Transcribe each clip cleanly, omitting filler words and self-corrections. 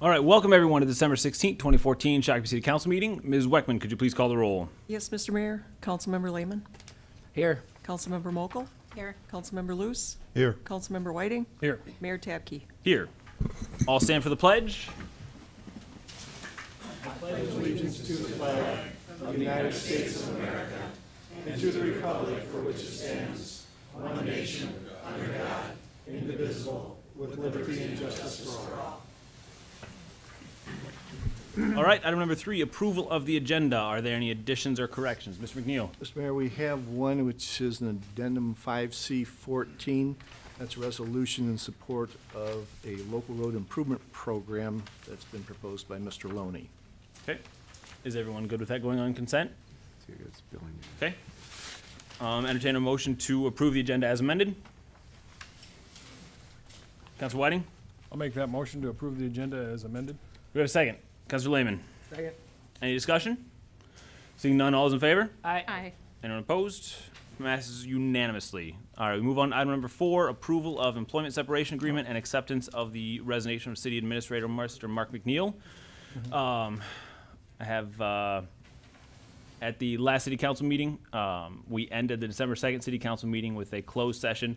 All right, welcome everyone to December 16th, 2014 Shakopee City Council meeting. Ms. Weckman, could you please call the roll? Yes, Mr. Mayor. Councilmember Lehman. Here. Councilmember Mokel. Here. Councilmember Luce. Here. Councilmember Whiting. Here. Mayor Tapke. Here. All stand for the pledge. All right, item number 3, approval of the agenda. Are there any additions or corrections? Mr. McNeil. Mr. Mayor, we have one which is an addendum 5C14. That's a resolution in support of a local road improvement program that's been proposed by Mr. Loney. Okay. Is everyone good with that going on consent? Okay. Entertain a motion to approve the agenda as amended. Councilor Whiting? I'll make that motion to approve the agenda as amended. Do we have a second? Councilor Lehman? Second. Any discussion? Seeing none, all is in favor? Aye. Anyone opposed? Passes unanimously. All right, we move on to item number 4, approval of employment separation agreement and acceptance of the resignation of City Administrator Mr. Mark McNeil. I have, at the last City Council meeting, we ended the December 2nd City Council meeting with a closed session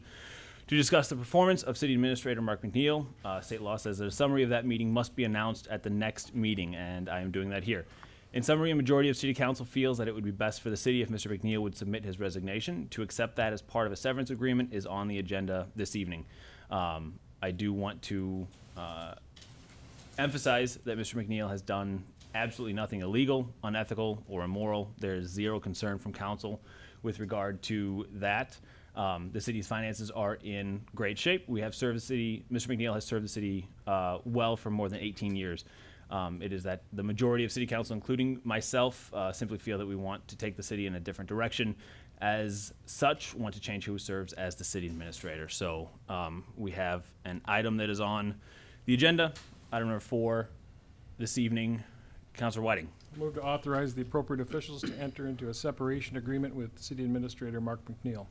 to discuss the performance of City Administrator Mark McNeil. State law says that a summary of that meeting must be announced at the next meeting, and I am doing that here. In summary, a majority of City Council feels that it would be best for the city if Mr. McNeil would submit his resignation. To accept that as part of a severance agreement is on the agenda this evening. I do want to emphasize that Mr. McNeil has done absolutely nothing illegal, unethical, or immoral. There is zero concern from council with regard to that. The city's finances are in great shape. We have served the city, Mr. McNeil has served the city well for more than 18 years. It is that the majority of city council, including myself, simply feel that we want to take the city in a different direction. As such, want to change who serves as the city administrator. So we have an item that is on the agenda, item number 4 this evening. Councilor Whiting. Move to authorize the appropriate officials to enter into a separation agreement with City Administrator Mark McNeil.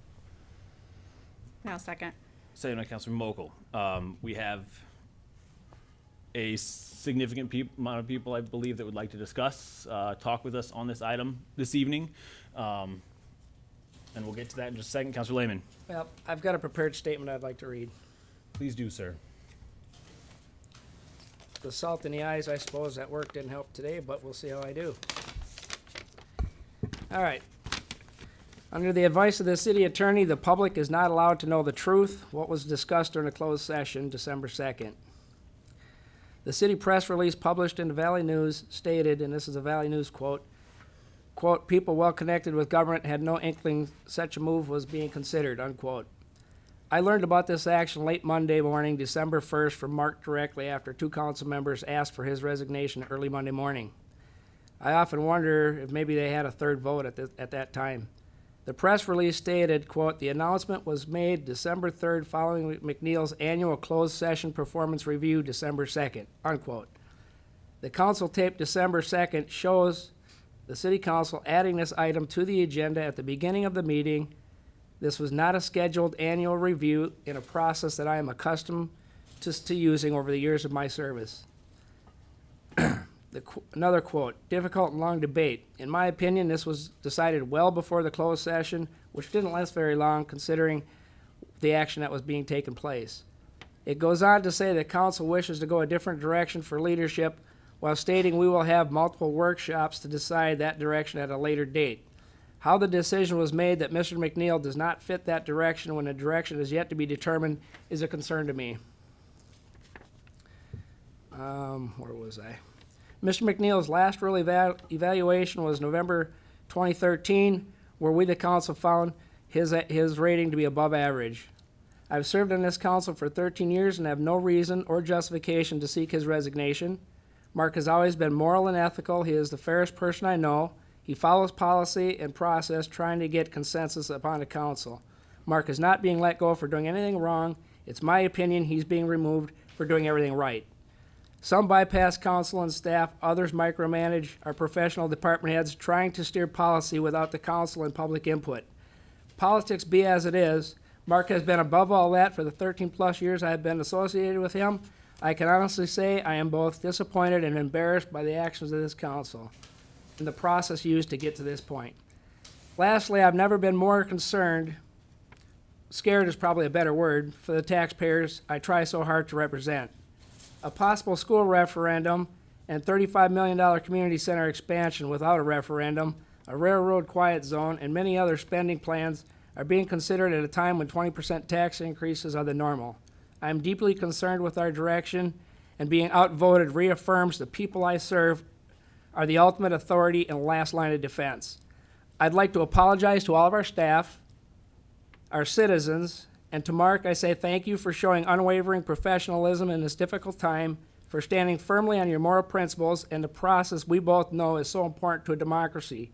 Now second. Second by Councilor Mokel. We have a significant amount of people, I believe, that would like to discuss, talk with us on this item this evening. And we'll get to that in just a second. Councilor Lehman, Well, I've got a prepared statement I'd like to read. please do, sir. The salt in the eyes, I suppose, at work didn't help today, but we'll see how I do. All right. Under the advice of the city attorney, the public is not allowed to know the truth, what was discussed during a closed session December 2nd. The city press release published in the Valley News stated, and this is a Valley News quote, people well connected with government had no inkling such a move was being considered, unquote. I learned about this action late Monday morning, December 1st, from Mark directly after 2 council members asked for his resignation early Monday morning. I often wonder if maybe they had a third vote at that time. The press release stated, quote, the announcement was made December 3rd following McNeil's annual closed session performance review December 2nd, unquote. The council tape December 2nd shows the city council adding this item to the agenda at the beginning of the meeting. This was not a scheduled annual review in a process that I am accustomed to using over the years of my service. Another quote, difficult and long debate. In my opinion, this was decided well before the closed session, which didn't last very long considering the action that was being taken place. It goes on to say that council wishes to go a different direction for leadership while stating we will have multiple workshops to decide that direction at a later date. How the decision was made that Mr. McNeil does not fit that direction when the direction is yet to be determined is a concern to me. Where was I? Mr. McNeil's last real evaluation was November 2013, where we, the council, found his rating to be above average. I've served on this council for 13 years and have no reason or justification to seek his resignation. Mark has always been moral and ethical. He is the fairest person I know. He follows policy and process, trying to get consensus upon the council. Mark is not being let go for doing anything wrong. It's my opinion he's being removed for doing everything right. Some bypass council and staff, others micromanage our professional department heads trying to steer policy without the council and public input. Politics be as it is, Mark has been above all that for the 13 plus years I have been associated with him. I can honestly say I am both disappointed and embarrassed by the actions of this council and the process used to get to this point. Lastly, I've never been more concerned, scared is probably a better word, for the taxpayers I try so hard to represent. A possible school referendum and $35 million community center expansion without a referendum, a railroad quiet zone, and many other spending plans are being considered at a time when 20% tax increases are the normal. I am deeply concerned with our direction, and being outvoted reaffirms the people I serve are the ultimate authority and last line of defense. I'd like to apologize to all of our staff, our citizens, and to Mark, I say thank you for showing unwavering professionalism in this difficult time, for standing firmly on your moral principles and the process we both know is so important to a democracy.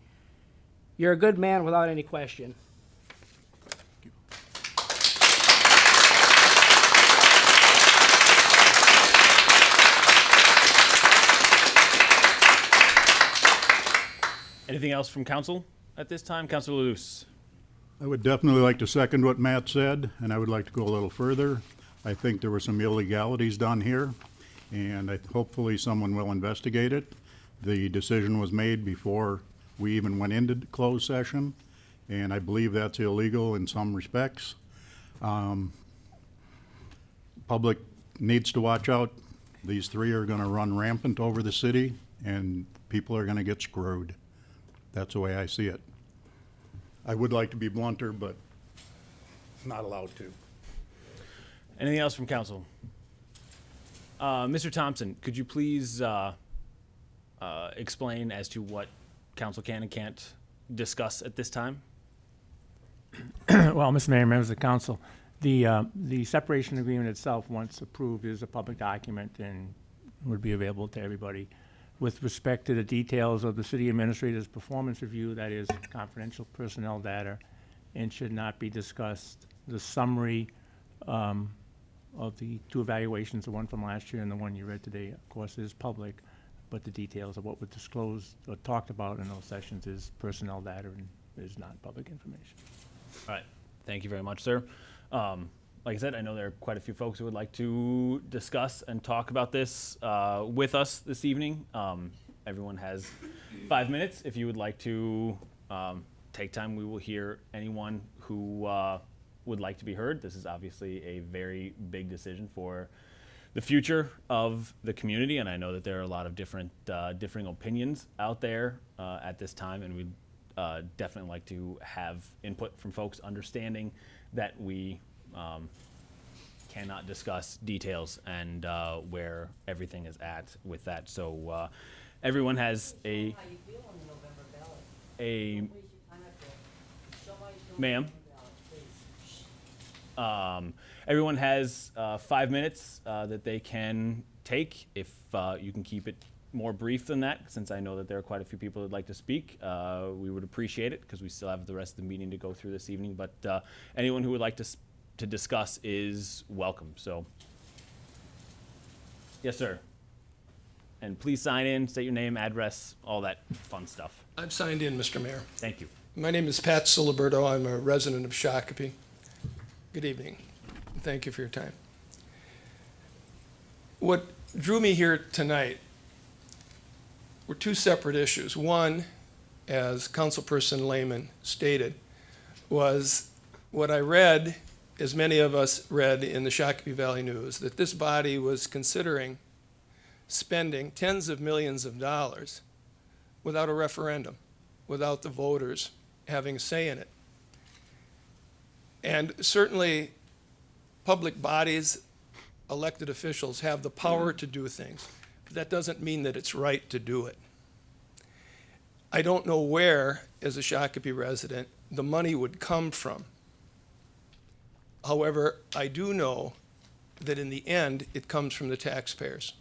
You're a good man without any question. Anything else from council at this time? Councilor Luce. I would definitely like to second what Matt said, and I would like to go a little further. I think there were some illegalities done here, and hopefully someone will investigate it. The decision was made before we even went into closed session, and I believe that's illegal in some respects. Public needs to watch out. These three are going to run rampant over the city, and people are going to get screwed. That's the way I see it. I would like to be blunter, but not allowed to. Anything else from council? Mr. Thompson, could you please explain as to what council can and can't discuss at this time? Well, Mr. Mayor, members of the council, the separation agreement itself, once approved, is a public document and would be available to everybody. With respect to the details of the city administrator's performance review, that is confidential personnel data and should not be discussed. The summary of the two evaluations, the one from last year and the one you read today, of course, is public, but the details of what was disclosed or talked about in those sessions is personnel data and is not public information. All right. Thank you very much, sir. Like I said, I know there are quite a few folks who would like to discuss and talk about this with us this evening. Everyone has 5 minutes. If you would like to take time, we will hear anyone who would like to be heard. This is obviously a very big decision for the future of the community, and I know that there are a lot of different differing opinions out there at this time, and we'd definitely like to have input from folks understanding that we cannot discuss details and where everything is at with that. So everyone has ma'am. Everyone has 5 minutes that they can take. If you can keep it more brief than that, since I know that there are quite a few people who'd like to speak, we would appreciate it because we still have the rest of the meeting to go through this evening. But anyone who would like to discuss is welcome. So, yes, sir. And please sign in, state your name, address, all that fun stuff. I've signed in, Mr. Mayor. Thank you. My name is Pat Siliberto. I'm a resident of Shakopee. Good evening. Thank you for your time. What drew me here tonight were two separate issues. One, as Councilperson Lehman stated, was what I read, as many of us read in the Shakopee Valley News, that this body was considering spending tens of millions of dollars without a referendum, without the voters having a say in it. And certainly, public bodies, elected officials have the power to do things, but that doesn't mean that it's right to do it. I don't know where, as a Shakopee resident, the money would come from. However, I do know that in the end, it comes from the taxpayers.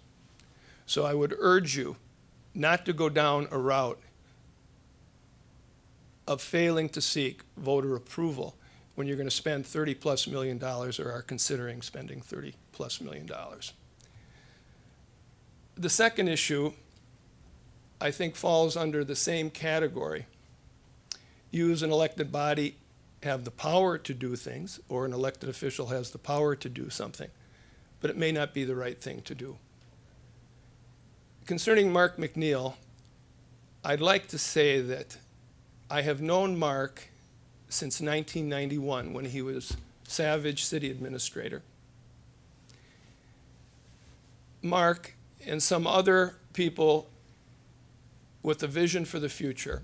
So I would urge you not to go down a route of failing to seek voter approval when you're going to spend $30+ million or are considering spending $30+ million. The second issue, I think, falls under the same category. You as an elected body have the power to do things, or an elected official has the power to do something, but it may not be the right thing to do. Concerning Mark McNeil, I'd like to say that I have known Mark since 1991 when he was Savage City Administrator. Mark and some other people with a vision for the future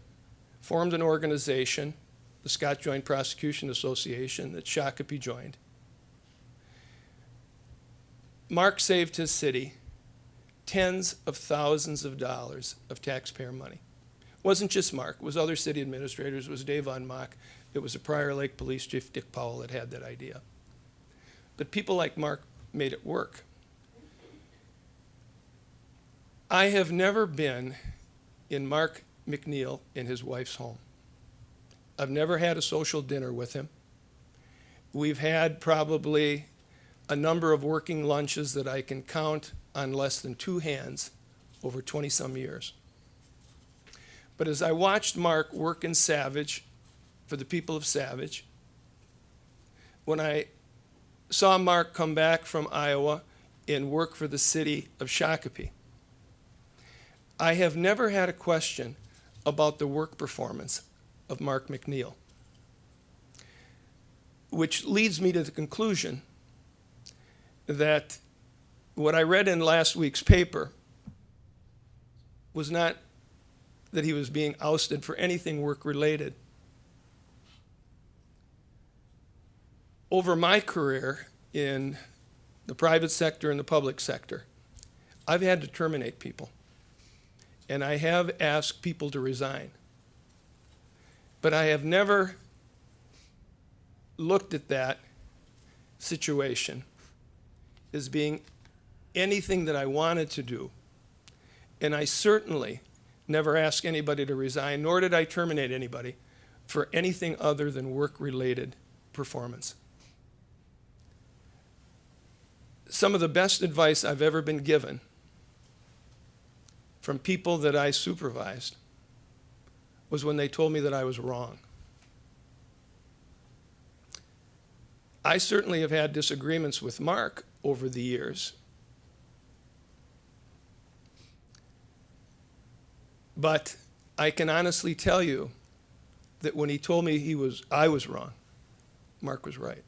formed an organization, the Scott Joint Prosecution Association, that Shakopee joined. Mark saved his city tens of thousands of dollars of taxpayer money. It wasn't just Mark, it was other city administrators, it was Dave Von Mock, it was the Prior Lake Police Chief Dick Powell that had that idea. But people like Mark made it work. I have never been in Mark McNeil and his wife's home. I've never had a social dinner with him. We've had probably a number of working lunches that I can count on less than 2 hands over 20-some years. But as I watched Mark work in Savage for the people of Savage, when I saw Mark come back from Iowa and work for the city of Shakopee, I have never had a question about the work performance of Mark McNeil, which leads me to the conclusion that what I read in last week's paper was not that he was being ousted for anything work-related. Over my career in the private sector and the public sector, I've had to terminate people. And I have asked people to resign. But I have never looked at that situation as being anything that I wanted to do. And I certainly never asked anybody to resign, nor did I terminate anybody for anything other than work-related performance. Some of the best advice I've ever been given from people that I supervised was when they told me that I was wrong. I certainly have had disagreements with Mark over the years. But I can honestly tell you that when he told me I was wrong, Mark was right.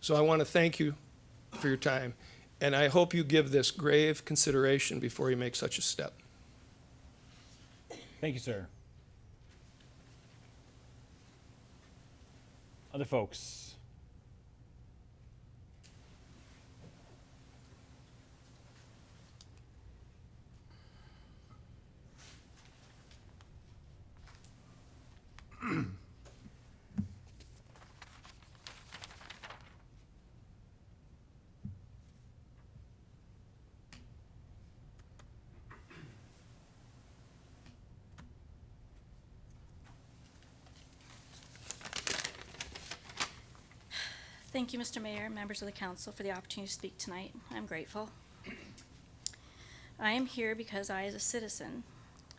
So I want to thank you for your time, and I hope you give this grave consideration before you make such a step. Thank you, sir. Other folks? Thank you, Mr. Mayor, and members of the council, for the opportunity to speak tonight. I'm grateful. I am here because I, as a citizen,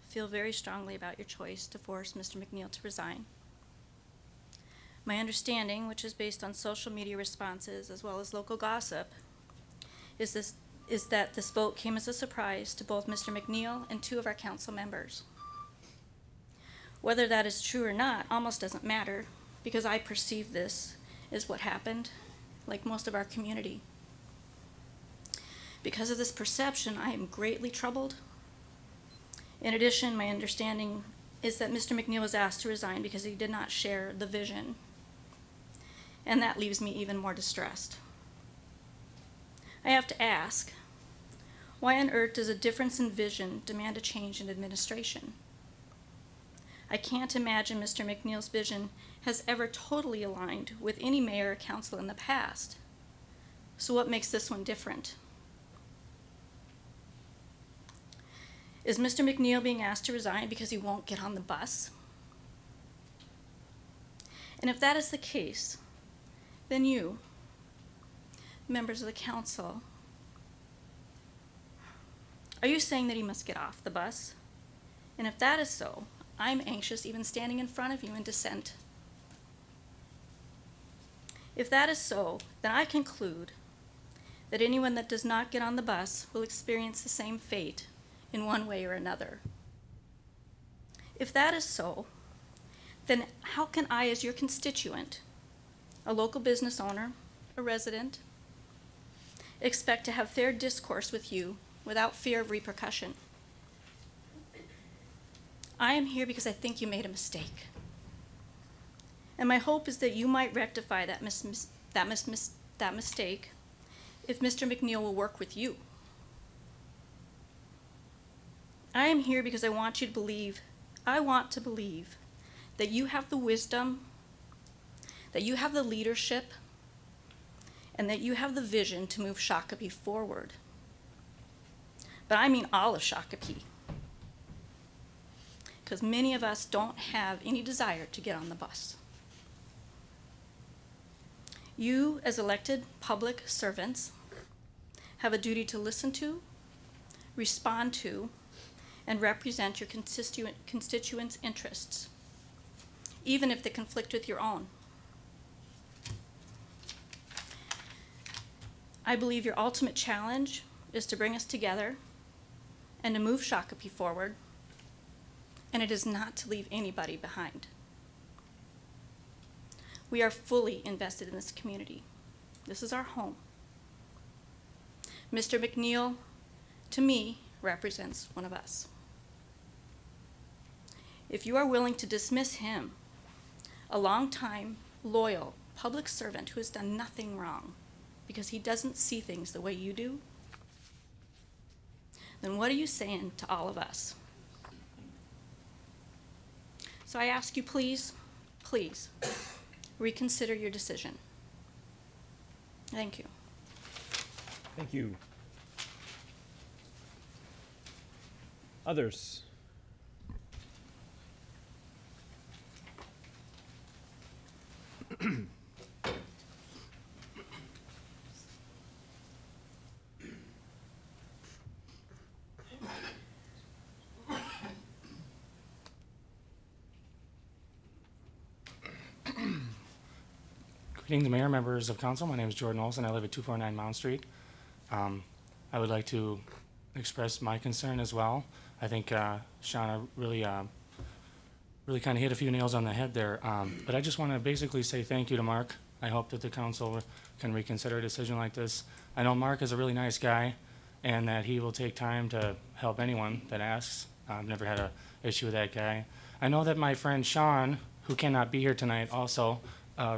feel very strongly about your choice to force Mr. McNeil to resign. My understanding, which is based on social media responses as well as local gossip, is that this vote came as a surprise to both Mr. McNeil and 2 of our council members. Whether that is true or not almost doesn't matter, because I perceive this is what happened, like most of our community. Because of this perception, I am greatly troubled. In addition, my understanding is that Mr. McNeil was asked to resign because he did not share the vision. And that leaves me even more distressed. I have to ask, why on earth does a difference in vision demand a change in administration? I can't imagine Mr. McNeil's vision has ever totally aligned with any mayor or council in the past. So what makes this one different? Is Mr. McNeil being asked to resign because he won't get on the bus? And if that is the case, then you, members of the council, are you saying that he must get off the bus? And if that is so, I'm anxious even standing in front of you in dissent. If that is so, then I conclude that anyone that does not get on the bus will experience the same fate in one way or another. If that is so, then how can I, as your constituent, a local business owner, a resident, expect to have fair discourse with you without fear of repercussion? I am here because I think you made a mistake. And my hope is that you might rectify that mistake if Mr. McNeil will work with you. I am here because I want to believe that you have the wisdom, that you have the leadership, and that you have the vision to move Shakopee forward. But I mean all of Shakopee, because many of us don't have any desire to get on the bus. You, as elected public servants, have a duty to listen to, respond to, and represent your constituents' interests, even if they conflict with your own. I believe your ultimate challenge is to bring us together and to move Shakopee forward, and it is not to leave anybody behind. We are fully invested in this community. This is our home. Mr. McNeil, to me, represents one of us. If you are willing to dismiss him, a long-time, loyal public servant who has done nothing wrong, because he doesn't see things the way you do, then what are you saying to all of us? So I ask you, please, please, reconsider your decision. Thank you. Thank you. Others? Greetings, Mayor, members of council. My name is Jordan Olson. I live at 249 Mount Street. I would like to express my concern as well. I think Shauna really kind of hit a few nails on the head there. But I just want to basically say thank you to Mark. I hope that the council can reconsider a decision like this. I know Mark is a really nice guy and that he will take time to help anyone that asks. I've never had an issue with that guy. I know that my friend Sean, who cannot be here tonight, also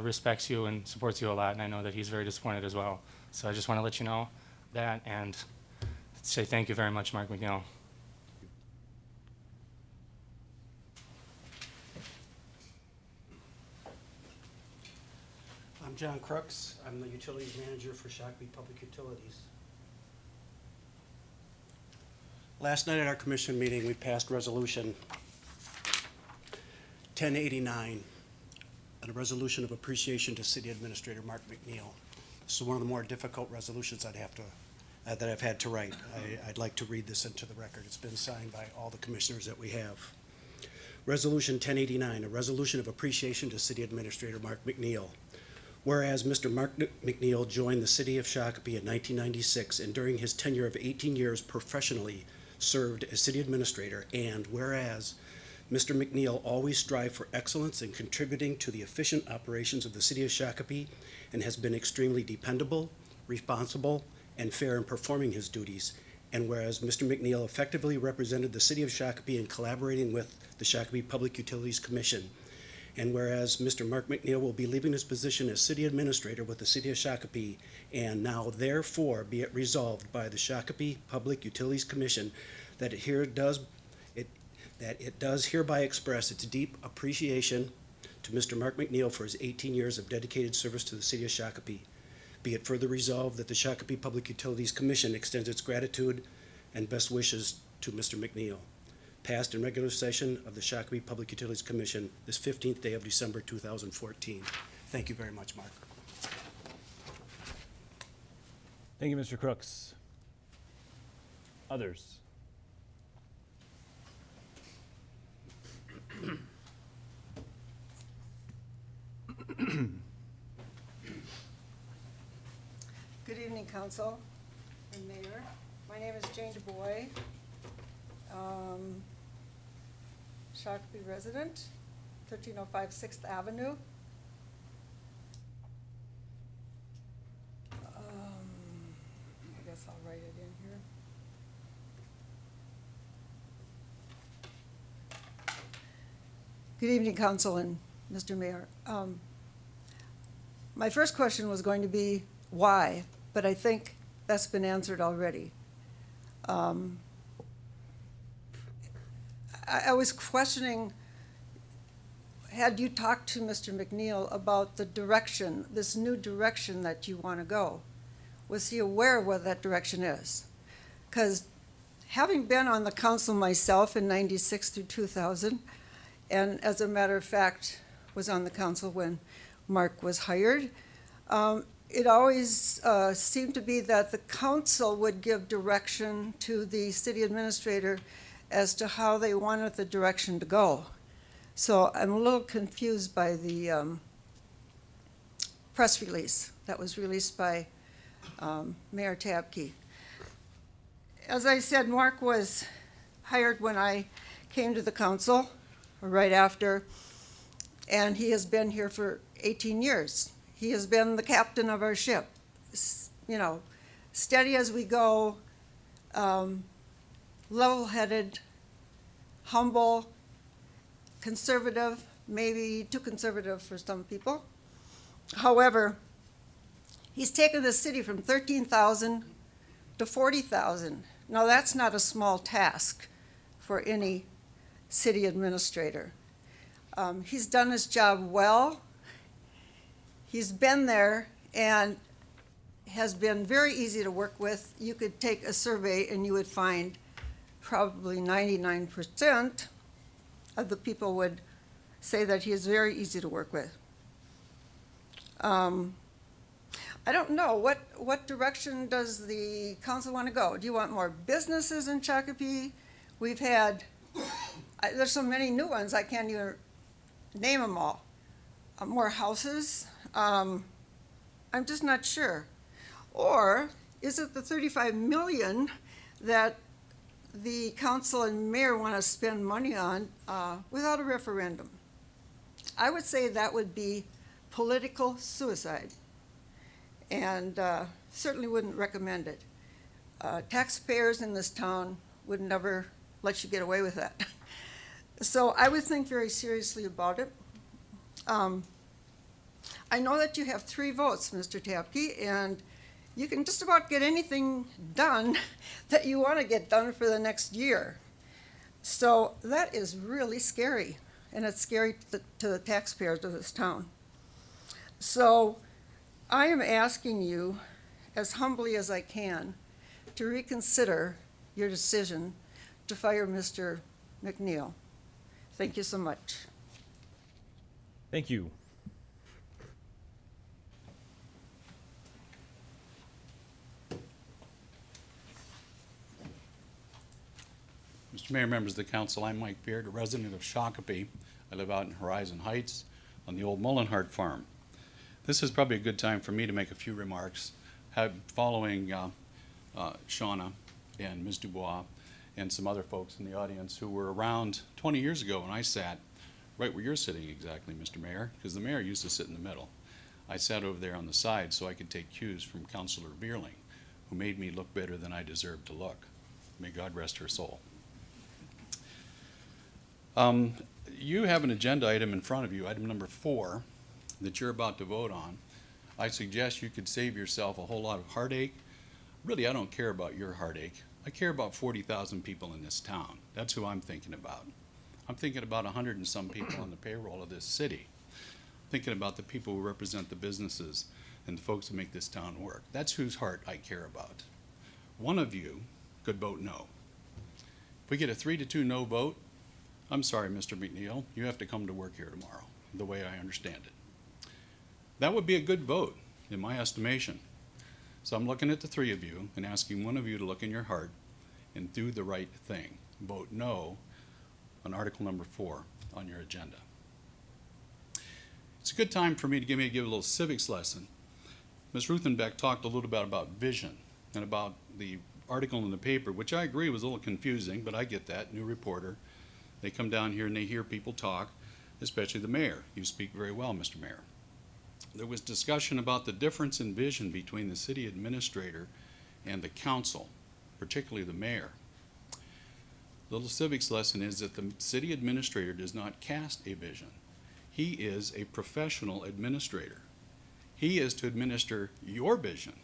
respects you and supports you a lot, and I know that he's very disappointed as well. So I just want to let you know that and say thank you very much, Mark McNeil. I'm John Crooks. I'm the Utilities Manager for Shakopee Public Utilities. Last night at our commission meeting, we passed Resolution 1089, a resolution of appreciation to City Administrator Mark McNeil. This is one of the more difficult resolutions that I've had to write. I'd like to read this into the record. It's been signed by all the commissioners that we have. Resolution 1089, a resolution of appreciation to City Administrator Mark McNeil. Whereas Mr. Mark McNeil joined the City of Shakopee in 1996 and during his tenure of 18 years professionally served as City Administrator, and whereas Mr. McNeil always strived for excellence in contributing to the efficient operations of the City of Shakopee and has been extremely dependable, responsible, and fair in performing his duties. And whereas Mr. McNeil effectively represented the City of Shakopee in collaborating with the Shakopee Public Utilities Commission. And whereas Mr. Mark McNeil will be leaving his position as City Administrator with the City of Shakopee, and now therefore be it resolved by the Shakopee Public Utilities Commission that it does hereby express its deep appreciation to Mr. Mark McNeil for his 18 years of dedicated service to the City of Shakopee. Be it further resolved that the Shakopee Public Utilities Commission extends its gratitude and best wishes to Mr. McNeil. Passed in regular session of the Shakopee Public Utilities Commission this 15th day of December 2014. Thank you very much, Mark. Thank you, Mr. Crooks. Others? Good evening, evening, Council and Mayor. My name is Jane DuBois, Shakopee resident, 1305 6th Avenue. I guess I'll write it in here. Good evening, Council and Mr. Mayor. My first question was going to be why, but I think that's been answered already. I was questioning, had you talked to Mr. McNeil about the direction, this new direction that you want to go? Was he aware of what that direction is? Because having been on the council myself in 96 through 2000, and as a matter of fact, was on the council when Mark was hired, it always seemed to be that the council would give direction to the city administrator as to how they wanted the direction to go. So I'm a little confused by the press release that was released by Mayor Tabke. As I said, Mark was hired when I came to the council, or right after, and he has been here for 18 years. He has been the captain of our ship. You know, steady as we go, level-headed, humble, conservative, maybe too conservative for some people. However, he's taken the city from 13,000 to 40,000. Now, that's not a small task for any city administrator. He's done his job well. He's been there and has been very easy to work with. You could take a survey and you would find probably 99% of the people would say that he is very easy to work with. I don't know, what direction does the council want to go? Do you want more businesses in Shakopee? We've had, there's so many new ones, I can't even name them all. More houses? I'm just not sure. Or is it the 35 million that the council and mayor want to spend money on without a referendum? I would say that would be political suicide, and certainly wouldn't recommend it. Taxpayers in this town would never let you get away with that. So I would think very seriously about it. I know that you have 3 votes, Mr. Tapke, and you can just about get anything done that you want to get done for the next year. So that is really scary, and it's scary to the taxpayers of this town. So I am asking you, as humbly as I can, to reconsider your decision to fire Mr. McNeil. Thank you so much. Thank you. Mr. Mayor, members of the council, I'm Mike Beard, a resident of Shakopee. I live out in Horizon Heights on the old Mullenhart farm. This is probably a good time for me to make a few remarks following Shauna and Ms. DuBois and some other folks in the audience who were around 20 years ago when I sat right where you're sitting exactly, Mr. Mayor, because the mayor used to sit in the middle. I sat over there on the side so I could take cues from Councilor Bierling, who made me look better than I deserved to look. May God rest her soul. You have an agenda item in front of you, item number 4, that you're about to vote on. I suggest you could save yourself a whole lot of heartache. Really, I don't care about your heartache. I care about 40,000 people in this town. That's who I'm thinking about. I'm thinking about 100 and some people on the payroll of this city. Thinking about the people who represent the businesses and the folks who make this town work. That's whose heart I care about. One of you could vote no. If we get a 3-2 no vote, I'm sorry, Mr. McNeil, you have to come to work here tomorrow, the way I understand it. That would be a good vote, in my estimation. So I'm looking at the 3 of you and asking one of you to look in your heart and do the right thing. Vote no on article number 4 on your agenda. It's a good time for me to give a little civics lesson. Ms. Ruthenbeck talked a little bit about vision and about the article in the paper, which I agree was a little confusing, but I get that, new reporter. They come down here and they hear people talk, especially the mayor. You speak very well, Mr. Mayor. There was discussion about the difference in vision between the city administrator and the council, particularly the mayor. Little civics lesson is that the city administrator does not cast a vision. He is a professional administrator. He is to administer your vision.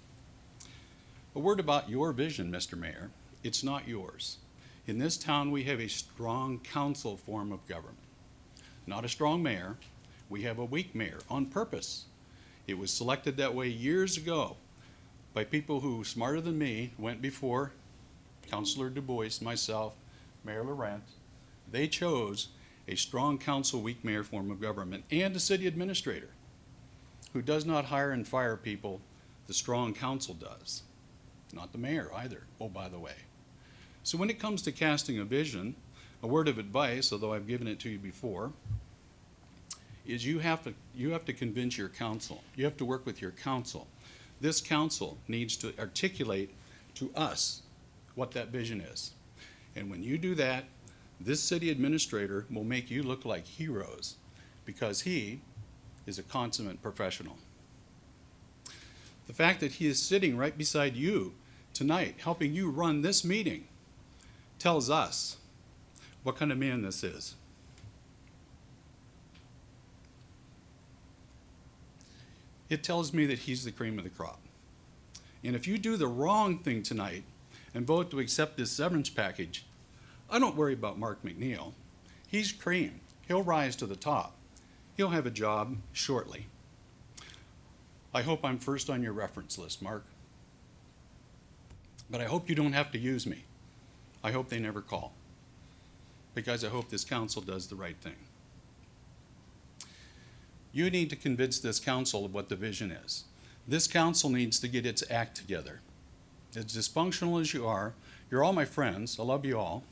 A word about your vision, Mr. Mayor. It's not yours. In this town, we have a strong council form of government. Not a strong mayor. We have a weak mayor on purpose. It was selected that way years ago by people who, smarter than me, went before Councilor Du Bois, myself, Mayor Laurent. They chose a strong council, weak mayor form of government and a city administrator who does not hire and fire people. The strong council does. Not the mayor either, oh, by the way. So when it comes to casting a vision, a word of advice, although I've given it to you before, is you have to convince your council. You have to work with your council. This council needs to articulate to us what that vision is. And when you do that, this city administrator will make you look like heroes because he is a consummate professional. The fact that he is sitting right beside you tonight, helping you run this meeting, tells us what kind of man this is. It tells me that he's the cream of the crop. And if you do the wrong thing tonight and vote to accept this severance package, I don't worry about Mark McNeil. He's cream. He'll rise to the top. He'll have a job shortly. I hope I'm first on your reference list, Mark. But I hope you don't have to use me. I hope they never call, because I hope this council does the right thing. You need to convince this council of what the vision is. This council needs to get its act together. As dysfunctional as you are, you're all my friends, I love you all,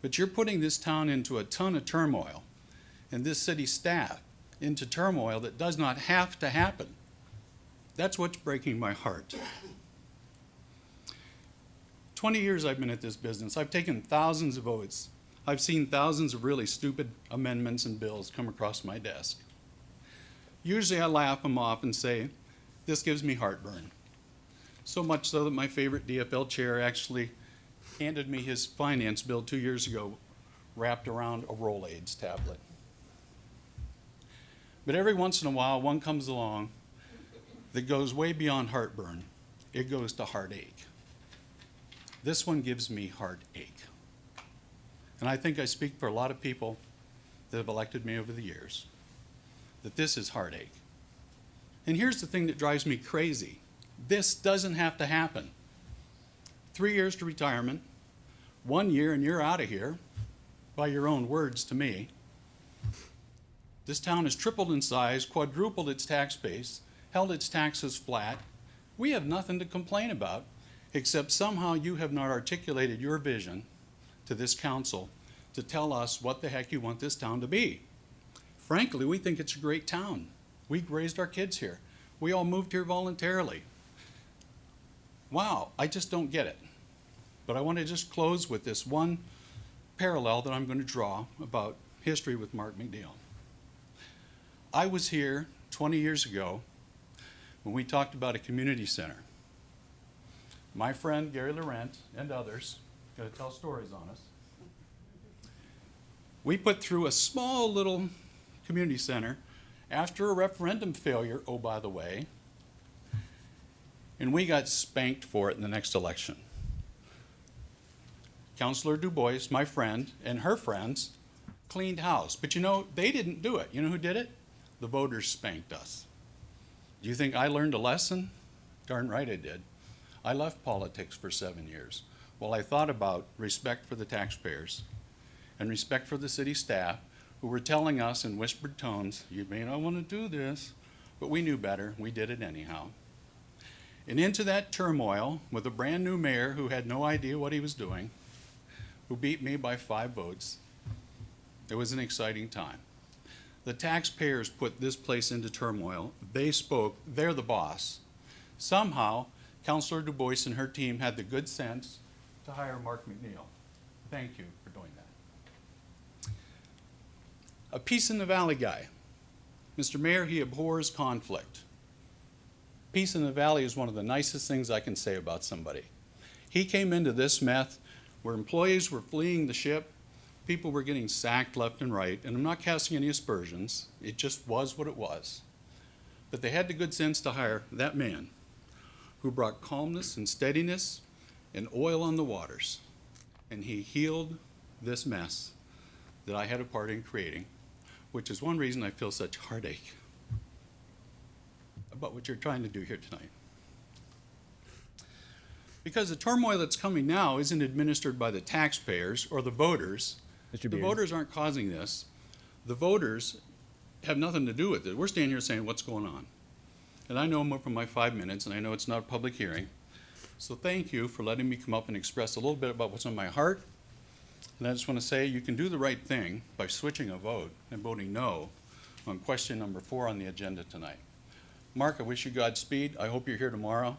but you're putting this town into a ton of turmoil, and this city staff into turmoil that does not have to happen. That's what's breaking my heart. 20 years I've been at this business. I've taken thousands of votes. I've seen thousands of really stupid amendments and bills come across my desk. Usually I laugh them off and say, this gives me heartburn. So much so that my favorite DFL chair actually handed me his finance bill 2 years ago, wrapped around a Rolaids tablet. But every once in a while, one comes along that goes way beyond heartburn. It goes to heartache. This one gives me heartache. And I think I speak for a lot of people that have elected me over the years, that this is heartache. And here's the thing that drives me crazy. This doesn't have to happen. 3 years to retirement, 1 year and you're out of here, by your own words to me. This town has tripled in size, quadrupled its tax base, held its taxes flat. We have nothing to complain about, except somehow you have not articulated your vision to this council to tell us what the heck you want this town to be. Frankly, we think it's a great town. We raised our kids here. We all moved here voluntarily. Wow, I just don't get it. But I want to just close with this one parallel that I'm going to draw about history with Mark McNeil. I was here 20 years ago when we talked about a community center. My friend Gary Laurent and others are going to tell stories on us. We put through a small little community center after a referendum failure, oh, by the way, and we got spanked for it in the next election. Councilor Du Bois, my friend, and her friends cleaned house. But you know, they didn't do it. You know who did it? The voters spanked us. Do you think I learned a lesson? Darn right I did. I left politics for 7 years. Well, I thought about respect for the taxpayers and respect for the city staff who were telling us in whispered tones, you may not want to do this, but we knew better. We did it anyhow. And into that turmoil with a brand new mayor who had no idea what he was doing, who beat me by 5 votes, it was an exciting time. The taxpayers put this place into turmoil. They spoke. They're the boss. Somehow, Councilor DuBois and her team had the good sense to hire Mark McNeil. Thank you for doing that. A Peace in the Valley guy. Mr. Mayor, he abhors conflict. Peace in the Valley is one of the nicest things I can say about somebody. He came into this mess where employees were fleeing the ship, people were getting sacked left and right, and I'm not casting any aspersions, it just was what it was. But they had the good sense to hire that man who brought calmness and steadiness and oil on the waters. And he healed this mess that I had a part in creating, which is one reason I feel such heartache about what you're trying to do here tonight. Because the turmoil that's coming now isn't administered by the taxpayers or the voters. Mr. The Beard. voters aren't causing this. The voters have nothing to do with it. We're standing here saying, what's going on? And I know more from my 5 minutes, and I know it's not a public hearing. So thank you for letting me come up and express a little bit about what's on my heart. And I just want to say you can do the right thing by switching a vote and voting no on question number 4 on the agenda tonight. Mark, I wish you Godspeed. I hope you're here tomorrow,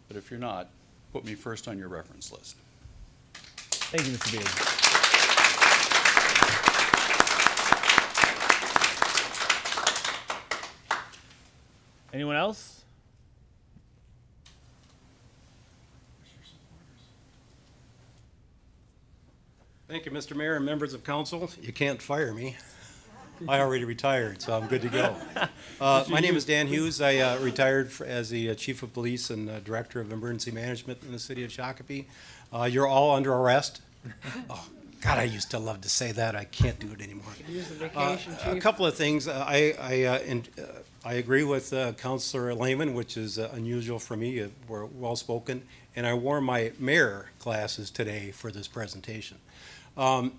but if you're not, put me first on your reference list. Thank you, Mr. Beard. Anyone else? Thank you, Mr. Mayor and members of council. You can't fire me. I already retired, so I'm good to go. My name is Dan Hughes. I retired as the chief of police and director of emergency management in the city of Shakopee. You're all under arrest. Oh, God, I used to love to say that. I can't do it anymore. Use the vacation, A chief. couple of things. I agree with Councilor Lehman, which is unusual for me. We're well-spoken. And I wore my mayor glasses today for this presentation. I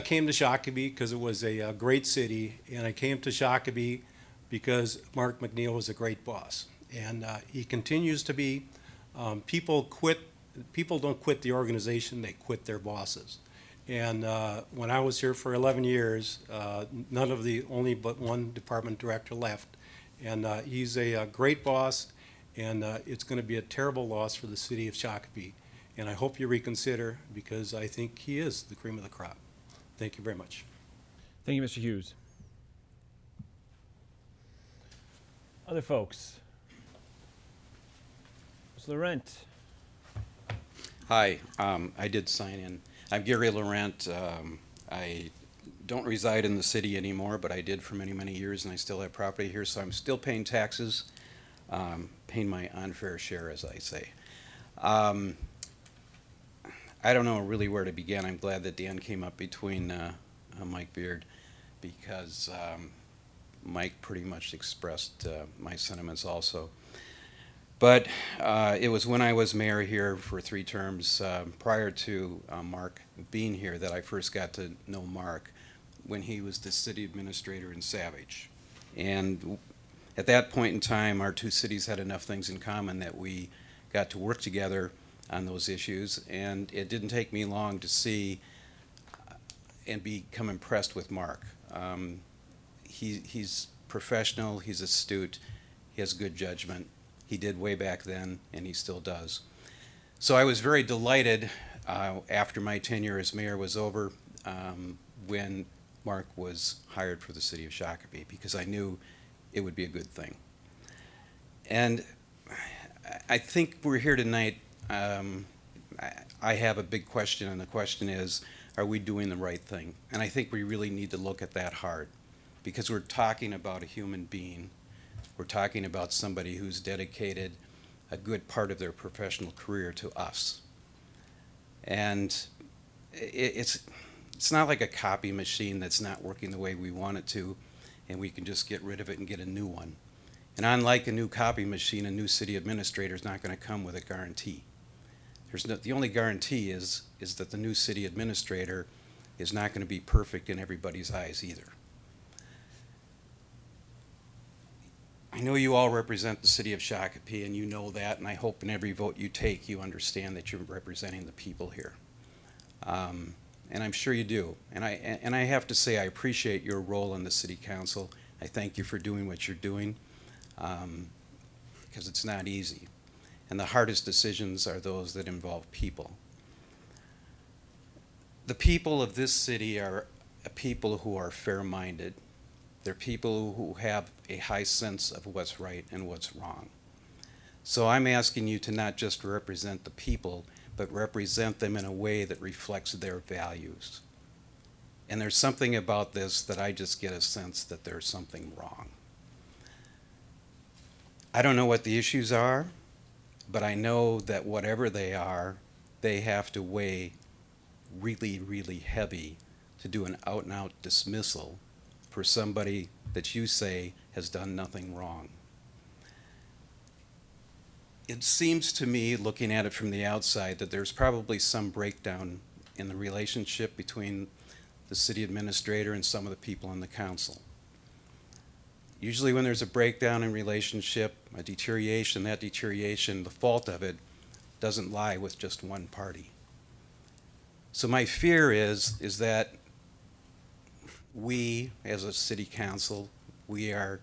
came to Shakopee because it was a great city, and I came to Shakopee because Mark McNeil was a great boss. And he continues to be. People don't quit the organization, they quit their bosses. And when I was here for 11 years, none of the, only but one department director left. And he's a great boss, and it's going to be a terrible loss for the city of Shakopee. And I hope you reconsider, because I think he is the cream of the crop. Thank you very much. Thank you, Mr. Hughes. Other folks? Ms. Laurent. Hi, I did sign in. I'm Gary Laurent. I don't reside in the city anymore, but I did for many, many years, and I still have property here, so I'm still paying taxes, paying my unfair share, as I say. I don't know really where to begin. I'm glad that Dan came up between Mike Beard, because Mike pretty much expressed my sentiments also. But it was when I was mayor here for 3 terms, prior to Mark being here, that I first got to know Mark when he was the city administrator in Savage. And at that point in time, our 2 cities had enough things in common that we got to work together on those issues. And it didn't take me long to see and become impressed with Mark. He's professional, he's astute, he has good judgment. He did way back then, and he still does. So I was very delighted after my tenure as mayor was over when Mark was hired for the city of Shakopee, because I knew it would be a good thing. And I think we're here tonight. I have a big question, and the question is, are we doing the right thing? And I think we really need to look at that hard, because we're talking about a human being. We're talking about somebody who's dedicated a good part of their professional career to us. And it's not like a copy machine that's not working the way we want it to, and we can just get rid of it and get a new one. And unlike a new copy machine, a new city administrator is not going to come with a guarantee. The only guarantee is that the new city administrator is not going to be perfect in everybody's eyes either. I know you all represent the city of Shakopee, and you know that, and I hope in every vote you take, you understand that you're representing the people here. and I'm sure you do. And I have to say, I appreciate your role in the city council. I thank you for doing what you're doing, because it's not easy. And the hardest decisions are those that involve people. The people of this city are people who are fair-minded. They're people who have a high sense of what's right and what's wrong. So I'm asking you to not just represent the people, but represent them in a way that reflects their values. And there's something about this that I just get a sense that there's something wrong. I don't know what the issues are, but I know that whatever they are, they have to weigh really, really heavy to do an out-and-out dismissal for somebody that you say has done nothing wrong. It seems to me, looking at it from the outside, that there's probably some breakdown in the relationship between the city administrator and some of the people in the council. Usually when there's a breakdown in relationship, a deterioration, that deterioration, the fault of it doesn't lie with just one party. So my fear is that we, as a city council, we are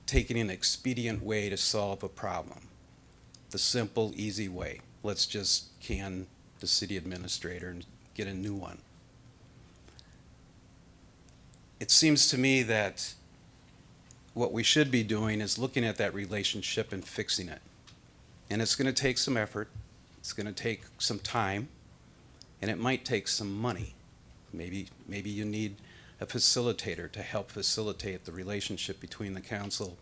taking an expedient way to solve a problem. The simple, easy way. Let's just can the city administrator and get a new one. It seems to me that what we should be doing is looking at that relationship and fixing it. And it's going to take some effort. It's going to take some time. And it might take some money. Maybe you need a facilitator to help facilitate the relationship between the council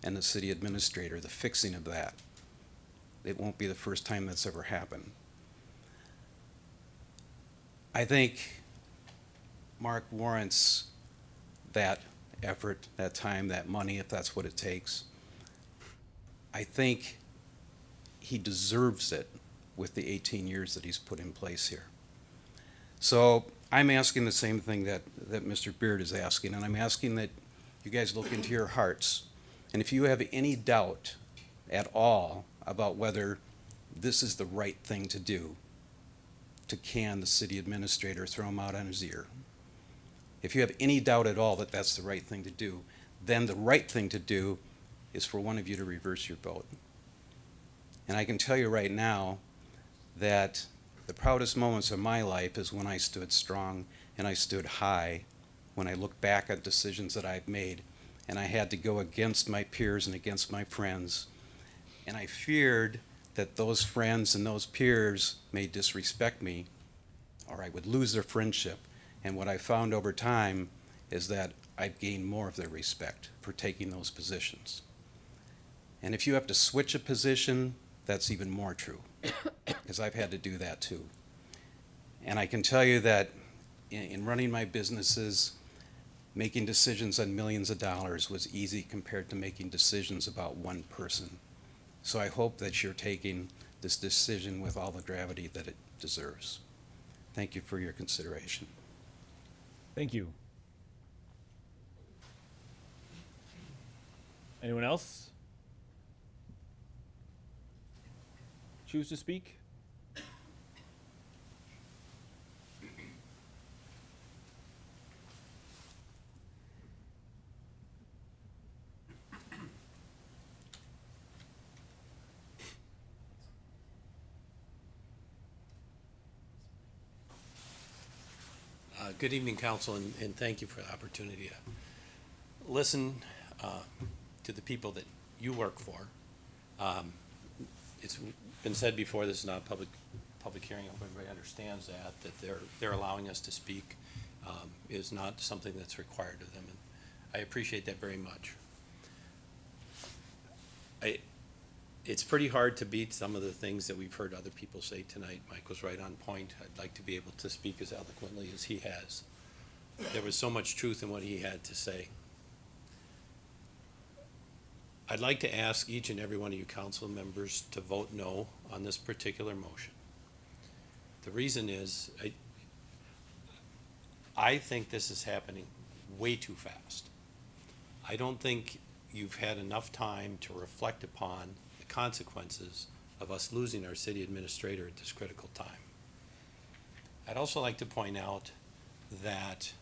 and the city administrator, the fixing of that. It won't be the first time that's ever happened. I think Mark warrants that effort, that time, that money, if that's what it takes. I think he deserves it with the 18 years that he's put in place here. So I'm asking the same thing that Mr. Beard is asking, and I'm asking that you guys look into your hearts. And if you have any doubt at all about whether this is the right thing to do, to can the city administrator, throw him out on his ear, if you have any doubt at all that that's the right thing to do, then the right thing to do is for one of you to reverse your vote. And I can tell you right now that the proudest moments of my life is when I stood strong and I stood high, when I look back at decisions that I've made, and I had to go against my peers and against my friends. And I feared that those friends and those peers may disrespect me, or I would lose their friendship. And what I found over time is that I've gained more of their respect for taking those positions. And if you have to switch a position, that's even more true, because I've had to do that too. And I can tell you that in running my businesses, making decisions on millions of dollars was easy compared to making decisions about one person. So I hope that you're taking this decision with all the gravity that it deserves. Thank you for your consideration. Thank you. Anyone else choose to speak? Good evening, Council, and thank you for the opportunity to listen to the people that you work for. It's been said before, this is not a public hearing. I hope everybody understands that they're allowing us to speak is not something that's required of them, and I appreciate that very much. It's pretty hard to beat some of the things that we've heard other people say tonight. Mike was right on point. I'd like to be able to speak as eloquently as he has. There was so much truth in what he had to say. I'd like to ask each and every one of you council members to vote no on this particular motion. The reason is, I think this is happening way too fast. I don't think you've had enough time to reflect upon the consequences of us losing our city administrator at this critical time. I'd also like to point out that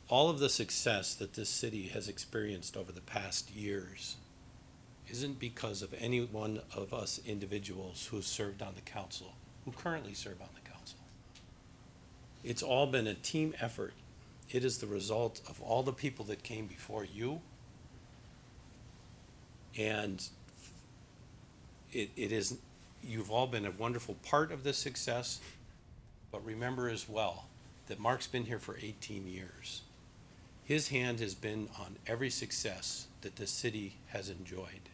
all of the success that this city has experienced over the past years isn't because of any one of us individuals who served on the council, who currently serve on the council. It's all been a team effort. It is the result of all the people that came before you. And it is, you've all been a wonderful part of this success, but remember as well that Mark's been here for 18 years. His hand has been on every success that the city has enjoyed.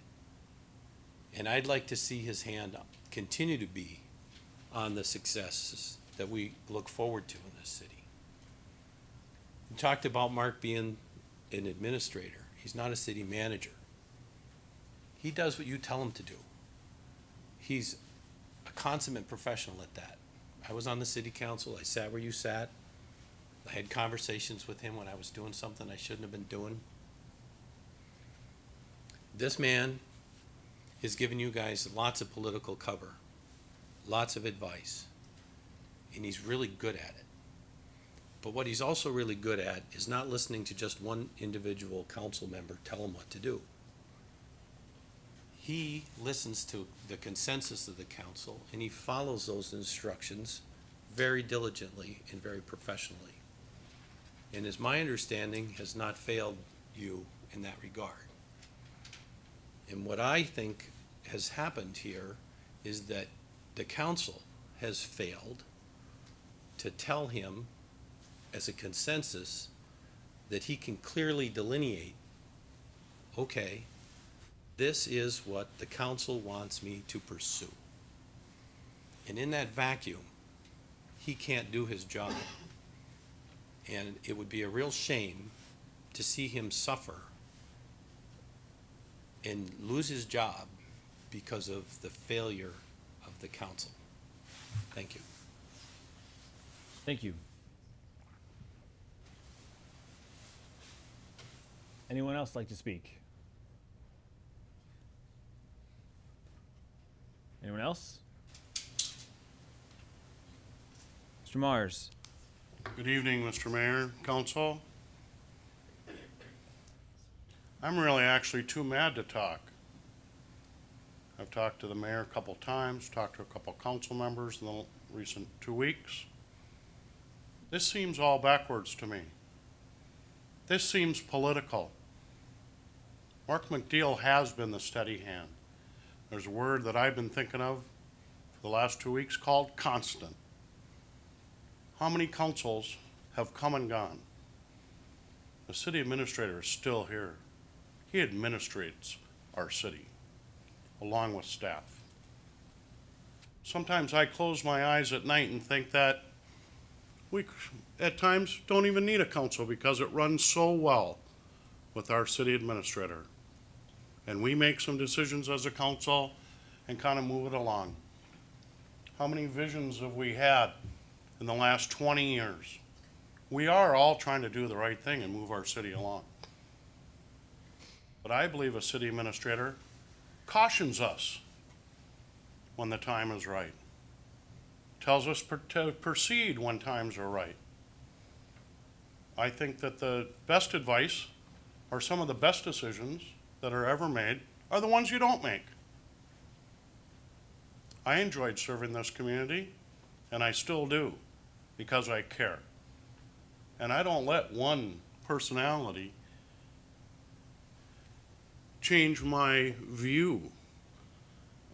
And I'd like to see his hand continue to be on the successes that we look forward to in this city. We talked about Mark being an administrator. He's not a city manager. He does what you tell him to do. He's a consummate professional at that. I was on the city council. I sat where you sat. I had conversations with him when I was doing something I shouldn't have been doing. This man has given you guys lots of political cover, lots of advice, and he's really good at it. But what he's also really good at is not listening to just one individual council member tell him what to do. He listens to the consensus of the council, and he follows those instructions very diligently and very professionally. And as my understanding, has not failed you in that regard. And what I think has happened here is that the council has failed to tell him as a consensus that he can clearly delineate, okay, this is what the council wants me to pursue. And in that vacuum, he can't do his job. And it would be a real shame to see him suffer and lose his job because of the failure of the council. Thank you. Thank you. Anyone else like to speak? Anyone else? Mr. Mars. Good evening, Mr. Mayor, Council. I'm really actually too mad to talk. I've talked to the mayor a couple times, talked to a couple council members in the recent 2 weeks. This seems all backwards to me. This seems political. Mark McNeil has been the steady hand. There's a word that I've been thinking of for the last 2 weeks called constant. How many councils have come and gone? The city administrator is still here. He administrates our city, along with staff. Sometimes I close my eyes at night and think that we, at times, don't even need a council because it runs so well with our city administrator. And we make some decisions as a council and kind of move it along. How many visions have we had in the last 20 years? We are all trying to do the right thing and move our city along. But I believe a city administrator cautions us when the time is right. Tells us to proceed when times are right. I think that the best advice or some of the best decisions that are ever made are the ones you don't make. I enjoyed serving this community, and I still do, because I care. And I don't let one personality change my view.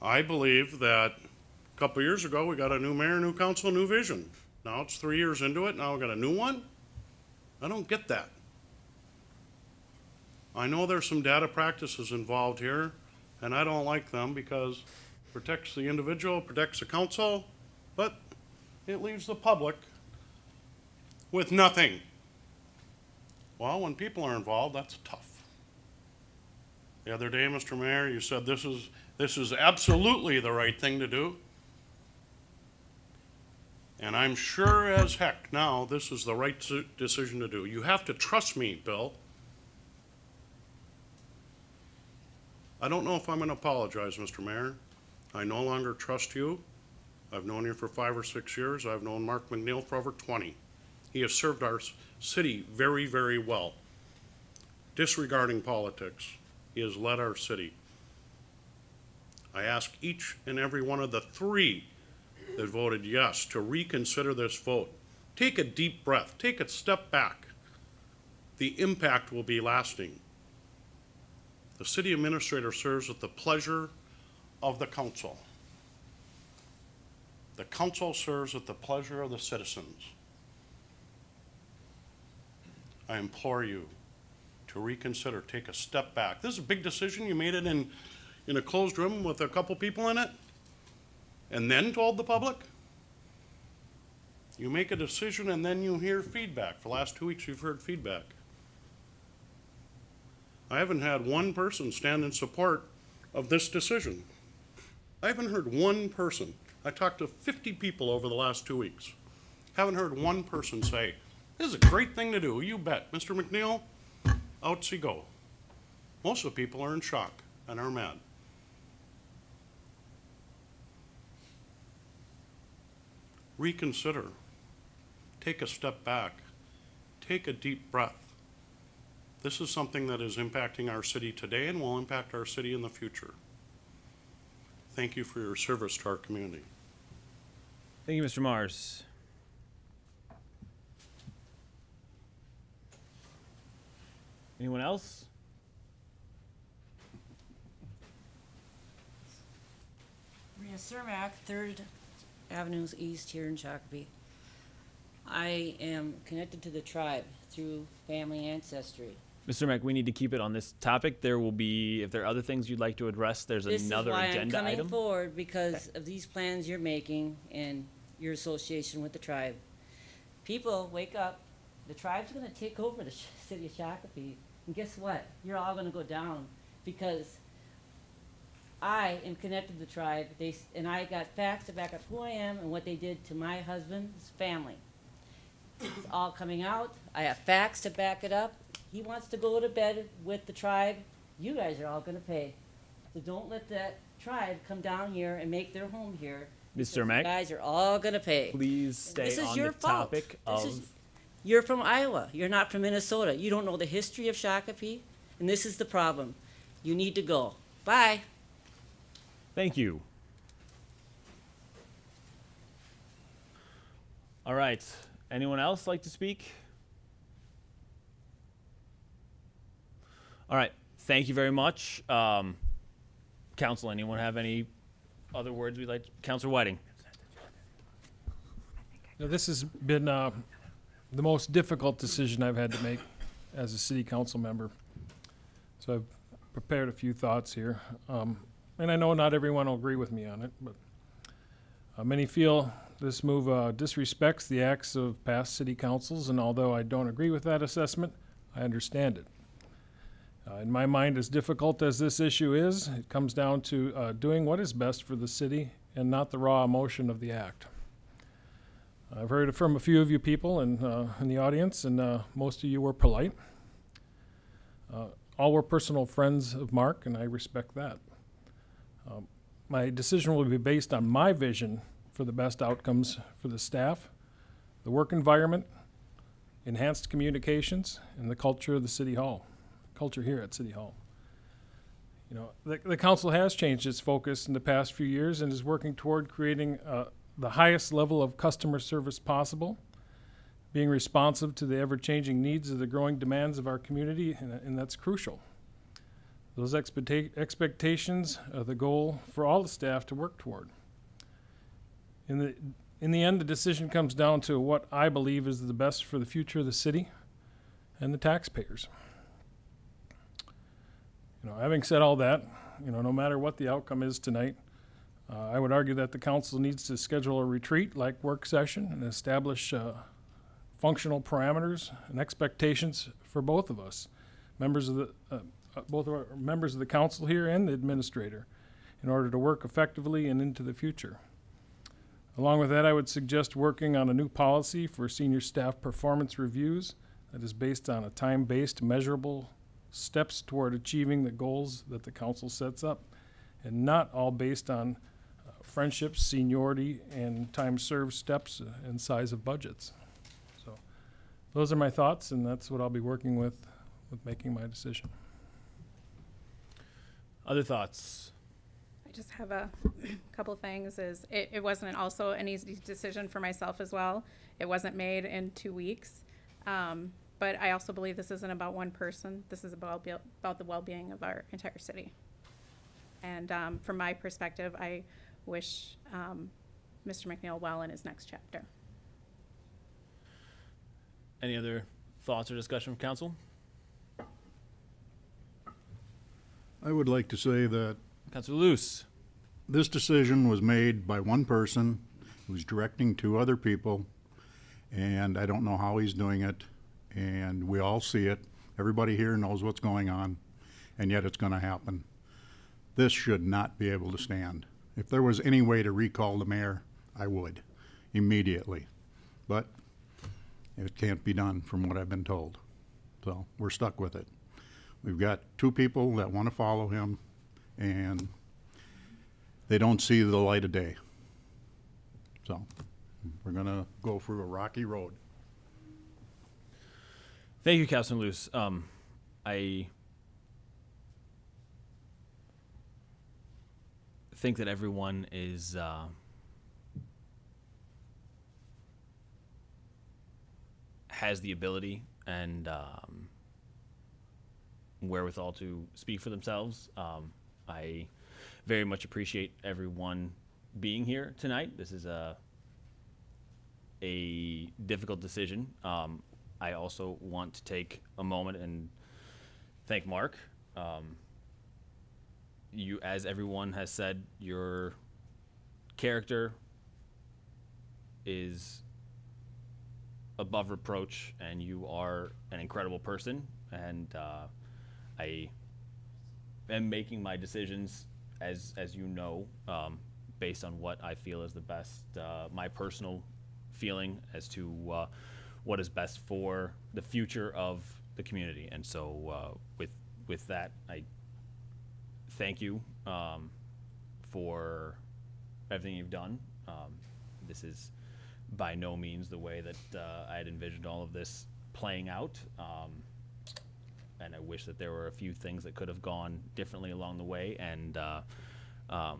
I believe that a couple years ago, we got a new mayor, new council, new vision. Now it's 3 years into it, now we got a new one? I don't get that. I know there's some data practices involved here, and I don't like them because it protects the individual, protects the council, but it leaves the public with nothing. Well, when people are involved, that's tough. The other day, Mr. Mayor, you said this is absolutely the right thing to do. And I'm sure as heck now this is the right decision to do. You have to trust me, Bill. I don't know if I'm going to apologize, Mr. Mayor. I no longer trust you. I've known you for 5 or 6 years. I've known Mark McNeil for over 20. He has served our city very, very well. Disregarding politics, he has led our city. I ask each and every one of the 3 that voted yes to reconsider this vote. Take a deep breath, take a step back. The impact will be lasting. The city administrator serves at the pleasure of the council. The council serves at the pleasure of the citizens. I implore you to reconsider, take a step back. This is a big decision. You made it in a closed room with a couple people in it, and then told the public. You make a decision and then you hear feedback. For the last 2 weeks, you've heard feedback. I haven't had one person stand in support of this decision. I haven't heard one person. I talked to 50 people over the last 2 weeks. Haven't heard one person say, this is a great thing to do. You bet. Mr. McNeil, outs you go. Most of the people are in shock and are mad. Reconsider. Take a step back. Take a deep breath. This is something that is impacting our city today and will impact our city in the future. Thank you for your service to our community. Thank you, Mr. Mars. Anyone else? Maria Cermak, 3rd Avenues East here in Shakopee. I am connected to the tribe through family ancestry. Mr. Mack, we need to keep it on this topic. There will be, if there are other things you'd like to address, there's another agenda This is why I'm coming item. forward, because of these plans you're making and your association with the tribe. People, wake up. The tribe's going to take over the city of Shakopee. And guess what? You're all going to go down, because I am connected to the tribe, and I got facts to back up who I am and what they did to my husband's family. It's all coming out. I have facts to back it up. He wants to go to bed with the tribe. You guys are all going to pay. So don't let that tribe come down here and make their home here. Mr. Mack, You guys are all going to pay. please stay This is on your the fault. topic This of. is- You're from Iowa. You're not from Minnesota. You don't know the history of Shakopee, and this is the problem. You need to go. Bye. Thank you. All right. Anyone else like to speak? All right. Thank you very much. Council, anyone have any other words we'd like? Councilor Whiting. Now, this has been the most difficult decision I've had to make as a city council member. So I've prepared a few thoughts here. And I know not everyone will agree with me on it, but many feel this move disrespects the acts of past city councils, and although I don't agree with that assessment, I understand it. In my mind, as difficult as this issue is, it comes down to doing what is best for the city and not the raw emotion of the act. I've heard from a few of you people in the audience, and most of you were polite. All were personal friends of Mark, and I respect that. My decision will be based on my vision for the best outcomes for the staff, the work environment, enhanced communications, and the culture of the City Hall, culture here at City Hall. You know, the council has changed its focus in the past few years and is working toward creating the highest level of customer service possible, being responsive to the ever-changing needs of the growing demands of our community, and that's crucial. Those expectations are the goal for all the staff to work toward. In the end, the decision comes down to what I believe is the best for the future of the city and the taxpayers. You know, having said all that, you know, no matter what the outcome is tonight, I would argue that the council needs to schedule a retreat like work session and establish functional parameters and expectations for both of us, members of the both of our members of the council here and the administrator, in order to work effectively and into the future. Along with that, I would suggest working on a new policy for senior staff performance reviews that is based on a time-based, measurable steps toward achieving the goals that the council sets up, and not all based on friendships, seniority, and time served steps and size of budgets. So those are my thoughts, and that's what I'll be working with making my decision. Other thoughts? I just have a couple things. It wasn't also an easy decision for myself as well. It wasn't made in 2 weeks. But I also believe this isn't about one person. This is about the well-being of our entire city. And from my perspective, I wish Mr. McNeil well in his next chapter. Any other thoughts or discussion from council? I would like to say that Councilor Luce. this decision was made by one person who's directing two other people, and I don't know how he's doing it, and we all see it. Everybody here knows what's going on, and yet it's gonna happen. This should not be able to stand. If there was any way to recall the mayor, I would, immediately. But it can't be done from what I've been told. So we're stuck with it. We've got two people that want to follow him, and they don't see the light of day. So we're gonna go through a rocky road. Thank you, Councilor Luce. I think that everyone is has the ability and wherewithal to speak for themselves. I very much appreciate everyone being here tonight. This is a difficult decision. I also want to take a moment and thank Mark. You, as everyone has said, your character is above reproach, and you are an incredible person. And I am making my decisions, as you know, based on what I feel is the best, my personal feeling as to what is best for the future of the community. And so with that, I thank you for everything you've done. This is by no means the way that I had envisioned all of this playing out. And I wish that there were a few things that could have gone differently along the way. And but I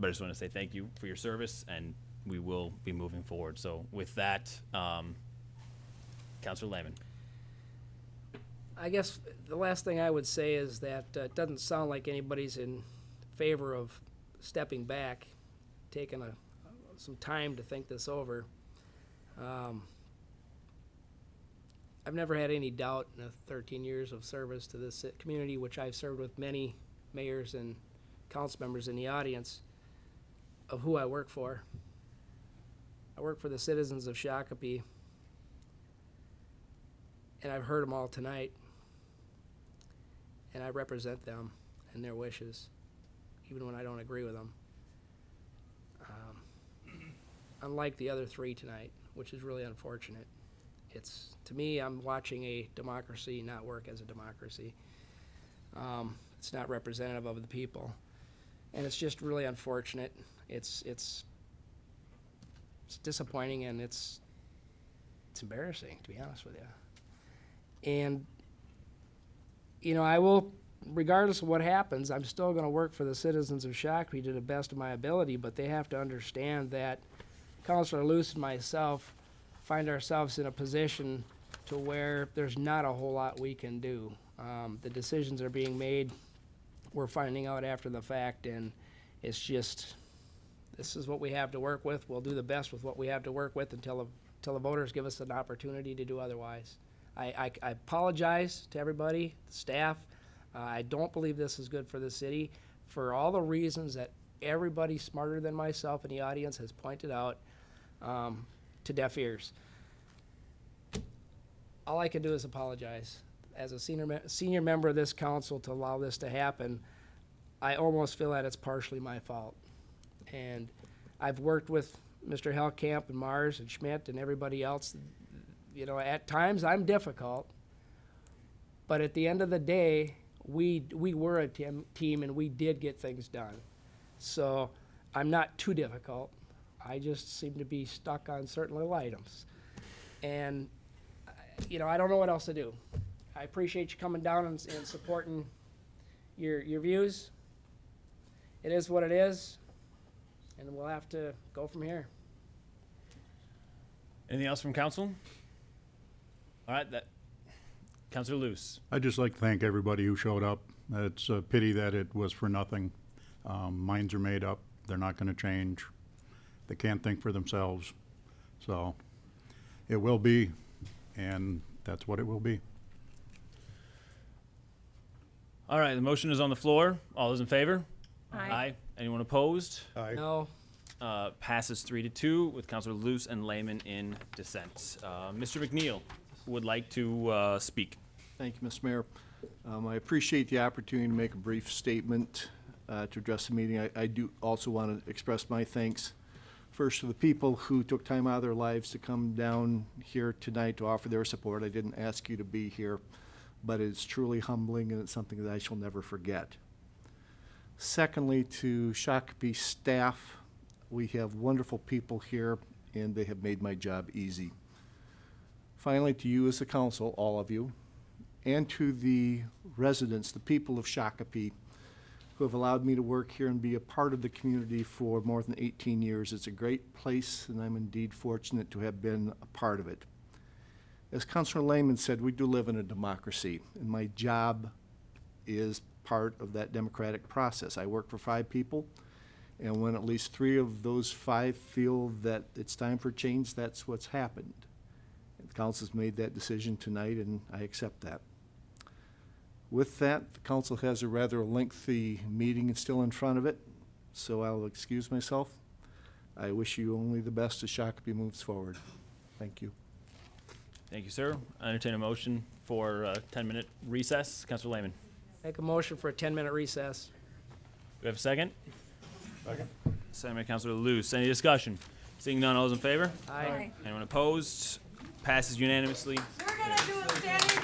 just want to say thank you for your service, and we will be moving forward. So with that, Councilor Lehman. I guess the last thing I would say is that it doesn't sound like anybody's in favor of stepping back, taking some time to think this over. I've never had any doubt in the 13 years of service to this community, which I've served with many mayors and council members in the audience, of who I work for. I work for the citizens of Shakopee, and I've heard them all tonight, and I represent them and their wishes, even when I don't agree with them. Unlike the other three tonight, which is really unfortunate. To me, I'm watching a democracy not work as a democracy. It's not representative of the people, and it's just really unfortunate. It's disappointing, and it's embarrassing, to be honest with you. And I will, regardless of what happens, I'm still going to work for the citizens of Shakopee to the best of my ability, but they have to understand that Councilor Luce and myself find ourselves in a position to where there's not a whole lot we can do. The decisions are being made. We're finding out after the fact, and it's just, this is what we have to work with. We'll do the best with what we have to work with until the voters give us an opportunity to do otherwise. I apologize to everybody, the staff. I don't believe this is good for the city for all the reasons that everybody smarter than myself in the audience has pointed out to deaf ears. All I can do is apologize. As a senior member of this council, to allow this to happen, I almost feel that it's partially my fault. And I've worked with Mr. Hellkamp and Mars and Schmidt and everybody else. At times I'm difficult, but at the end of the day, we were a team and we did get things done. So I'm not too difficult. I just seem to be stuck on certain little items. And, you know, I don't know what else to do. I appreciate you coming down and supporting your views. It is what it is, and we'll have to go from here. Anything else from council? All right, Councilor Luce. I'd just like to thank everybody who showed up. It's a pity that it was for nothing. Minds are made up. They're not going to change. They can't think for themselves. So it will be, and that's what it will be. All right, the motion is on the floor. All those in favor? Aye. Anyone opposed? Aye. No, Passes 3-2 with Councilor Luce and Lehman in dissent. Mr. McNeil would like to speak. Thank you, Mr. Mayor. I appreciate the opportunity to make a brief statement to address the meeting. I do also want to express my thanks first to the people who took time out of their lives to come down here tonight to offer their support. I didn't ask you to be here, but it's truly humbling and it's something that I shall never forget. Secondly, to Shakopee staff, we have wonderful people here and they have made my job easy. Finally, to you as the council, all of you, and to the residents, the people of Shakopee, who have allowed me to work here and be a part of the community for more than 18 years. It's a great place, and I'm indeed fortunate to have been a part of it. As Councilor Lehman said, we do live in a democracy, and my job is part of that democratic process. I work for 5 people, and when at least 3 of those 5 feel that it's time for change, that's what's happened. The council's made that decision tonight, and I accept that. With that, the council has a rather lengthy meeting still in front of it, so I'll excuse myself. I wish you only the best as Shakopee moves forward. Thank you. Thank you, sir. I entertain a motion for a 10-minute recess. Councilor Lehman. make a motion for a 10-minute recess. Do we have a second? Second. Second by Councilor Luce. Any discussion? Seeing none, all those in favor? Aye. Anyone opposed? Passes unanimously. We're gonna do a standing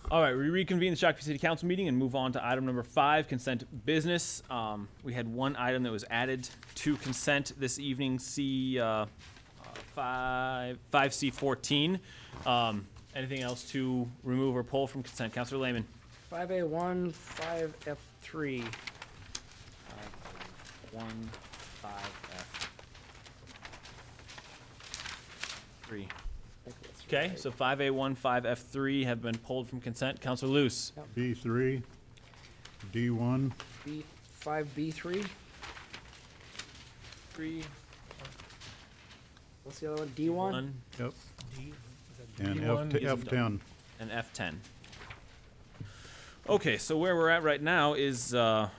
All right, we reconvene the Shakopee City Council meeting and move on to item number 5, consent business. We had one item that was added to consent this evening, 5C14. Anything else to remove or pull from consent? Councilor Lehman. 5A1, 5F3. 5F3. Okay, so 5A1, 5F3 have been pulled from consent. Councilor Luce. B3, D1, 5B3. 3. What's the other one? D1? yep, D. and D1 isn't F10. done. And F10. Okay, so where we're at right now is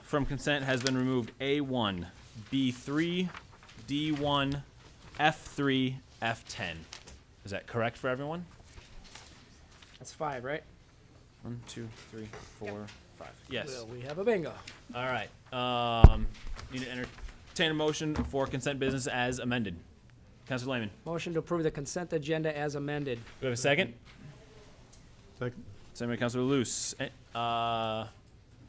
from consent has been removed A1, B3, D1, F3, F10. Is that correct for everyone? That's 5, right? 1, 2, 3, 4, 5. Yes. Well, we have a bingo. All right. Need to entertain a motion for consent business as amended. Councilor Lehman. Motion to approve the consent agenda as amended. Do we have a second? Second. Second by Councilor Luce.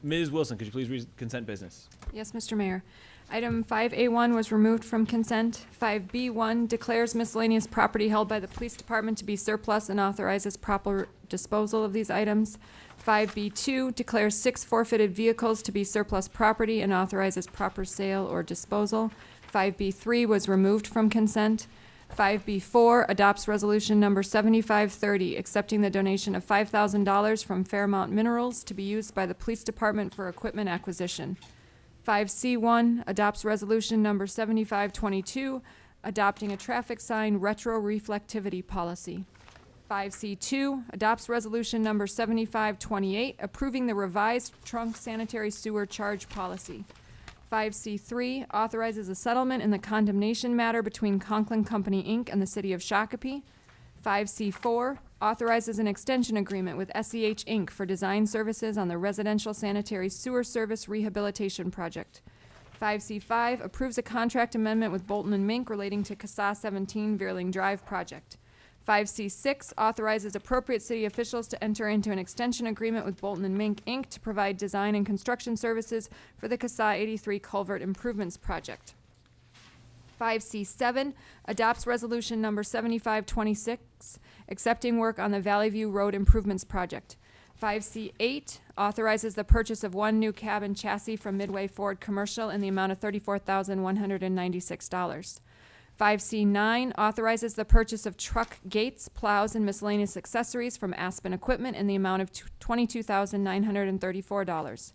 Ms. Wilson, could you please read consent business? Yes, Mr. Mayor. Item 5A1 was removed from consent. 5B1 declares miscellaneous property held by the police department to be surplus and authorizes proper disposal of these items. 5B2 declares 6 forfeited vehicles to be surplus property and authorizes proper sale or disposal. 5B3 was removed from consent. 5B4 adopts resolution number 7530, accepting the donation of $5,000 from Fairmount Minerals to be used by the police department for equipment acquisition. 5C1 adopts resolution number 7522, adopting a traffic sign retroreflectivity policy. 5C2 adopts resolution number 7528, approving the revised trunk sanitary sewer charge policy. 5C3 authorizes a settlement in the condemnation matter between Conklin Company, Inc. and the City of Shakopee. 5C4 authorizes an extension agreement with SEH Inc. for design services on the residential sanitary sewer service rehabilitation project. 5C5 approves a contract amendment with Bolton and Mink relating to CASA 17 Veerling Drive project. 5C6 authorizes appropriate city officials to enter into an extension agreement with Bolton and Mink, Inc. to provide design and construction services for the CASA 83 Culvert Improvements Project. 5C7 adopts resolution number 7526, accepting work on the Valley View Road Improvements Project. 5C8 authorizes the purchase of 1 new cab and chassis from Midway Ford Commercial in the amount of $34,196. 5C9 authorizes the purchase of truck gates, plows, and miscellaneous accessories from Aspen Equipment in the amount of $22,934.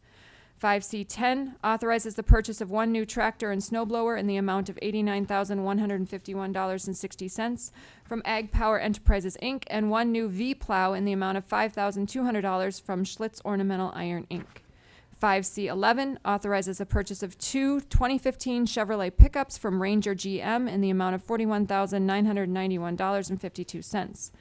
5C10 authorizes the purchase of 1 new tractor and snowblower in the amount of $89,151.60 from Ag Power Enterprises, Inc., and 1 new V-plow in the amount of $5,200 from Schlitz Ornamental Iron, Inc. 5C11 authorizes the purchase of 2 2015 Chevrolet pickups from Ranger GM in the amount of $41,991.52.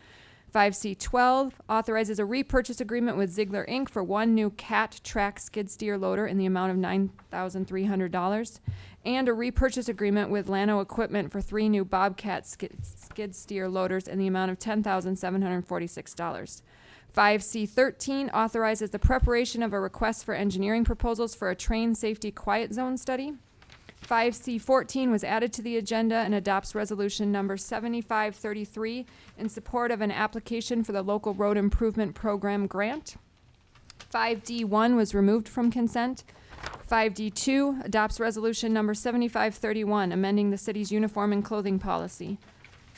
5C12 authorizes a repurchase agreement with Ziegler Inc. for 1 new Cat Track skid steer loader in the amount of $9,300, and a repurchase agreement with Lano Equipment for 3 new Bobcat skid steer loaders in the amount of $10,746. 5C13 authorizes the preparation of a request for engineering proposals for a train safety quiet zone study. 5C14 was added to the agenda and adopts resolution number 7533 in support of an application for the local road improvement program grant. 5D1 was removed from consent. 5D2 adopts resolution number 7531, amending the city's uniform and clothing policy.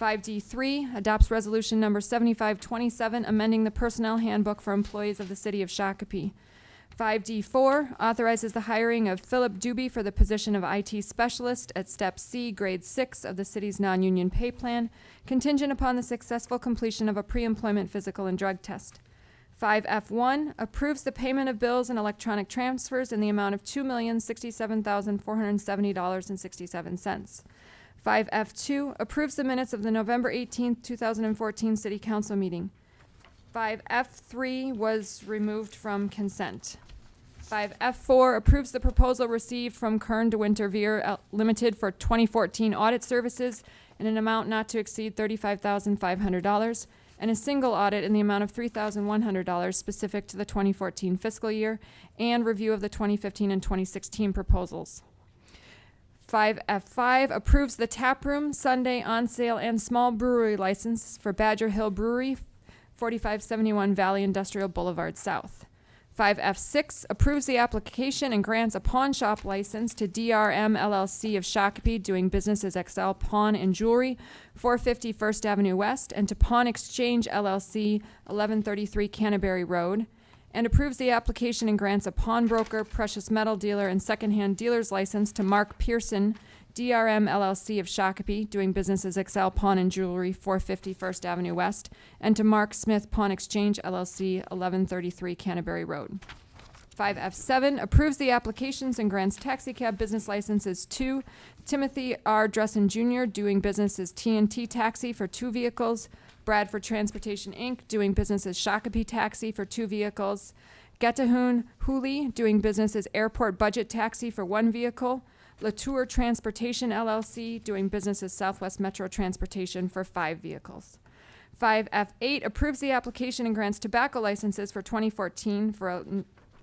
5D3 adopts resolution number 7527, amending the personnel handbook for employees of the city of Shakopee. 5D4 authorizes the hiring of Philip Doobie for the position of IT specialist at step C, grade 6 of the city's non-union pay plan, contingent upon the successful completion of a pre-employment physical and drug test. 5F1 approves the payment of bills and electronic transfers in the amount of $2,067,470.67. 5F2 approves the minutes of the November 18th, 2014 City Council meeting. 5F3 was removed from consent. 5F4 approves the proposal received from Kern de Winter Veer Limited for 2014 audit services in an amount not to exceed $35,500. and a single audit in the amount of $3,100 specific to the 2014 fiscal year, and review of the 2015 and 2016 proposals. 5F5 approves the taproom, Sunday on sale, and small brewery license for Badger Hill Brewery, 4571 Valley Industrial Boulevard South. 5F6 approves the application and grants a pawn shop license to DRM LLC of Shakopee, doing business as XL Pawn and Jewelry, 450 First Avenue West, and to Pawn Exchange LLC, 1133 Canterbury Road, and approves the application and grants a pawnbroker, precious metal dealer, and secondhand dealer's license to Mark Pearson, DRM LLC of Shakopee, doing business as XL Pawn and Jewelry, 450 First Avenue West, and to Mark Smith Pawn Exchange LLC, 1133 Canterbury Road. 5F7 approves the applications and grants taxicab business licenses to Timothy R. Dressen Jr., doing business as TNT Taxi for 2 vehicles, Bradford Transportation Inc., doing business as Shakopee Taxi for 2 vehicles, Getahoon Hooley, doing business as Airport Budget Taxi for 1 vehicle, Latour Transportation LLC, doing business as Southwest Metro Transportation for 5 vehicles. 5F8 approves the application and grants tobacco licenses for 2014 for a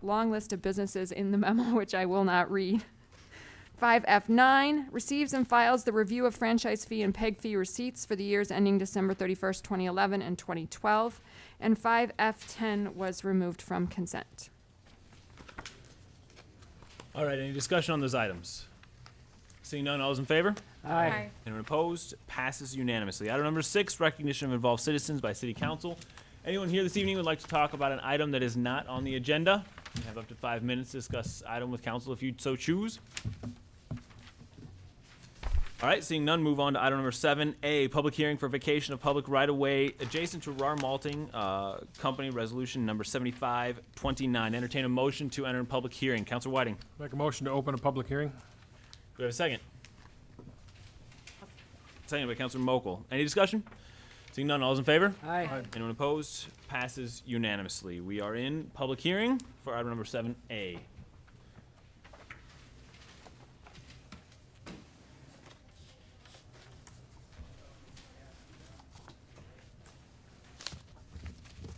long list of businesses in the memo, which I will not read. 5F9 receives and files the review of franchise fee and PEG fee receipts for the years ending December 31st, 2011 and 2012. And 5F10 was removed from consent. All right, any discussion on those items? Seeing none, all those in favor? Aye. Aye. Anyone opposed? Passes unanimously. Item number 6, recognition of involved citizens by City Council. Anyone here this evening would like to talk about an item that is not on the agenda? You have up to 5 minutes to discuss item with council if you so choose. All right, seeing none, move on to item number 7A, public hearing for vacation of public right-of-way adjacent to RAR Malting Company, resolution number 7529. Entertain a motion to enter in public hearing. Councilor Whiting, do Make a motion to open a public hearing. we have a second? Second by Councilor Mokel. Any discussion? Seeing none, all those in favor? Aye. Anyone opposed? Passes unanimously. We are in public hearing for item number 7A.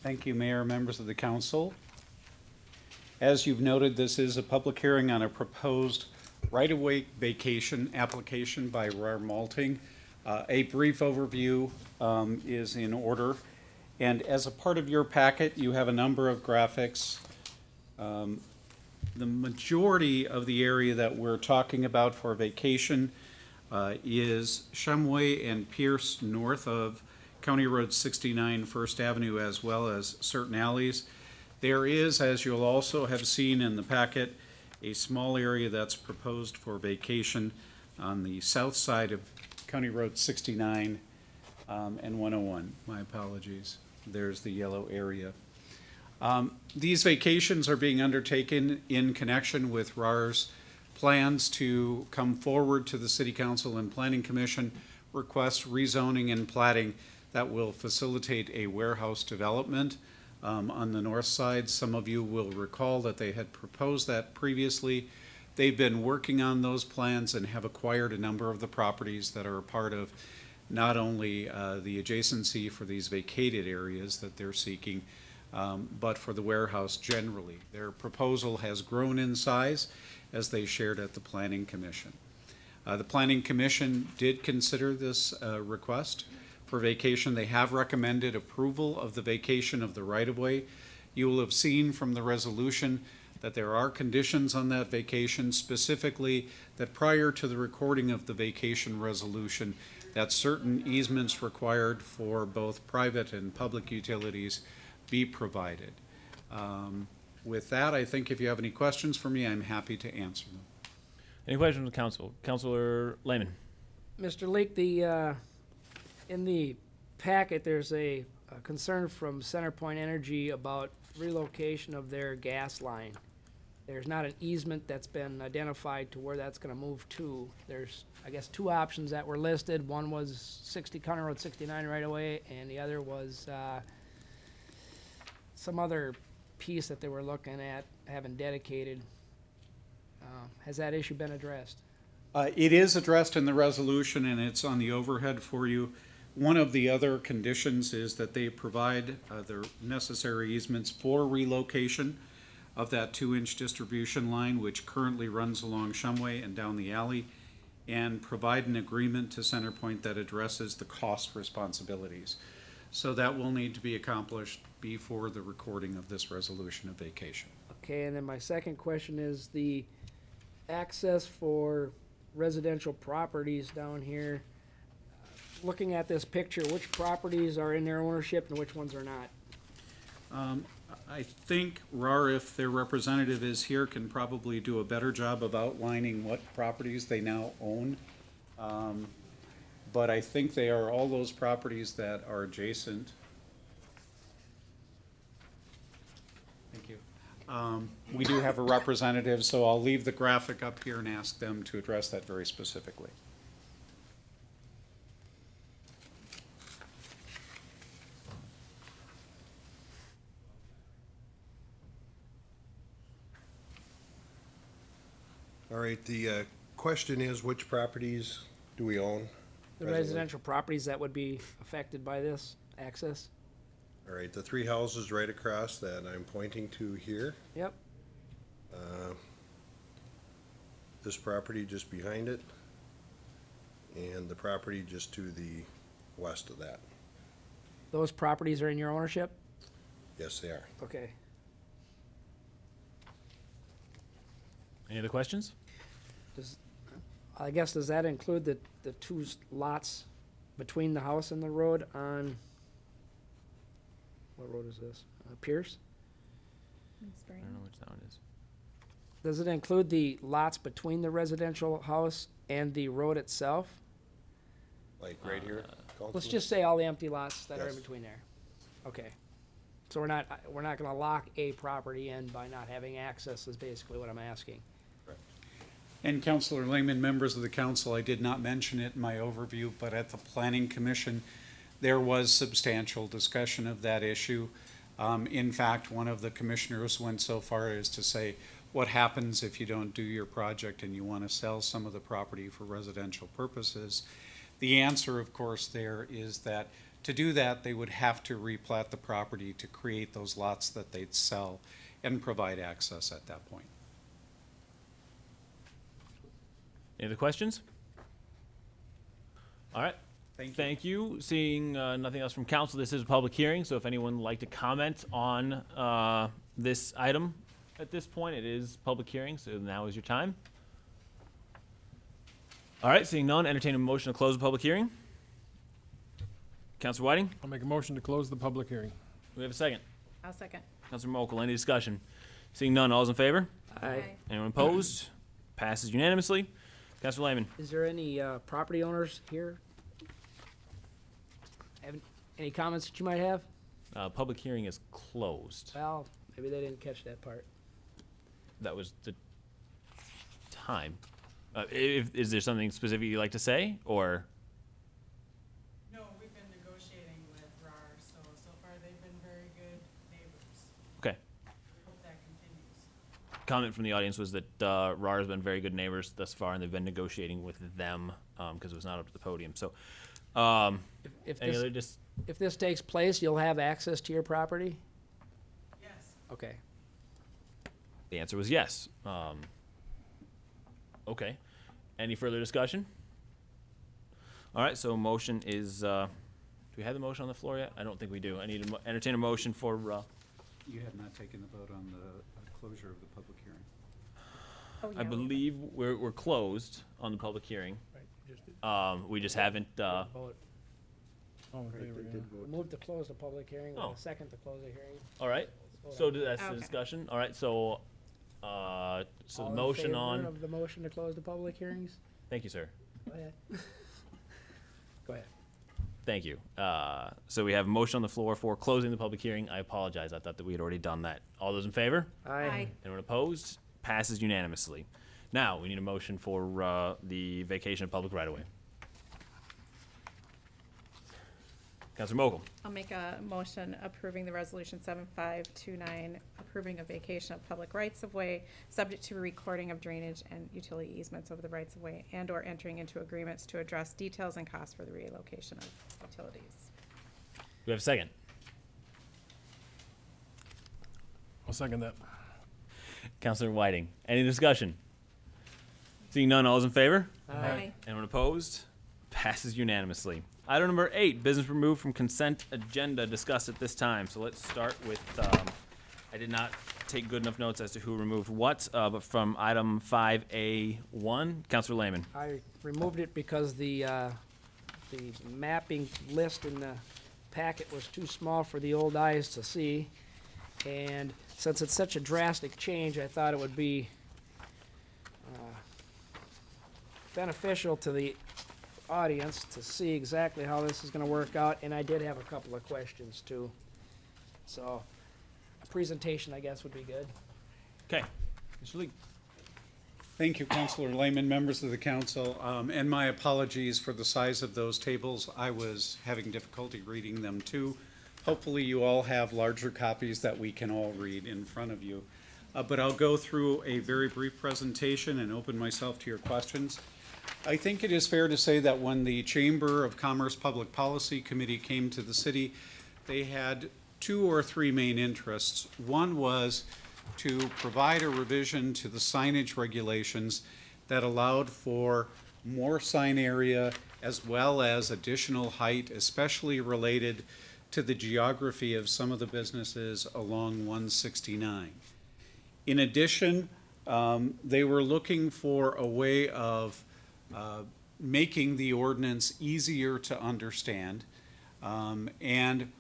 Thank you, Mayor, members of the council. As you've noted, this is a public hearing on a proposed right-of-way vacation application by RAR Malting. A brief overview is in order. And as a part of your packet, you have a number of graphics. The majority of the area that we're talking about for vacation is Shumway and Pierce north of County Road 69 First Avenue, as well as certain alleys. There is, as you'll also have seen in the packet, a small area that's proposed for vacation on the south side of County Road 69 and 101. My apologies. There's the yellow area. These vacations are being undertaken in connection with RAR's plans to come forward to the City Council and Planning Commission, request rezoning and platting that will facilitate a warehouse development on the north side. Some of you will recall that they had proposed that previously. They've been working on those plans and have acquired a number of the properties that are a part of not only the adjacency for these vacated areas that they're seeking, but for the warehouse generally. Their proposal has grown in size as they shared at the Planning Commission. The Planning Commission did consider this request for vacation. They have recommended approval of the vacation of the right-of-way. You will have seen from the resolution that there are conditions on that vacation, specifically that prior to the recording of the vacation resolution, that certain easements required for both private and public utilities be provided. With that, I think if you have any questions for me, I'm happy to answer them. Any questions from the council? Councilor Lehman. Mr. Leek, in the packet, there's a concern from CenterPoint Energy about relocation of their gas line. There's not an easement that's been identified to where that's gonna move to. There's, I guess, 2 options that were listed. One was County Road 69 right away, and the other was some other piece that they were looking at having dedicated. Has that issue been addressed? It is addressed in the resolution, and it's on the overhead for you. One of the other conditions is that they provide the necessary easements for relocation of that 2-inch distribution line, which currently runs along Shumway and down the alley, and provide an agreement to CenterPoint that addresses the cost responsibilities. So that will need to be accomplished before the recording of this resolution of vacation. Okay, and then my second question is the access for residential properties down here. Looking at this picture, which properties are in their ownership and which ones are not? I think RAR, if their representative is here, can probably do a better job of outlining what properties they now own. But I think they are all those properties that are adjacent. Thank you. We do have a representative, so I'll leave the graphic up here and ask them to address that very specifically. All right, the question is, which properties do we own? The residential properties that would be affected by this access? All right, the 3 houses right across that I'm pointing to here. Yep. This property just behind it, and the property just to the west of that. Those properties are in your ownership? Yes, they are. Okay. Any other questions? I guess, does that include the 2 lots between the house and the road on, what road is this? Pierce? I don't know which that one is. Does it include the lots between the residential house and the road itself? Like right here? Let's just say all the empty lots that are in Yes. between there. Okay. So we're not gonna lock a property in by not having access is basically what I'm asking. And Councilor Lehman, members of the council, I did not mention it in my overview, but at the Planning Commission, there was substantial discussion of that issue. In fact, one of the commissioners went so far as to say, what happens if you don't do your project and you want to sell some of the property for residential purposes? The answer, of course, there is that to do that, they would have to replat the property to create those lots that they'd sell and provide access at that point. Any other questions? All right. Thank you. Seeing nothing else from council, this is a public hearing, so if anyone would like to comment on this item at this point, it is public hearing, so now is your time. All right, seeing none, entertain a motion to close the public hearing. Councilor Whiting? I'll make a motion to close the public hearing. We have a second. I'll second. Councilor Mokel, any discussion? Seeing none, all's in favor? Aye. Anyone opposed? Passes unanimously. Councilor Lehman? Is there any property owners here? Any comments that you might have? Public hearing is closed. Well, maybe they didn't catch that part. That was the time. Is there something specific you'd like to say, or? No, we've been negotiating with RAR, so far they've been very good neighbors. Okay. Hope that continues. Comment from the audience was that RAR has been very good neighbors thus far, and they've been negotiating with them because it was not up to the podium. So, if this takes place, you'll have access to your property? Yes. Okay. The answer was yes. Okay. Any further discussion? All right, so motion is, do we have the motion on the floor yet? I don't think we do. I need to entertain a motion for, You have not taken the vote on the closure of the public hearing. Oh, yeah. I believe we're closed on the public hearing. We just haven't, Move to close the public hearing, with Oh. a second to close the hearing. all right. So that's the discussion. All right, so, the All in motion favor on, of the motion to close the public hearings? thank you, sir. Go ahead. Go ahead. Thank you. So we have a motion on the floor for closing the public hearing. I apologize. I thought that we had already done that. All those in favor? Aye. Anyone opposed? Passes unanimously. Now, we need a motion for the vacation of public right-of-way. Councilor Mokel. I'll make a motion approving the resolution 7529, approving a vacation of public rights-of-way, subject to recording of drainage and utility easements over the rights-of-way, and/or entering into agreements to address details and costs for the relocation of utilities. Do we have a second? I'll second that. Counselor Whiting, any discussion? Seeing none, all those in favor? Aye. Anyone opposed? Passes unanimously. Item number 8, business removed from consent agenda discussed at this time. So let's start with, I did not take good enough notes as to who removed what, but from item 5A1, Counselor Lehman. I removed it because the mapping list in the packet was too small for the old eyes to see. And since it's such a drastic change, I thought it would be beneficial to the audience to see exactly how this is gonna work out, and I did have a couple of questions too. So, a presentation, I guess, would be good. Okay, Mr. Lee. Thank you, Councilor Lehman, members of the council, and my apologies for the size of those tables. I was having difficulty reading them too. Hopefully you all have larger copies that we can all read in front of you. But I'll go through a very brief presentation and open myself to your questions. I think it is fair to say that when the Chamber of Commerce Public Policy Committee came to the city, they had 2 or 3 main interests. One was to provide a revision to the signage regulations that allowed for more sign area as well as additional height, especially related to the geography of some of the businesses along 169. In addition, they were looking for a way of making the ordinance easier to understand, and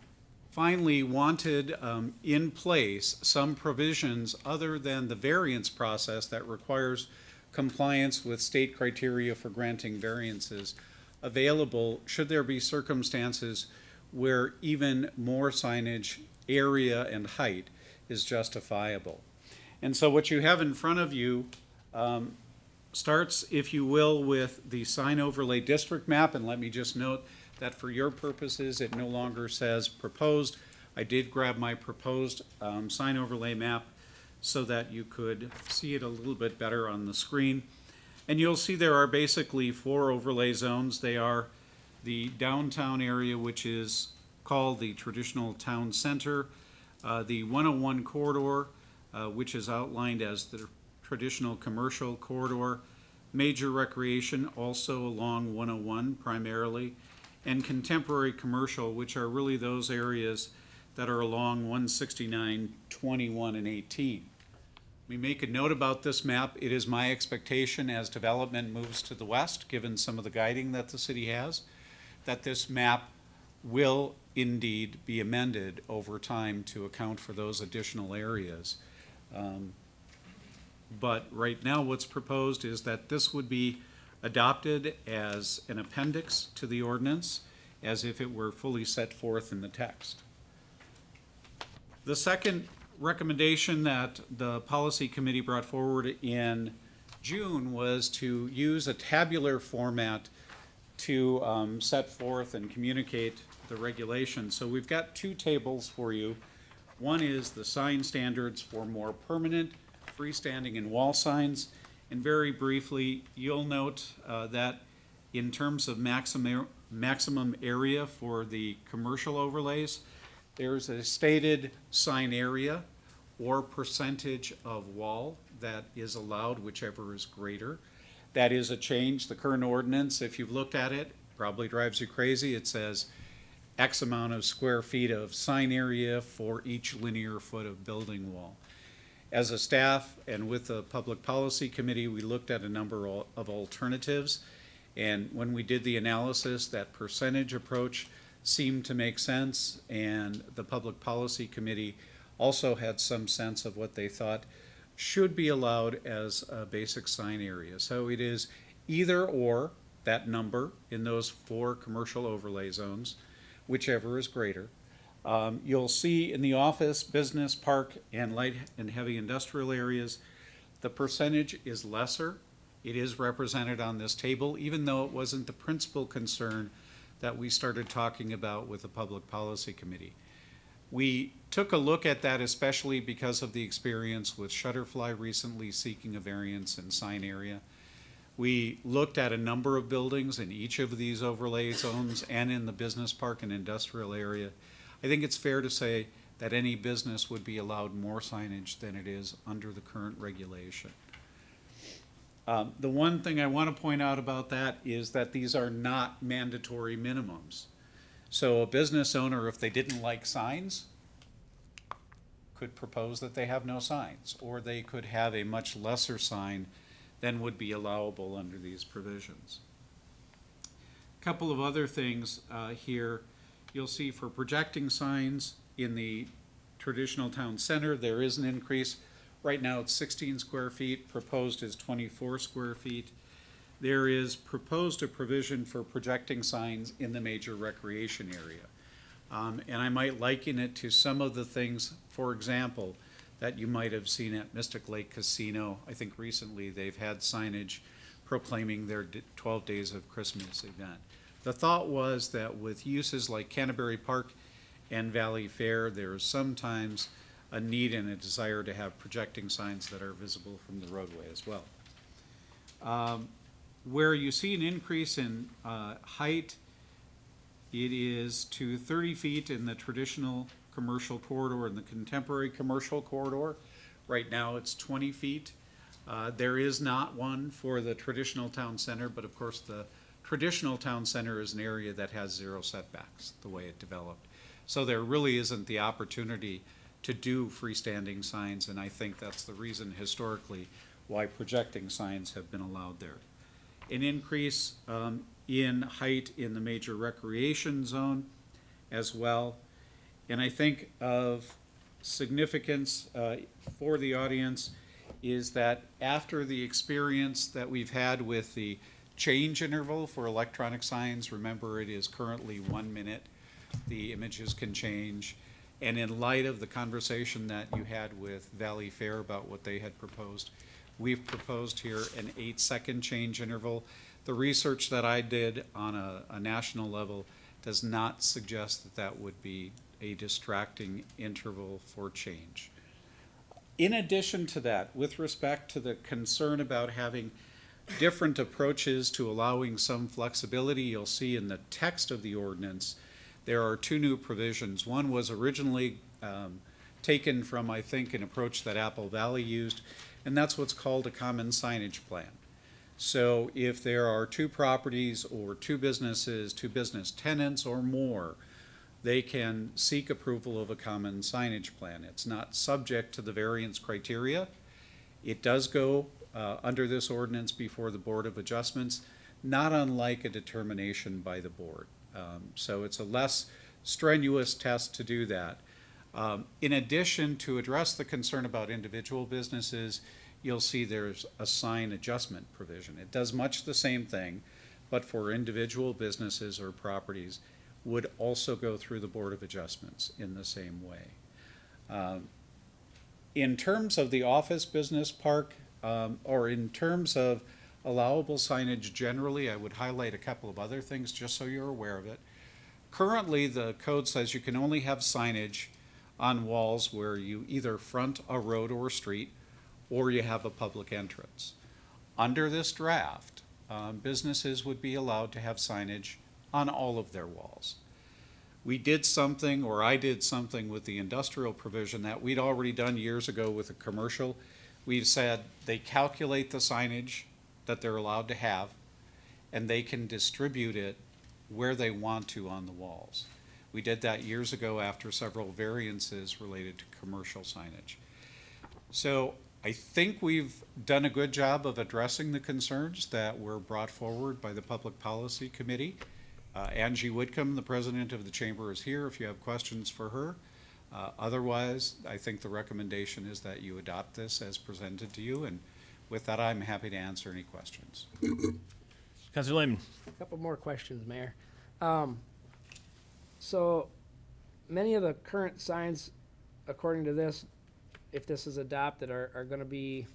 finally wanted in place some provisions other than the variance process that requires compliance with state criteria for granting variances available should there be circumstances where even more signage area and height is justifiable. And so what you have in front of you starts, if you will, with the sign overlay district map, and let me just note that for your purposes, it no longer says proposed. I did grab my proposed sign overlay map so that you could see it a little bit better on the screen. And you'll see there are basically 4 overlay zones. They are the downtown area, which is called the traditional town center, the 101 corridor, which is outlined as the traditional commercial corridor, major recreation also along 101 primarily, and contemporary commercial, which are really those areas that are along 169, 21, and 18. We make a note about this map. It is my expectation as development moves to the west, given some of the guiding that the city has, that this map will indeed be amended over time to account for those additional areas. But right now what's proposed is that this would be adopted as an appendix to the ordinance, as if it were fully set forth in the text. The second recommendation that the policy committee brought forward in June was to use a tabular format to set forth and communicate the regulations. So we've got 2 tables for you. One is the sign standards for more permanent freestanding and wall signs. And very briefly, you'll note that in terms of maximum area for the commercial overlays, there's a stated sign area or percentage of wall that is allowed, whichever is greater. That is a change. The current ordinance, if you've looked at it, probably drives you crazy. It says X amount of square feet of sign area for each linear foot of building wall. As a staff and with the Public Policy Committee, we looked at a number of alternatives. And when we did the analysis, that percentage approach seemed to make sense. And the Public Policy Committee also had some sense of what they thought should be allowed as a basic sign area. So it is either or, that number in those 4 commercial overlay zones, whichever is greater. You'll see in the office, business, park, and light and heavy industrial areas, the percentage is lesser. It is represented on this table, even though it wasn't the principal concern that we started talking about with the Public Policy Committee. We took a look at that especially because of the experience with Shutterfly recently seeking a variance in sign area. We looked at a number of buildings in each of these overlay zones and in the business park and industrial area. I think it's fair to say that any business would be allowed more signage than it is under the current regulation. The one thing I want to point out about that is that these are not mandatory minimums. So a business owner, if they didn't like signs, could propose that they have no signs, or they could have a much lesser sign than would be allowable under these provisions. A couple of other things here. You'll see for projecting signs in the traditional town center, there is an increase. Right now it's 16 square feet, proposed is 24 square feet. There is proposed a provision for projecting signs in the major recreation area. And I might liken it to some of the things, for example, that you might have seen at Mystic Lake Casino. I think recently they've had signage proclaiming their 12 Days of Christmas event. The thought was that with uses like Canterbury Park and Valley Fair, there's sometimes a need and a desire to have projecting signs that are visible from the roadway as well. Where you see an increase in height, it is to 30 feet in the traditional commercial corridor and the contemporary commercial corridor. Right now it's 20 feet. There is not one for the traditional town center, but of course the traditional town center is an area that has 0 setbacks, the way it developed. So there really isn't the opportunity to do freestanding signs, and I think that's the reason historically why projecting signs have been allowed there. An increase in height in the major recreation zone as well. And I think of significance for the audience is that after the experience that we've had with the change interval for electronic signs, remember it is currently 1 minute, the images can change. And in light of the conversation that you had with Valley Fair about what they had proposed, we've proposed here an 8-second change interval. The research that I did on a national level does not suggest that that would be a distracting interval for change. In addition to that, with respect to the concern about having different approaches to allowing some flexibility, you'll see in the text of the ordinance, there are 2 new provisions. One was originally taken from, I think, an approach that Apple Valley used, and that's what's called a common signage plan. So if there are 2 properties or 2 businesses, 2 business tenants or more, they can seek approval of a common signage plan. It's not subject to the variance criteria. It does go under this ordinance before the Board of Adjustments, not unlike a determination by the board. So it's a less strenuous test to do that. In addition, to address the concern about individual businesses, you'll see there's a sign adjustment provision. It does much the same thing, but for individual businesses or properties would also go through the Board of Adjustments in the same way. In terms of the office business park, or in terms of allowable signage generally, I would highlight a couple of other things just so you're aware of it. Currently, the code says you can only have signage on walls where you either front a road or a street or you have a public entrance. Under this draft, businesses would be allowed to have signage on all of their walls. We did something, or I did something with the industrial provision that we'd already done years ago with a commercial. We've said they calculate the signage that they're allowed to have, and they can distribute it where they want to on the walls. We did that years ago after several variances related to commercial signage. So I think we've done a good job of addressing the concerns that were brought forward by the Public Policy Committee. Angie Whitcomb, the president of the chamber, is here if you have questions for her. Otherwise, I think the recommendation is that you adopt this as presented to you, and with that, I'm happy to answer any questions. Councilor Lehman. A couple more questions, Mayor. So many of the current signs, according to this, if this is adopted, are going to be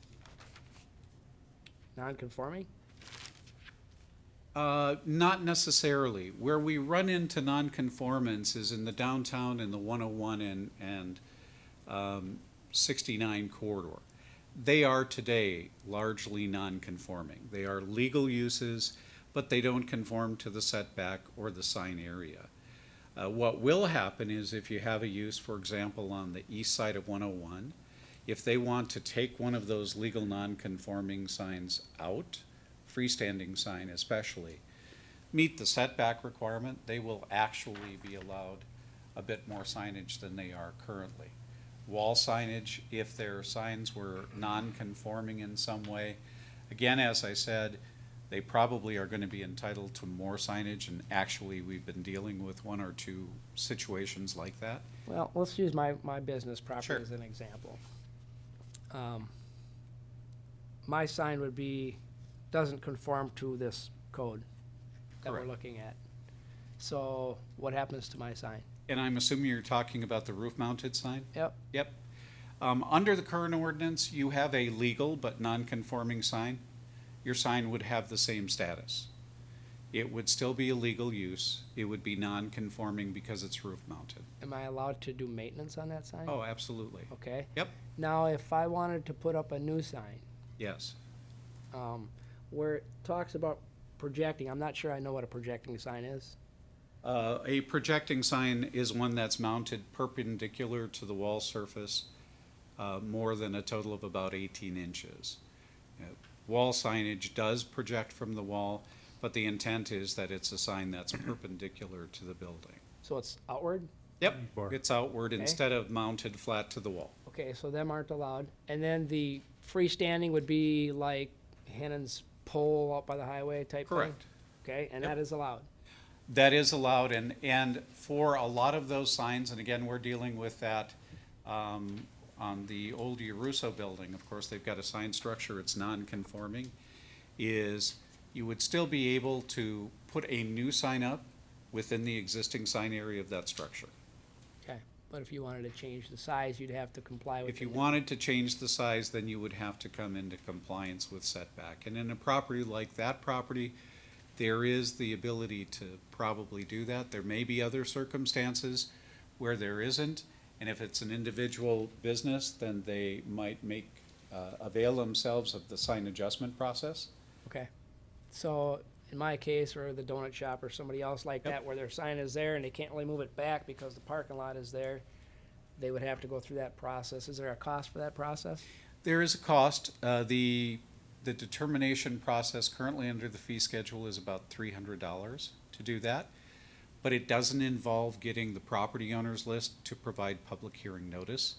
non-conforming? Not necessarily. Where we run into nonconformance is in the downtown and the 101 and 69 corridor. They are today largely nonconforming. They are legal uses, but they don't conform to the setback or the sign area. What will happen is if you have a use, for example, on the east side of 101, if they want to take one of those legal nonconforming signs out, freestanding sign especially, meet the setback requirement, they will actually be allowed a bit more signage than they are currently. Wall signage, if their signs were non-conforming in some way, again, as I said, they probably are going to be entitled to more signage, and actually we've been dealing with one or two situations like that. Well, let's use my business property Sure. as an example. My sign would be, doesn't conform to this code that we're Correct. looking at. So what happens to my sign? And I'm assuming you're talking about the roof-mounted sign? Yep. Yep. Under the current ordinance, you have a legal but non-conforming sign. Your sign would have the same status. It would still be a legal use. It would be non-conforming because it's roof-mounted. Am I allowed to do maintenance on that sign? Oh, absolutely. Okay. Yep. Now, if I wanted to put up a new sign, Yes. where it talks about projecting, I'm not sure I know what a projecting sign is. A projecting sign is one that's mounted perpendicular to the wall surface, more than a total of about 18 inches. Wall signage does project from the wall, but the intent is that it's a sign that's perpendicular to the building. So it's outward? Yep, it's outward Okay. instead of mounted flat to the wall. Okay, so them aren't allowed. And then the freestanding would be like Hennon's pole out by the highway type thing? Correct. Okay, and Yep. that is allowed? That is allowed, and for a lot of those signs, and again, we're dealing with that on the old Yaruso building, of course, they've got a sign structure, it's non-conforming, is you would still be able to put a new sign up within the existing sign area of that structure. Okay, but if you wanted to change the size, you'd have to comply with. If you wanted to change the size, then you would have to come into compliance with setback. And in a property like that property, there is the ability to probably do that. There may be other circumstances where there isn't, and if it's an individual business, then they might avail themselves of the sign adjustment process. Okay, so in my case, or the donut shop or somebody else like that, where their sign is there and they can't really move it back because the parking lot is there, they would have to go through that process. Is there a cost for that process? There is a cost. The determination process currently under the fee schedule is about $300 to do that, but it doesn't involve getting the property owners list to provide public hearing notice,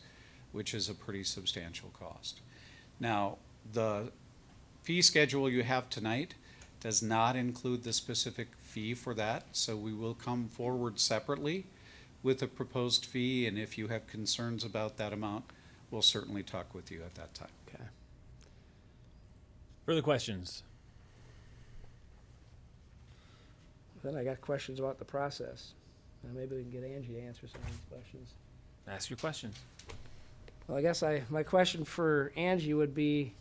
which is a pretty substantial cost. Now, the fee schedule you have tonight does not include the specific fee for that, so we will come forward separately with a proposed fee, and if you have concerns about that amount, we'll certainly talk with you at that time. Okay. Further questions? Then I got questions about the process. Maybe we can get Angie to answer some of these questions. Ask your questions. Well, I guess my question for Angie would be,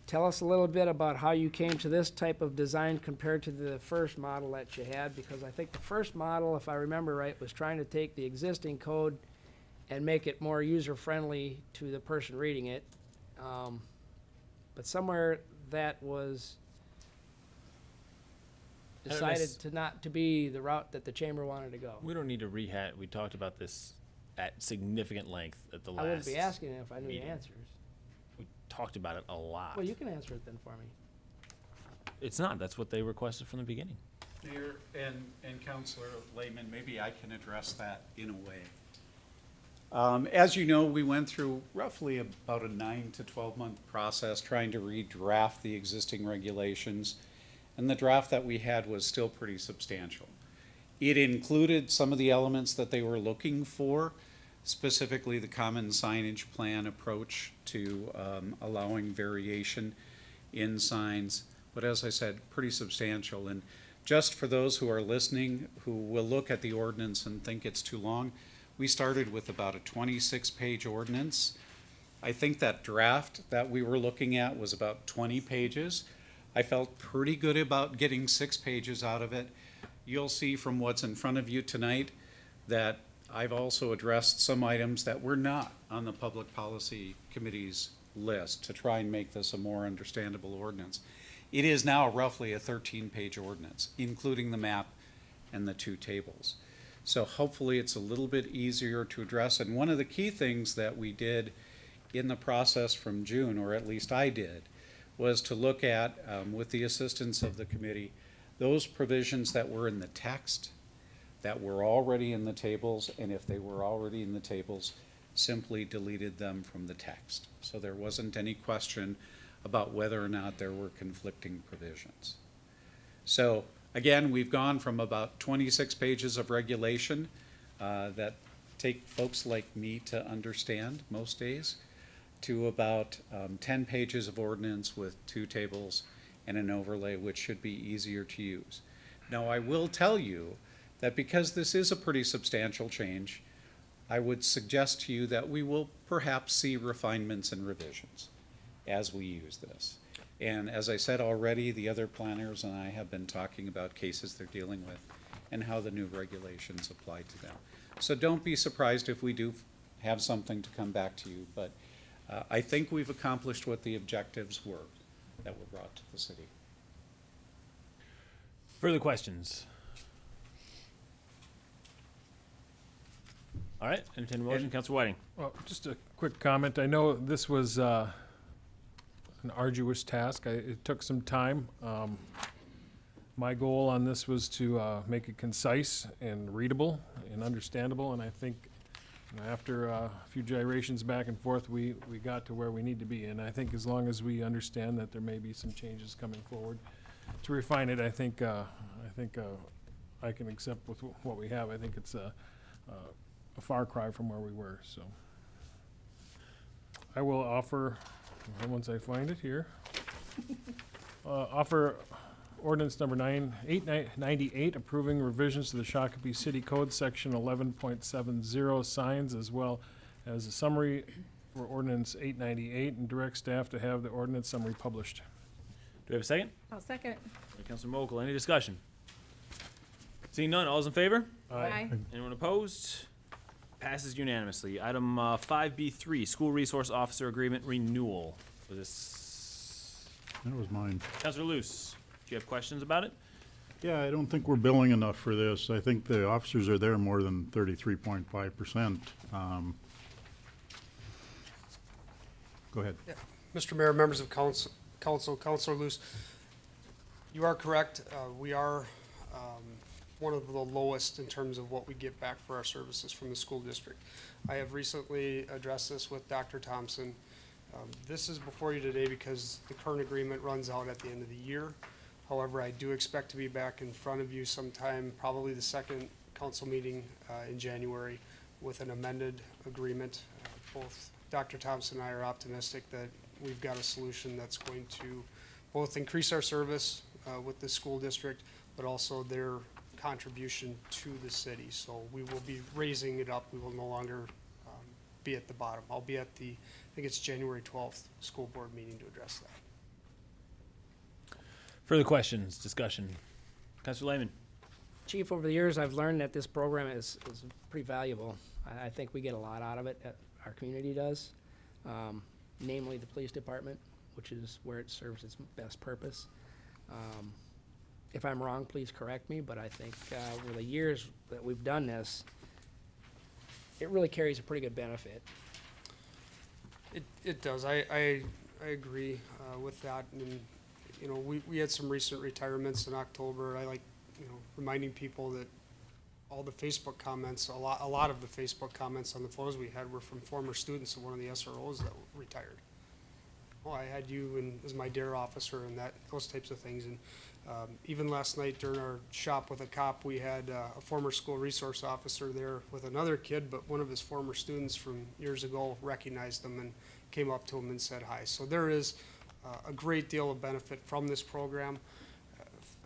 tell us a little bit about how you came to this type of design compared to the first model that you had, because I think the first model, if I remember right, was trying to take the existing code and make it more user-friendly to the person reading it. But somewhere that was decided to not to be the route that the chamber wanted to go. We don't need to rehash. We talked about this at significant length at the last. I wouldn't be asking if I knew meeting. the answers. We talked about it a lot. Well, you can answer it then for me. It's not. That's what they requested from the beginning. Mayor and Councilor Lehman, maybe I can address that in a way. As you know, we went through roughly about a 9 to 12 month process trying to redraft the existing regulations, and the draft that we had was still pretty substantial. It included some of the elements that they were looking for, specifically the common signage plan approach to allowing variation in signs, but as I said, pretty substantial. And just for those who are listening, who will look at the ordinance and think it's too long, we started with about a 26-page ordinance. I think that draft that we were looking at was about 20 pages. I felt pretty good about getting 6 pages out of it. You'll see from what's in front of you tonight that I've also addressed some items that were not on the Public Policy Committee's list to try and make this a more understandable ordinance. It is now roughly a 13-page ordinance, including the map and the 2 tables. So hopefully it's a little bit easier to address. And one of the key things that we did in the process from June, or at least I did, was to look at, with the assistance of the committee, those provisions that were in the text, that were already in the tables, and if they were already in the tables, simply deleted them from the text. So there wasn't any question about whether or not there were conflicting provisions. So again, we've gone from about 26 pages of regulation that take folks like me to understand most days, to about 10 pages of ordinance with 2 tables and an overlay, which should be easier to use. Now, I will tell you that because this is a pretty substantial change, I would suggest to you that we will perhaps see refinements and revisions as we use this. And as I said already, the other planners and I have been talking about cases they're dealing with and how the new regulations apply to them. So don't be surprised if we do have something to come back to you, but I think we've accomplished what the objectives were that were brought to the city. Further questions? All right, entertain a motion. Councilor Whiting. Well, just a quick comment. I know this was an arduous task. It took some time. My goal on this was to make it concise and readable and understandable, and I think after a few gyrations back and forth, we got to where we need to be. And I think as long as we understand that there may be some changes coming forward to refine it, I think I can accept with what we have. I think it's a far cry from where we were. So I will offer, once I find it here, offer ordinance number 898, approving revisions to the Shakopee City Code, section 11.70 signs, as well as a summary for ordinance 898, and direct staff to have the ordinance summary published. Do we have a second? I'll second. Councilor Mokel, any discussion? Seeing none, all's in favor? Aye. Anyone opposed? Passes unanimously. Item 5B3, School Resource Officer Agreement Renewal. Was this? That was mine. Councilor Luce, do you have questions about it? Yeah, I don't think we're billing enough for this. I think the officers are there more than 33.5%. Go ahead. Yeah. Mr. Mayor, members of council, Councilor Luce, you are correct. We are one of the lowest in terms of what we get back for our services from the school district. I have recently addressed this with Dr. Thompson. This is before you today because the current agreement runs out at the end of the year. However, I do expect to be back in front of you sometime, probably the second council meeting in January, with an amended agreement. Both Dr. Thompson and I are optimistic that we've got a solution that's going to both increase our service with the school district, but also their contribution to the city. So we will be raising it up. We will no longer be at the bottom. I'll be at the, I think it's January 12th, school board meeting to address that. Further questions, discussion? Councilor Lehman. Chief, over the years, I've learned that this program is pretty valuable. I think we get a lot out of it, our community does, namely the police department, which is where it serves its best purpose. If I'm wrong, please correct me, but I think over the years that we've done this, it really carries a pretty good benefit. It does. I agree with that. And, you know, we had some recent retirements in October. I like, you know, reminding people that all the Facebook comments, a lot of the Facebook comments on the photos we had were from former students of one of the SROs that retired. Oh, I had you as my DARE officer and those types of things. And even last night during our shop with a cop, we had a former school resource officer there with another kid, but one of his former students from years ago recognized him and came up to him and said hi. So there is a great deal of benefit from this program.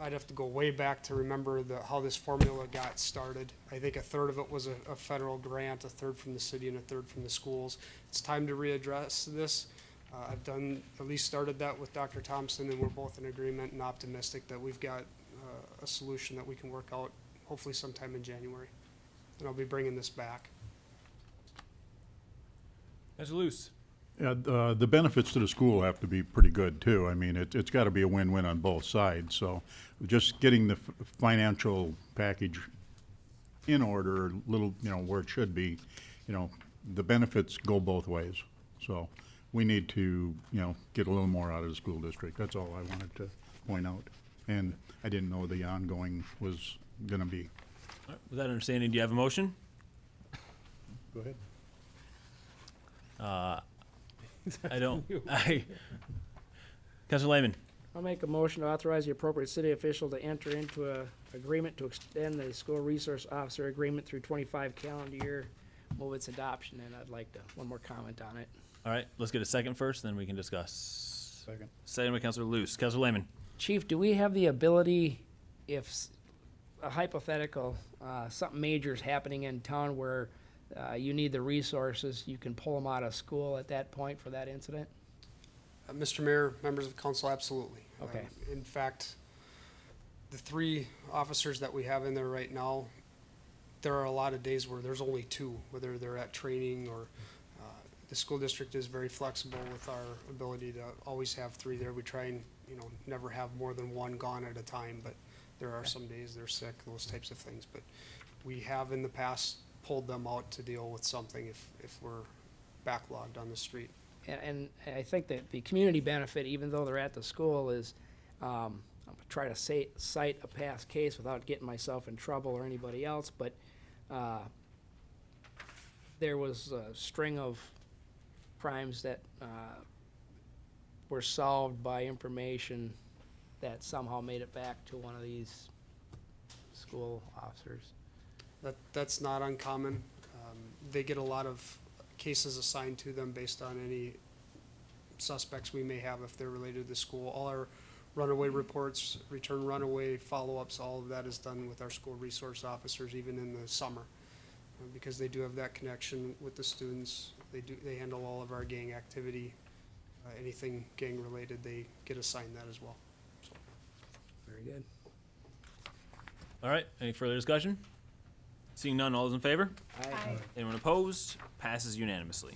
I'd have to go way back to remember how this formula got started. I think a third of it was a federal grant, a third from the city, and a third from the schools. It's time to readdress this. I've at least started that with Dr. Thompson, and we're both in agreement and optimistic that we've got a solution that we can work out hopefully sometime in January. And I'll be bringing this back. Mr. Luce. Yeah, the benefits to the school have to be pretty good too. I mean, it's got to be a win-win on both sides. So just getting the financial package in order, little, where it should be, the benefits go both ways. So we need to, get a little more out of the school district. That's all I wanted to point out. And I didn't know the ongoing was going to be. All right, with that understanding, do you have a motion? Go ahead. I don't. Councilor Lehman. I'll make a motion to authorize the appropriate city official to enter into a agreement to extend the school resource officer agreement through 25 calendar year, move its adoption, and I'd like one more comment on it. All right, let's get a second first, then we can discuss. Second. Second by Councilor Luce. Councilor Lehman. Chief, do we have the ability, if a hypothetical, something major is happening in town where you need the resources, you can pull them out of school at that point for that incident? Mr. Mayor, members of council, absolutely. Okay. In fact, the 3 officers that we have in there right now, there are a lot of days where there's only 2, whether they're at training or the school district is very flexible with our ability to always have 3 there. We try and, never have more than 1 gone at a time, but there are some days they're sick, those types of things. But we have in the past pulled them out to deal with something if we're backlogged on the street. And I think that the community benefit, even though they're at the school, is I'll try to cite a past case without getting myself in trouble or anybody else, but there was a string of crimes that were solved by information that somehow made it back to one of these school officers. That's not uncommon. They get a lot of cases assigned to them based on any suspects we may have if they're related to the school. All our runaway reports, return runaway follow-ups, all of that is done with our school resource officers, even in the summer. Because they do have that connection with the students. They handle all of our gang activity. Anything gang-related, they get assigned that as well. So. Very good. All right, any further discussion? Seeing none, all those in favor? Aye. Anyone opposed? Passes unanimously.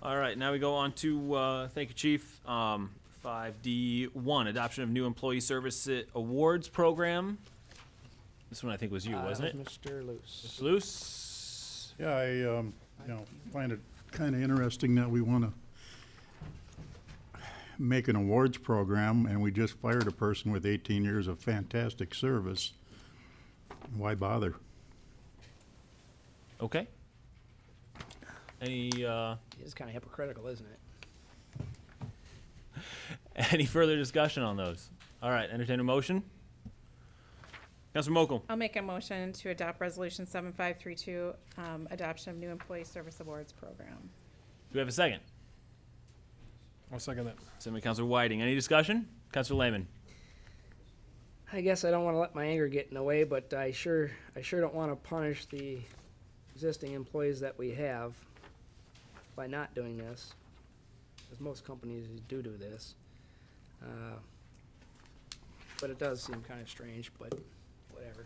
All right, now we go on to, thank you, Chief. 5D1, adoption of new employee service awards program. This one I think was you, wasn't it? Mr. Luce. Mr. Luce? Yeah, I find it kind of interesting that we want to make an awards program, and we just fired a person with 18 years of fantastic service. Why bother? Okay. Any, It's kind of hypocritical, isn't it? any further discussion on those? All right, entertain a motion. Councilor Mokel. I'll make a motion to adopt Resolution 7532, adoption of new employee service awards program. Do we have a second? I'll second that. Second by Councilor Whiting. Any discussion? Councilor Lehman. I guess I don't want to let my anger get in the way, but I sure don't want to punish the existing employees that we have by not doing this, because most companies do this. But it does seem kind of strange, but whatever.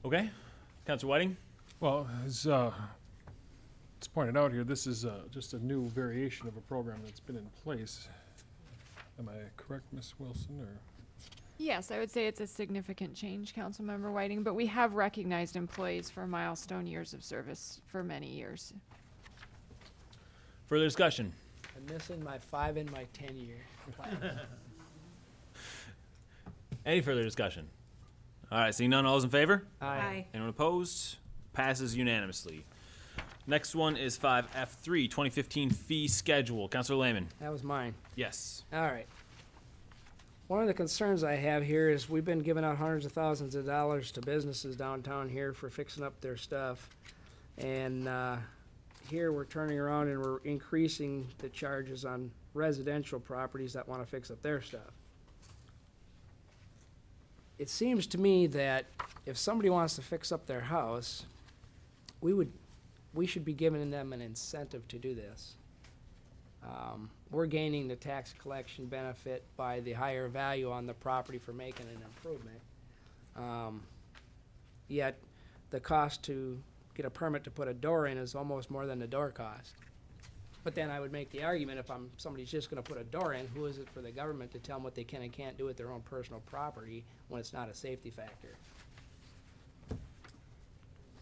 Okay. Councilor Whiting. Well, as it's pointed out here, this is just a new variation of a program that's been in place. Am I correct, Ms. Wilson, or? Yes, I would say it's a significant change, Councilmember Whiting, but we have recognized employees for milestone years of service for many years. Further discussion? I'm missing my 5 and my 10-year plan. Any further discussion? All right, seeing none, all those in favor? Aye. Anyone opposed? Passes unanimously. Next one is 5F3, 2015 fee schedule. Councilor Lehman. That was mine. Yes. All right. One of the concerns I have here is we've been giving out hundreds of thousands of dollars to businesses downtown here for fixing up their stuff. And here we're turning around and we're increasing the charges on residential properties that want to fix up their stuff. It seems to me that if somebody wants to fix up their house, we should be giving them an incentive to do this. We're gaining the tax collection benefit by the higher value on the property for making an improvement. Yet, the cost to get a permit to put a door in is almost more than the door cost. But then I would make the argument, if somebody's just gonna put a door in, who is it for the government to tell them what they can and can't do with their own personal property when it's not a safety factor?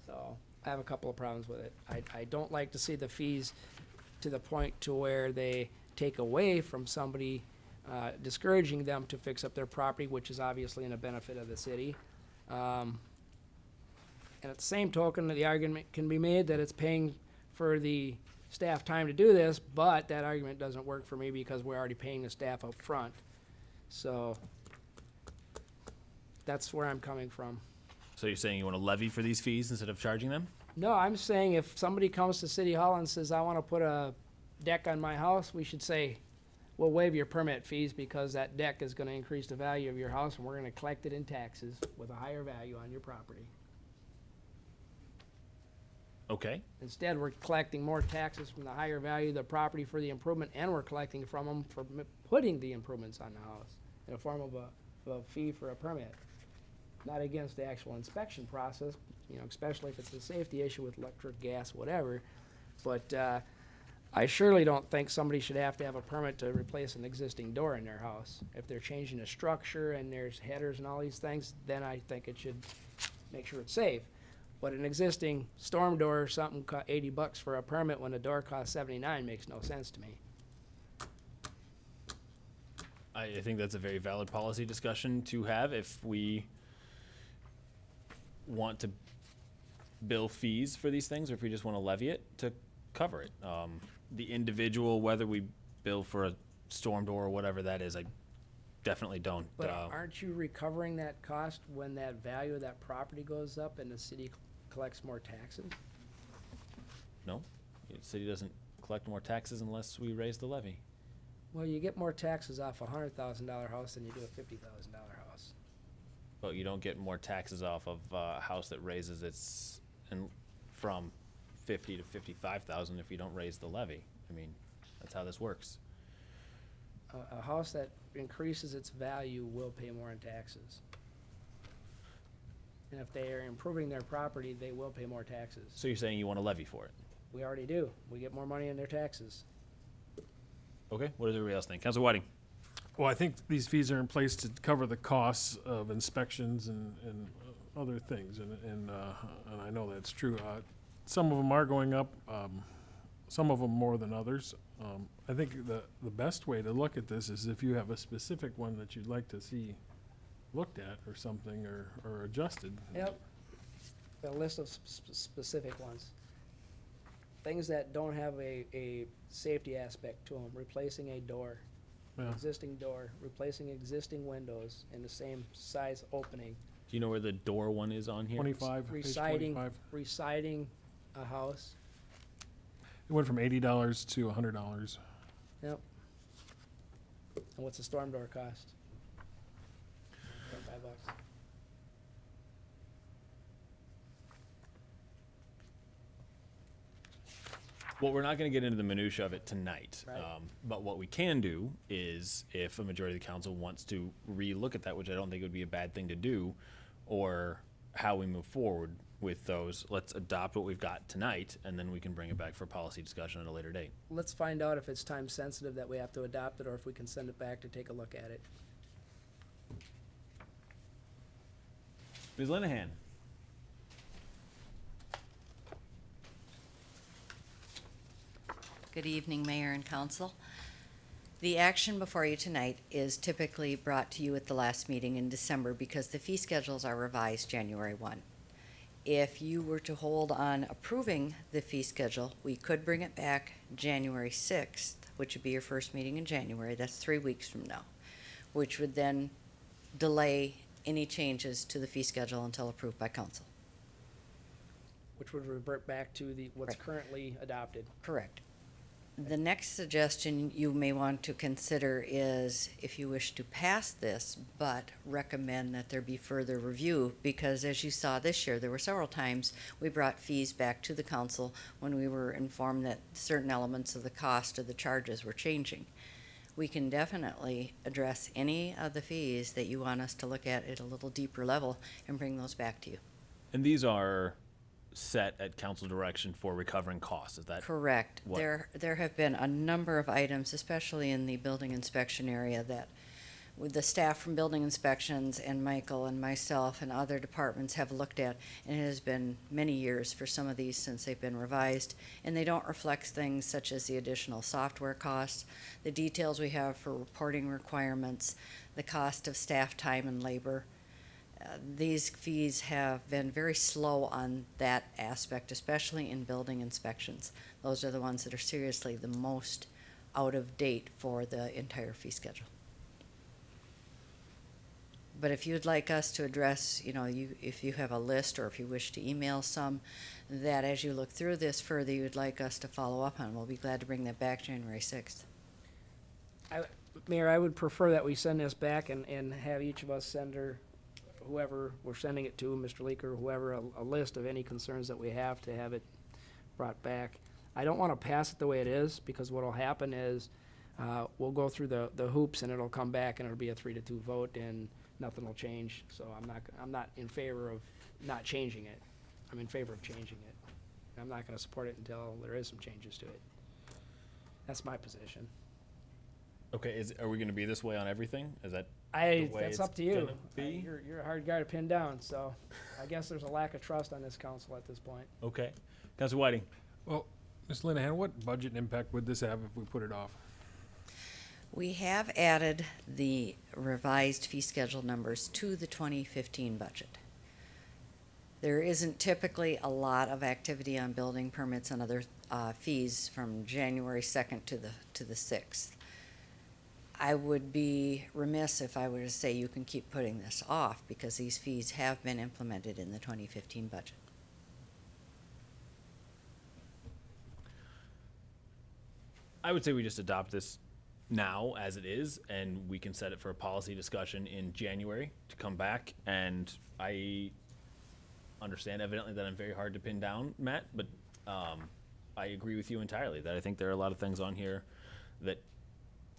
So, I have a couple of problems with it. I don't like to see the fees to the point to where they take away from somebody, discouraging them to fix up their property, which is obviously in the benefit of the city. And at the same token, the argument can be made that it's paying for the staff time to do this, but that argument doesn't work for me because we're already paying the staff up front. So, that's where I'm coming from. So you're saying you want to levy for these fees instead of charging them? No, I'm saying if somebody comes to City Hall and says, I want to put a deck on my house, we should say, we'll waive your permit fees because that deck is going to increase the value of your house and we're going to collect it in taxes with a higher value on your property. Okay. Instead, we're collecting more taxes from the higher value of the property for the improvement, and we're collecting from them for putting the improvements on the house in a form of a fee for a permit. Not against the actual inspection process, you know, especially if it's a safety issue with electric, gas, whatever. But I surely don't think somebody should have to have a permit to replace an existing door in their house. If they're changing a structure and there's headers and all these things, then I think it should make sure it's safe. But an existing storm door or something, $80 for a permit when a door costs $79 makes no sense to me. I think that's a very valid policy discussion to have if we want to bill fees for these things, or if we just want to levy it to cover it. The individual, whether we bill for a storm door or whatever that is, I definitely don't. But aren't you recovering that cost when that value of that property goes up and the city collects more taxes? No, the city doesn't collect more taxes unless we raise the levy. Well, you get more taxes off a $100,000 house than you do a $50,000 house. But you don't get more taxes off of a house that raises its from 50 to 55,000 if you don't raise the levy. I mean, that's how this works. A house that increases its value will pay more in taxes. And if they are improving their property, they will pay more taxes. So you're saying you want to levy for it? We already do. We get more money in their taxes. Okay, what does everybody else think? Councilor Whiting? Well, I think these fees are in place to cover the costs of inspections and other things, and I know that's true. Some of them are going up, some of them more than others. I think the best way to look at this is if you have a specific one that you'd like to see looked at or something, or adjusted. Yep. A list of specific ones. Things that don't have a safety aspect to them, replacing a door, Yeah. existing door, replacing existing windows in the same size opening. Do you know where the door one is on here? 25, page 25. Residing a house. It went from $80 to $100. Yep. And what's a storm door cost? $5. Well, we're not going to get into the minutia of it tonight. Right. But what we can do is, if a majority of the council wants to re-look at that, which I don't think would be a bad thing to do, or how we move forward with those, let's adopt what we've got tonight, and then we can bring it back for policy discussion at a later date. Let's find out if it's time sensitive that we have to adopt it, or if we can send it back to take a look at it. Ms. Linehan? Good evening, Mayor and Council. The action before you tonight is typically brought to you at the last meeting in December because the fee schedules are revised January 1. If you were to hold on approving the fee schedule, we could bring it back January 6th, which would be your first meeting in January. That's 3 weeks from now, which would then delay any changes to the fee schedule until approved by council. Which would revert back to what's Right. currently adopted. Correct. The next suggestion you may want to consider is if you wish to pass this, but recommend that there be further review, because as you saw this year, there were several times we brought fees back to the council when we were informed that certain elements of the cost of the charges were changing. We can definitely address any of the fees that you want us to look at a little deeper level and bring those back to you. And these are set at council direction for recovering costs, is that? Correct. what- There have been a number of items, especially in the building inspection area, that with the staff from building inspections and Michael and myself and other departments have looked at, and it has been many years for some of these since they've been revised, and they don't reflect things such as the additional software costs, the details we have for reporting requirements, the cost of staff time and labor. These fees have been very slow on that aspect, especially in building inspections. Those are the ones that are seriously the most out of date for the entire fee schedule. But if you'd like us to address, if you have a list or if you wish to email some, that as you look through this further, you'd like us to follow up on, we'll be glad to bring that back January 6th. Mayor, I would prefer that we send this back and have each of us send her, whoever we're sending it to, Mr. Leaker, whoever, a list of any concerns that we have to have it brought back. I don't want to pass it the way it is, because what'll happen is, we'll go through the hoops and it'll come back and it'll be a 3-2 vote and nothing will change. So I'm not in favor of not changing it. I'm in favor of changing it. I'm not gonna support it until there is some changes to it. That's my position. Okay, are we gonna be this way on everything? Is that the way That's it's up to you. gonna be? You're a hard guy to pin down, so I guess there's a lack of trust on this council at this point. Okay. Councilor Whiting? Well, Ms. Linehan, what budget impact would this have if we put it off? We have added the revised fee schedule numbers to the 2015 budget. There isn't typically a lot of activity on building permits and other fees from January 2nd to the 6th. I would be remiss if I were to say you can keep putting this off, because these fees have been implemented in the 2015 budget. I would say we just adopt this now as it is, and we can set it for a policy discussion in January to come back. And I understand evidently that I'm very hard to pin down, Matt, but I agree with you entirely that I think there are a lot of things on here that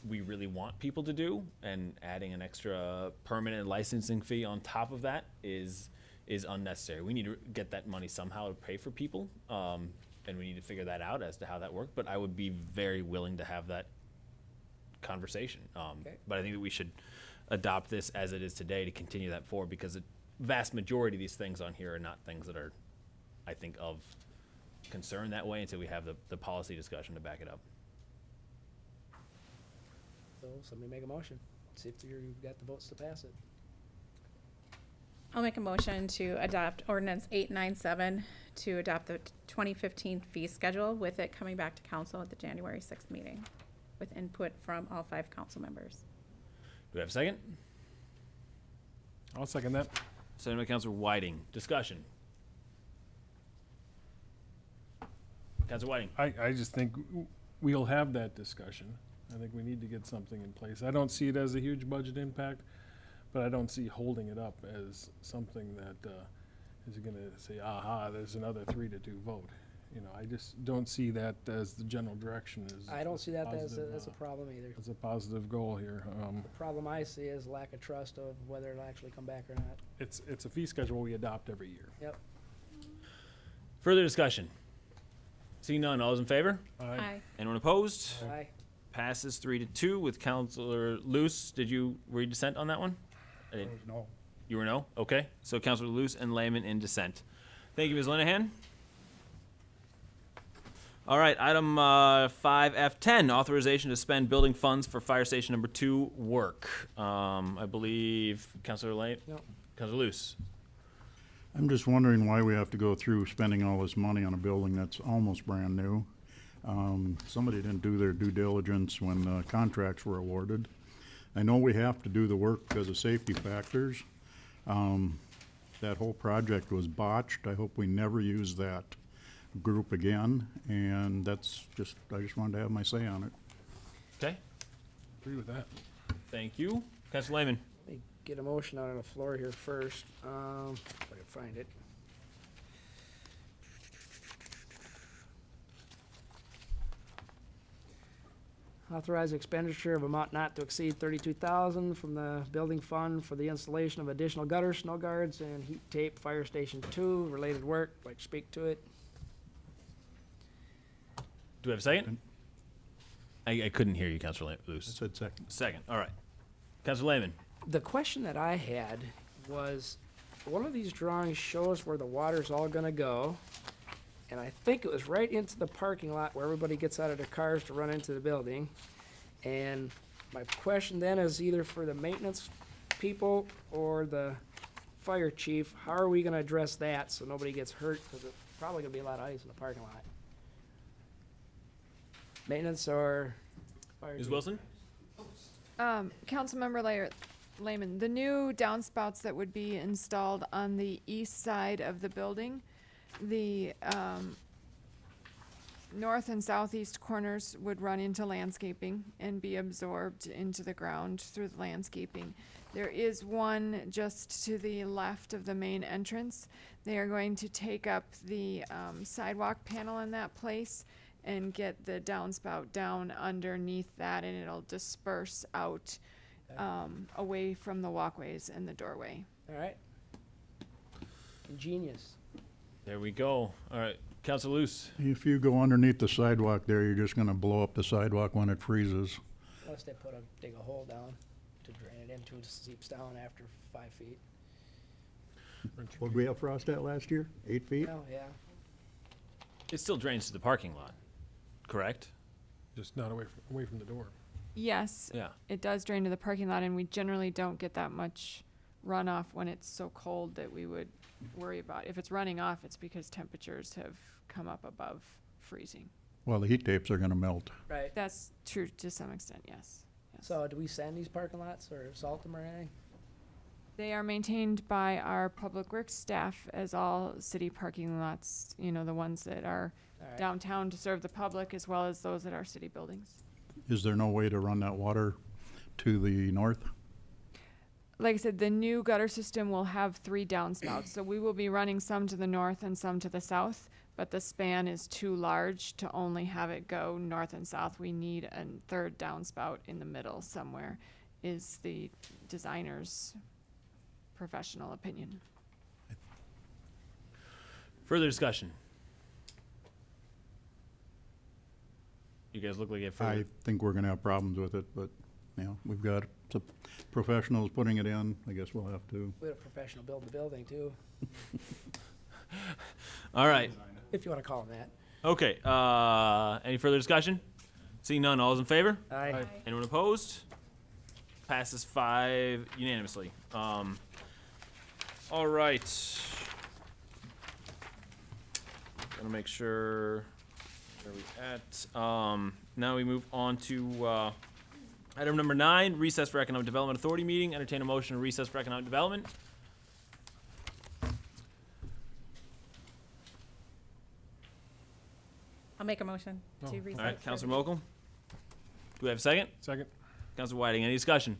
we really want people to do, and adding an extra permanent licensing fee on top of that is unnecessary. We need to get that money somehow to pay for people, and we need to figure that out as to how that works. But I would be very willing to have that conversation. But I think that we should adopt this as it is today to continue that forward, because the vast majority of these things on here are not things that are, I think, of concern that way until we have the policy discussion to back it up. So somebody make a motion. See if you've got the votes to pass it. I'll make a motion to adopt ordinance 897 to adopt the 2015 fee schedule, with it coming back to council at the January 6th meeting, with input from all 5 council members. Do we have a second? I'll second that. Second by Councilor Whiting. Discussion. Councilor Whiting. I just think we'll have that discussion. I think we need to get something in place. I don't see it as a huge budget impact, but I don't see holding it up as something that is gonna say, aha, there's another 3-2 vote. I just don't see that as the general direction. I don't see that as a problem either. As a positive goal here. The problem I see is lack of trust of whether it'll actually come back or not. It's a fee schedule we adopt every year. Yep. Further discussion. Seeing none, all those in favor? Aye. Anyone opposed? Aye. Passes 3-2 with Councilor Luce. Were you dissent on that one? I didn't. No. You were no? Okay. So Councilor Luce and Lehman in dissent. Thank you, Ms. Linehan. All right, item 5F10, authorization to spend building funds for Fire Station Number 2 work. I believe Councilor Lane? No. Councilor Luce? I'm just wondering why we have to go through spending all this money on a building that's almost brand new. Somebody didn't do their due diligence when contracts were awarded. I know we have to do the work because of safety factors. That whole project was botched. I hope we never use that group again, and that's just, I just wanted to have my say on it. Okay, Agree with that. thank you. Councilor Lehman. Let me get a motion out on the floor here first, if I can find it. Authorize expenditure of amount not to exceed $32,000 from the building fund for the installation of additional gutters, snow guards, and heat tape, fire station 2, related work. Like to speak to it. Do we have a second? I couldn't hear you, Councilor I Luce. said second. Second, all right. Councilor Lehman. The question that I had was, one of these drawings shows where the water's all gonna go, and I think it was right into the parking lot where everybody gets out of their cars to run into the building. And my question then is either for the maintenance people or the fire chief, how are we gonna address that so nobody gets hurt? Because there's probably gonna be a lot of ice in the parking lot. Maintenance or fire Ms. chief? Wilson? Councilmember Lehman, the new downspouts that would be installed on the east side of the building, the north and southeast corners would run into landscaping and be absorbed into the ground through the landscaping. There is one just to the left of the main entrance. They are going to take up the sidewalk panel in that place and get the downspout down underneath that, and it'll disperse out away from the walkways and the doorway. All right. Ingenious. There we go. All right, Councilor Luce. If you go underneath the sidewalk there, you're just gonna blow up the sidewalk when it freezes. Unless they dig a hole down to drain it into, it seeps down after 5 feet. What did we have frost at last year? 8 feet? Well, yeah. It still drains to the parking lot, correct? Just not away from the door. Yes, Yeah. it does drain to the parking lot, and we generally don't get that much runoff when it's so cold that we would worry about. If it's running off, it's because temperatures have come up above freezing. Well, the heat tapes are gonna melt. Right. That's true to some extent, yes. So do we sand these parking lots or salt them or anything? They are maintained by our public works staff, as all city parking lots, you know, the ones that are All right. downtown to serve the public, as well as those that are city buildings. Is there no way to run that water to the north? Like I said, the new gutter system will have 3 downspouts, so we will be running some to the north and some to the south, but the span is too large to only have it go north and south. We need a 3rd downspout in the middle somewhere, is the designer's professional opinion. Further discussion? You guys look like you have I further. think we're gonna have problems with it, but, you know, we've got some professionals putting it in. I guess we'll have to. We had a professional build the building too, All right. if you want to call them that. Okay, any further discussion? Seeing none, all those in favor? Aye. Anyone opposed? Passes 5 unanimously. All right. Gonna make sure, where are we at? Now we move on to, item number 9, recess for Economic Development Authority meeting. Entertain a motion to recess for economic development. I'll make a motion to recess. All right, for Councilor the- Mokel. Do we have a second? Second. Councilor Whiting, any discussion?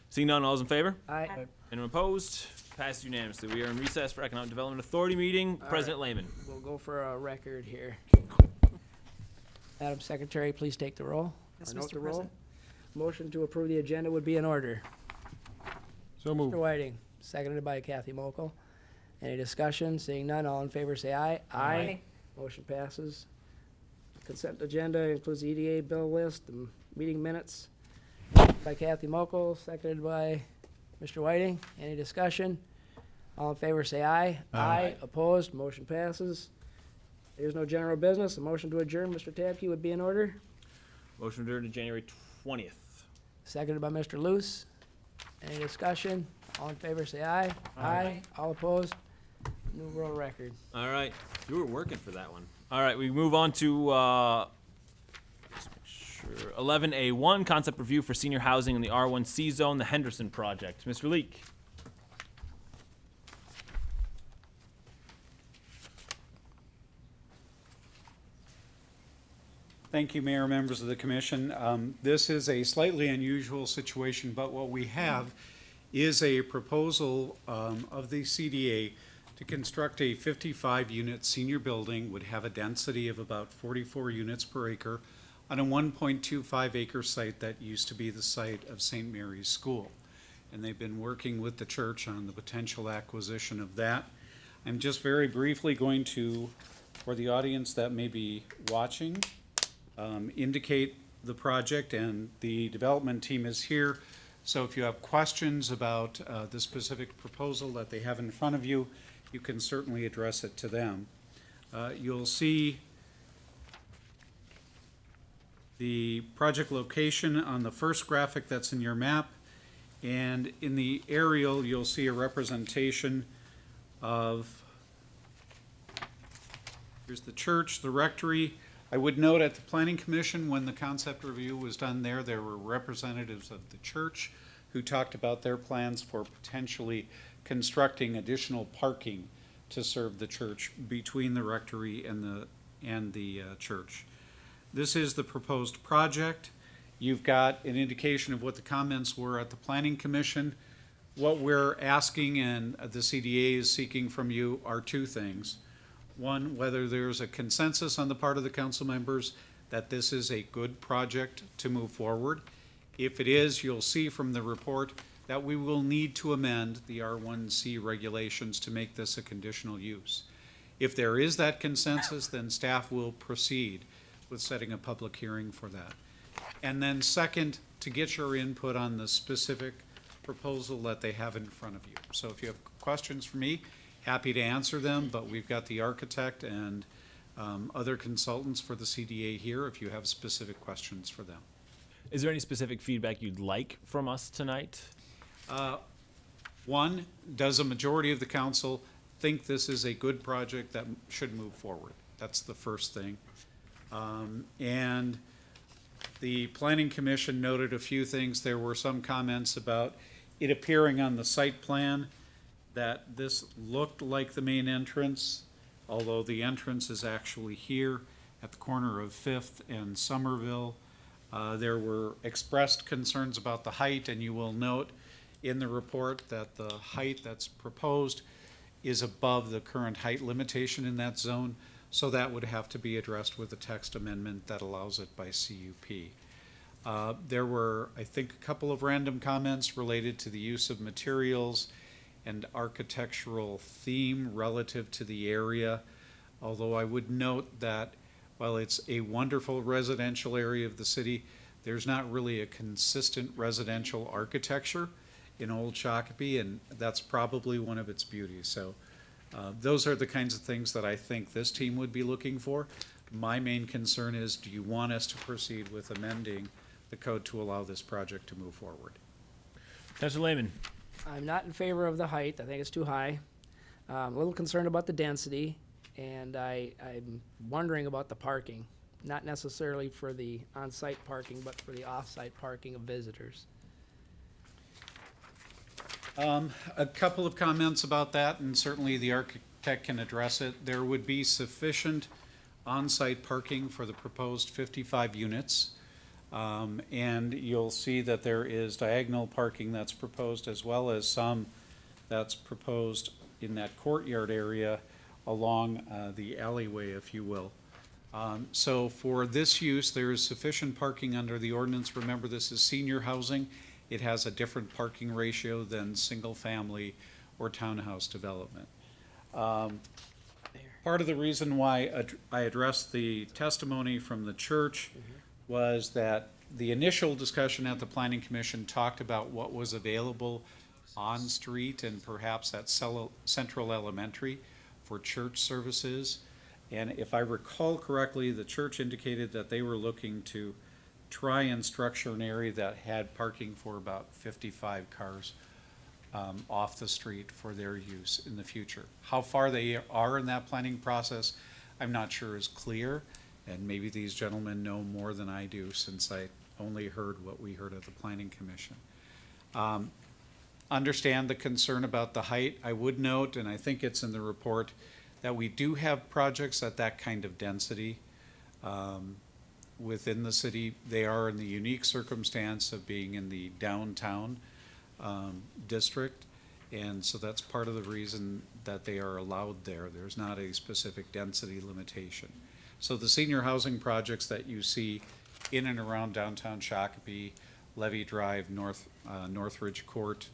Seeing none, all those in favor? Aye. Anyone opposed? Passed unanimously. We are in recess for Economic Development Authority meeting. All President Lehman. We'll go for a record here. Madam Secretary, please take the roll. Yes, or note Mr. the roll. President. Motion to approve the agenda would be in order. So moved. Mr. Whiting, seconded by Kathy Mokel. Any discussion? Seeing none, all in favor say aye. Aye. Motion passes. Consent agenda includes the EDA bill list and meeting minutes by Kathy Mokel, seconded by Mr. Whiting. Any discussion? All in favor say aye. Aye. Opposed? Motion passes. There's no general business. A motion to adjourn, Mr. Tabke, would be in order. Motion adjourned to January 20th. Seconded by Mr. Luce. Any discussion? All in favor say aye. Aye. All opposed? New world record. All right. You were working for that one. All right, we move on to, let's make sure, 11A1, concept review for senior housing in the R1C zone, the Henderson project. Mr. Leek. Thank you, Mayor, members of the commission. This is a slightly unusual situation, but what we have is a proposal of the CDA to construct a 55-unit senior building, would have a density of about 44 units per acre on a 1.25 acre site that used to be the site of St. Mary's School. And they've been working with the church on the potential acquisition of that. I'm just very briefly going to, for the audience that may be watching, indicate the project, and the development team is here. So if you have questions about the specific proposal that they have in front of you, you can certainly address it to them. You'll see the project location on the first graphic that's in your map, and in the aerial you'll see a representation of, here's the church, the rectory. I would note at the Planning Commission, when the concept review was done there were representatives of the church who talked about their plans for potentially constructing additional parking to serve the church between the rectory and the church. This is the proposed project. You've got an indication of what the comments were at the Planning Commission. What we're asking and the CDA is seeking from you are two things. One, whether there's a consensus on the part of the council members that this is a good project to move forward. If it is, you'll see from the report that we will need to amend the R1C regulations to make this a conditional use. If there is that consensus, then staff will proceed with setting a public hearing for that. And then second, to get your input on the specific proposal that they have in front of you. So if you have questions for me, happy to answer them, but we've got the architect and other consultants for the CDA here if you have specific questions for them. Is there any specific feedback you'd like from us tonight? One, does a majority of the council think this is a good project that should move forward? That's the first thing. And the Planning Commission noted a few things. There were some comments about it appearing on the site plan that this looked like the main entrance, although the entrance is actually here at the corner of 5th and Somerville. There were expressed concerns about the height, and you will note in the report that the height that's proposed is above the current height limitation in that zone, so that would have to be addressed with a text amendment that allows it by CUP. There were, I think, a couple of random comments related to the use of materials and architectural theme relative to the area, although I would note that while it's a wonderful residential area of the city, there's not really a consistent residential architecture in Old Shakopee, and that's probably one of its beauties. So those are the kinds of things that I think this team would be looking for. My main concern is, do you want us to proceed with amending the code to allow this project to move forward? Councilor Lehman. I'm not in favor of the height. I think it's too high. I'm a little concerned about the density, and I'm wondering about the parking. Not necessarily for the on-site parking, but for the off-site parking of visitors. A couple of comments about that, and certainly the architect can address it. There would be sufficient on-site parking for the proposed 55 units. And you'll see that there is diagonal parking that's proposed, as well as some that's proposed in that courtyard area along the alleyway, if you will. So for this use, there is sufficient parking under the ordinance. Remember, this is senior housing. It has a different parking ratio than single-family or townhouse development. Part of the reason why I addressed the testimony from the church was that the initial discussion at the Planning Commission talked about what was available on street and perhaps at Central Elementary for church services. And if I recall correctly, the church indicated that they were looking to try and structure an area that had parking for about 55 cars off the street for their use in the future. How far they are in that planning process, I'm not sure is clear. And maybe these gentlemen know more than I do, since I only heard what we heard at the Planning Commission. Understand the concern about the height. I would note, and I think it's in the report, that we do have projects at that kind of density. within the city. They are in the unique circumstance of being in the downtown district, and so that's part of the reason that they are allowed there. There's not a specific density limitation. So the senior housing projects that you see in and around downtown Shakopee, Levy Drive, Northridge Court,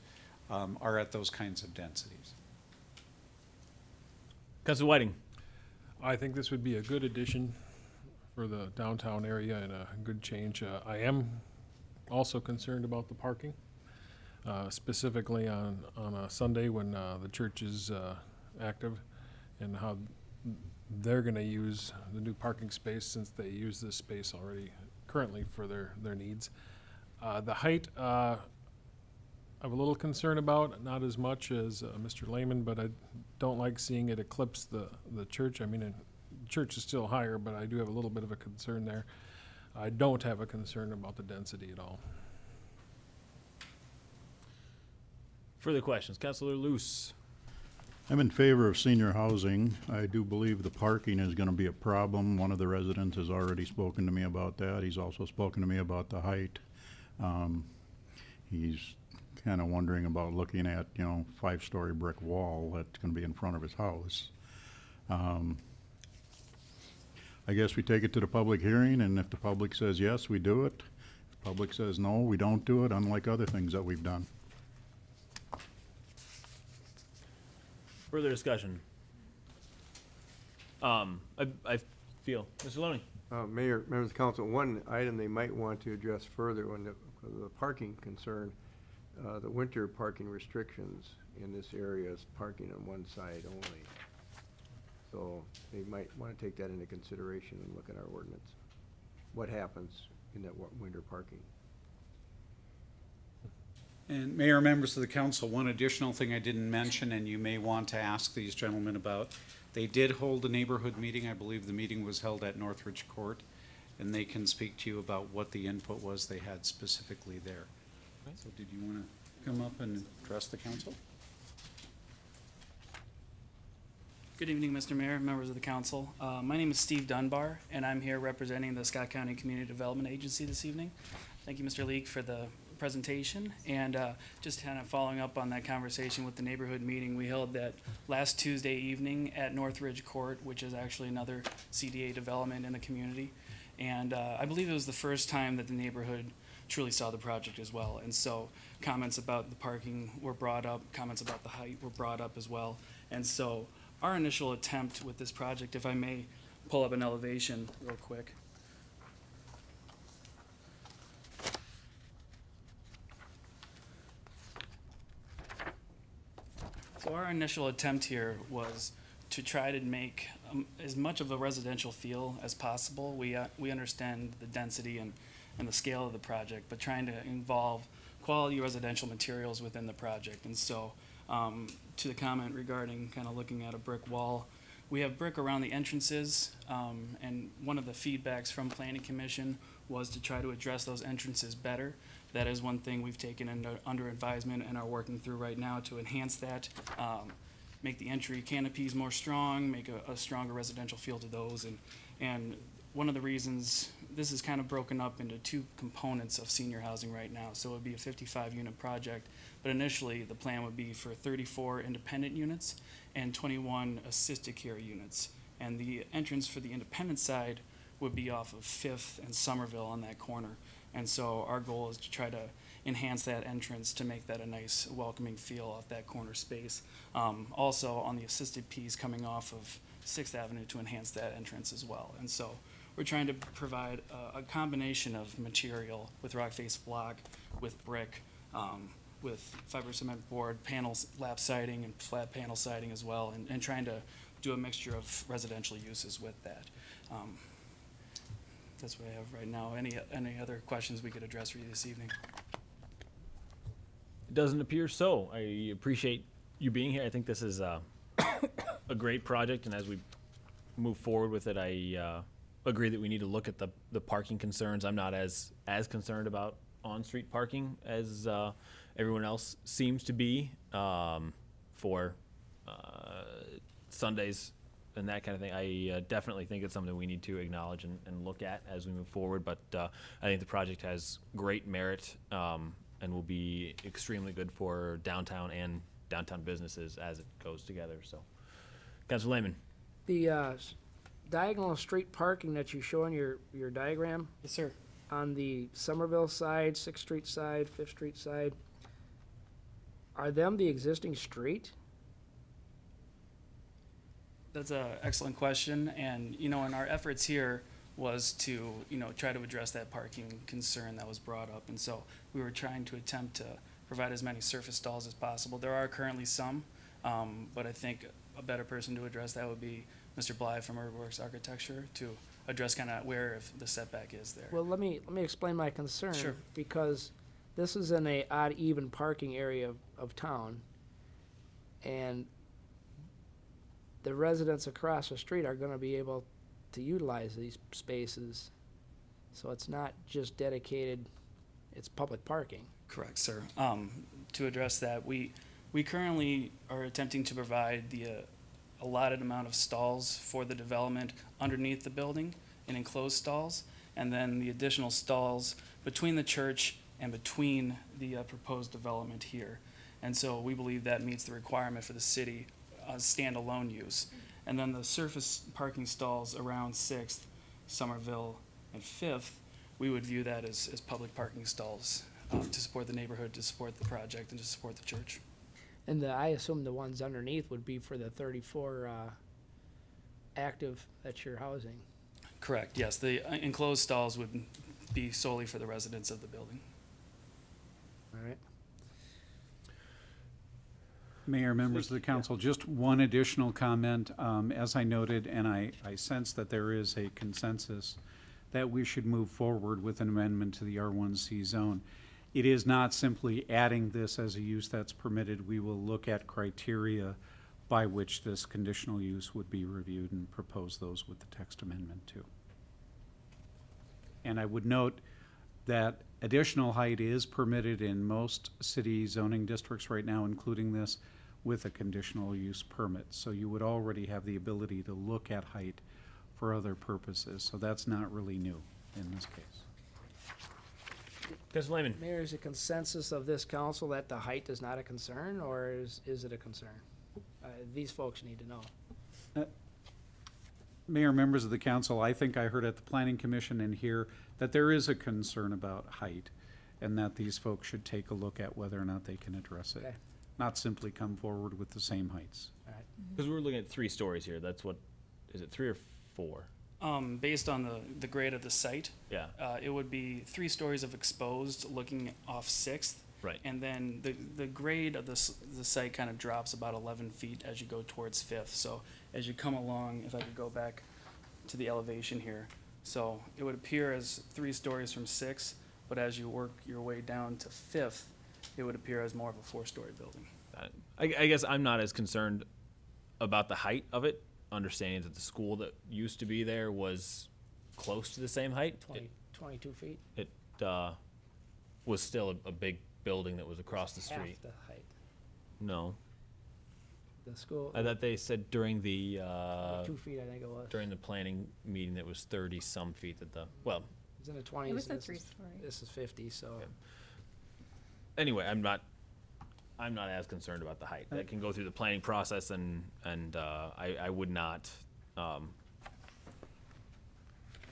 are at those kinds of densities. Councilor Whiting. I think this would be a good addition for the downtown area and a good change. I am also concerned about the parking, specifically on a Sunday when the church is active, and how they're going to use the new parking space, since they use this space already currently for their needs. The height, I'm a little concerned about, not as much as Mr. Lehman, but I don't like seeing it eclipse the church. I mean, the church is still higher, but I do have a little bit of a concern there. I don't have a concern about the density at all. Further questions? Councilor Luce. I'm in favor of senior housing. I do believe the parking is gonna be a problem. One of the residents has already spoken to me about that. He's also spoken to me about the height. He's kinda wondering about looking at, 5-story brick wall that's gonna be in front of his house. I guess we take it to the public hearing, and if the public says yes, we do it. If the public says no, we don't do it, unlike other things that we've done. Further discussion? I feel, Mr. Loney. Mayor, members of the council, one item they might want to address further when the parking concern, the winter parking restrictions in this area is parking on one side only. So they might want to take that into consideration and look at our ordinance. What happens in that winter parking? And Mayor, members of the council, one additional thing I didn't mention, and you may want to ask these gentlemen about, they did hold a neighborhood meeting. I believe the meeting was held at Northridge Court, and they can speak to you about what the input was they had specifically there. So did you want to come up and address the council? Good evening, Mr. Mayor, members of the council. My name is Steve Dunbar, and I'm here representing the Scott County Community Development Agency this evening. Thank you, Mr. Leek, for the presentation, and just kind of following up on that conversation with the neighborhood meeting we held that last Tuesday evening at Northridge Court, which is actually another CDA development in the community. And I believe it was the first time that the neighborhood truly saw the project as well. And so comments about the parking were brought up, comments about the height were brought up as well. And so our initial attempt with this project, if I may pull up an elevation real quick. So our initial attempt here was to try to make as much of a residential feel as possible. We understand the density and the scale of the project, but trying to involve quality residential materials within the project. And so to the comment regarding kind of looking at a brick wall, we have brick around the entrances, and one of the feedbacks from Planning Commission was to try to address those entrances better. That is one thing we've taken under advisement and are working through right now to enhance that, make the entry canopies more strong, make a stronger residential feel to those. And one of the reasons, this is kind of broken up into two components of senior housing right now. So it would be a 55-unit project, but initially the plan would be for 34 independent units and 21 assisted care units. And the entrance for the independent side would be off of 5th and Somerville on that corner. And so our goal is to try to enhance that entrance to make that a nice welcoming feel off that corner space. Also on the assisted piece coming off of 6th Avenue to enhance that entrance as well. And so we're trying to provide a combination of material with rock face block, with brick, with fiber cement board, panels, lap siding, and flat panel siding as well, and trying to do a mixture of residential uses with that. That's what I have right now. Any other questions we could address for you this evening? It doesn't appear so. I appreciate you being here. I think this is a great project, and as we move forward with it, I agree that we need to look at the parking concerns. I'm not as concerned about on-street parking as everyone else seems to be for Sundays and that kind of thing, I definitely think it's something we need to acknowledge and look at as we move forward. But I think the project has great merit and will be extremely good for downtown and downtown businesses as it goes together. So, Councilor Lehman. The diagonal street parking that you show in your diagram Yes, sir. on the Somerville side, Sixth Street side, Fifth Street side, are them the existing street? That's an excellent question, and, you know, in our efforts here was to, you know, try to address that parking concern that was brought up, and so we were trying to attempt to provide as many surface stalls as possible. There are currently some, but I think a better person to address that would be Mr. Bly from Earthworks Architecture to address kind of where if the setback is there. Well, let me explain my concern. Sure. Because this is in a odd even parking area of town, and the residents across the street are gonna be able to utilize these spaces. So it's not just dedicated, it's public parking. Correct, sir. To address that, we currently are attempting to provide the allotted amount of stalls for the development underneath the building in enclosed stalls, and then the additional stalls between the church and between the proposed development here. And so we believe that meets the requirement for the city standalone use. And then the surface parking stalls around Sixth, Somerville, and Fifth, we would view that as public parking stalls to support the neighborhood, to support the project, and to support the church. And I assume the ones underneath would be for the 34 active that you're housing. Correct, yes. The enclosed stalls would be solely for the residents of the building. All right. Mayor, members of the council, just one additional comment. As I noted, and I sense that there is a consensus that we should move forward with an amendment to the R1C zone. It is not simply adding this as a use that's permitted. We will look at criteria by which this conditional use would be reviewed and propose those with the text amendment too. And I would note that additional height is permitted in most city zoning districts right now, including this, with a conditional use permit. So you would already have the ability to look at height for other purposes. So that's not really new in this case. Councilor Lehman. Mayor, is a consensus of this council that the height is not a concern, or is it a concern? These folks need to know. Mayor, members of the council, I think I heard at the Planning Commission and here that there is a concern about height and that these folks should take a look at whether or not they can address it. Okay. Not simply come forward with the same heights. All right. Because we're looking at 3 stories here. That's what, is it 3 or 4? Based on the grade of the site, Yeah. it would be 3 stories of exposed looking off Sixth. Right. And then the grade of the site kind of drops about 11 feet as you go towards Fifth. So as you come along, if I could go back to the elevation here. So it would appear as 3 stories from Sixth, but as you work your way down to Fifth, it would appear as more of a 4-story building. I guess I'm not as concerned about the height of it, understanding that the school that used to be there was close to the same height. 22 feet? It was still a big building that was across the street. Half the height. No. The school. I thought they said during the 2 feet, I think it was. during the planning meeting that was 30-some feet at the, well, It was in the 20s. It was a and this is- 3-story. This is 50, so. anyway, I'm not as concerned about the height. That can go through the planning process and I would not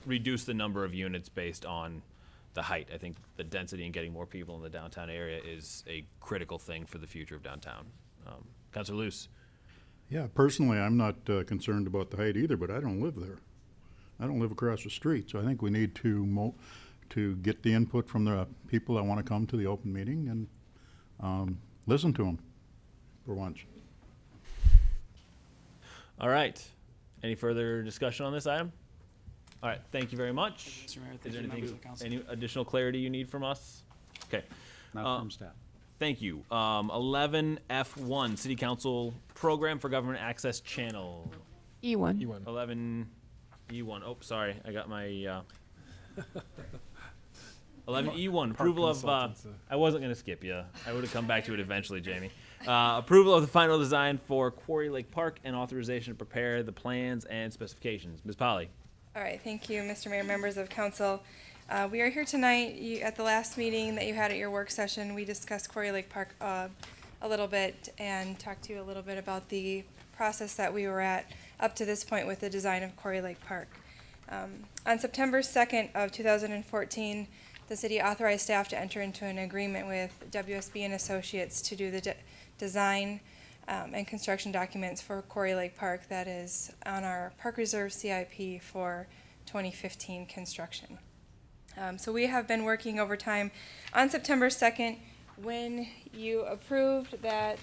reduce the number of units based on the height. I think the density and getting more people in the downtown area is a critical thing for the future of downtown. Councilor Luce. Yeah, personally, I'm not concerned about the height either, but I don't live there. I don't live across the street, so I think we need to get the input from the people that want to come to the open meeting and listen to them for once. All right. Any further discussion on this item? All right, thank you very much. Mr. Mayor, Is thank there you, members anything, of the council. any additional clarity you need from us? Okay. Not from staff. Thank you. 11F1, City Council Program for Government Access Channel. E1. 11E1. Oh, sorry, I got my 11E1, Park approval of, consultants, I wasn't gonna skip you. I would have come back to it eventually, Jamie. Approval of the final design for Quarry Lake Park and authorization to prepare the plans and specifications. Ms. Polly. All right, thank you, Mr. Mayor, members of council. We are here tonight. At the last meeting that you had at your work session, we discussed Quarry Lake Park a little bit and talked to you a little bit about the process that we were at up to this point with the design of Quarry Lake Park. On September 2nd of 2014, the city authorized staff to enter into an agreement with WSB and Associates to do the design and construction documents for Quarry Lake Park that is on our Park Reserve CIP for 2015 construction. So we have been working overtime. On September 2nd, when you approved that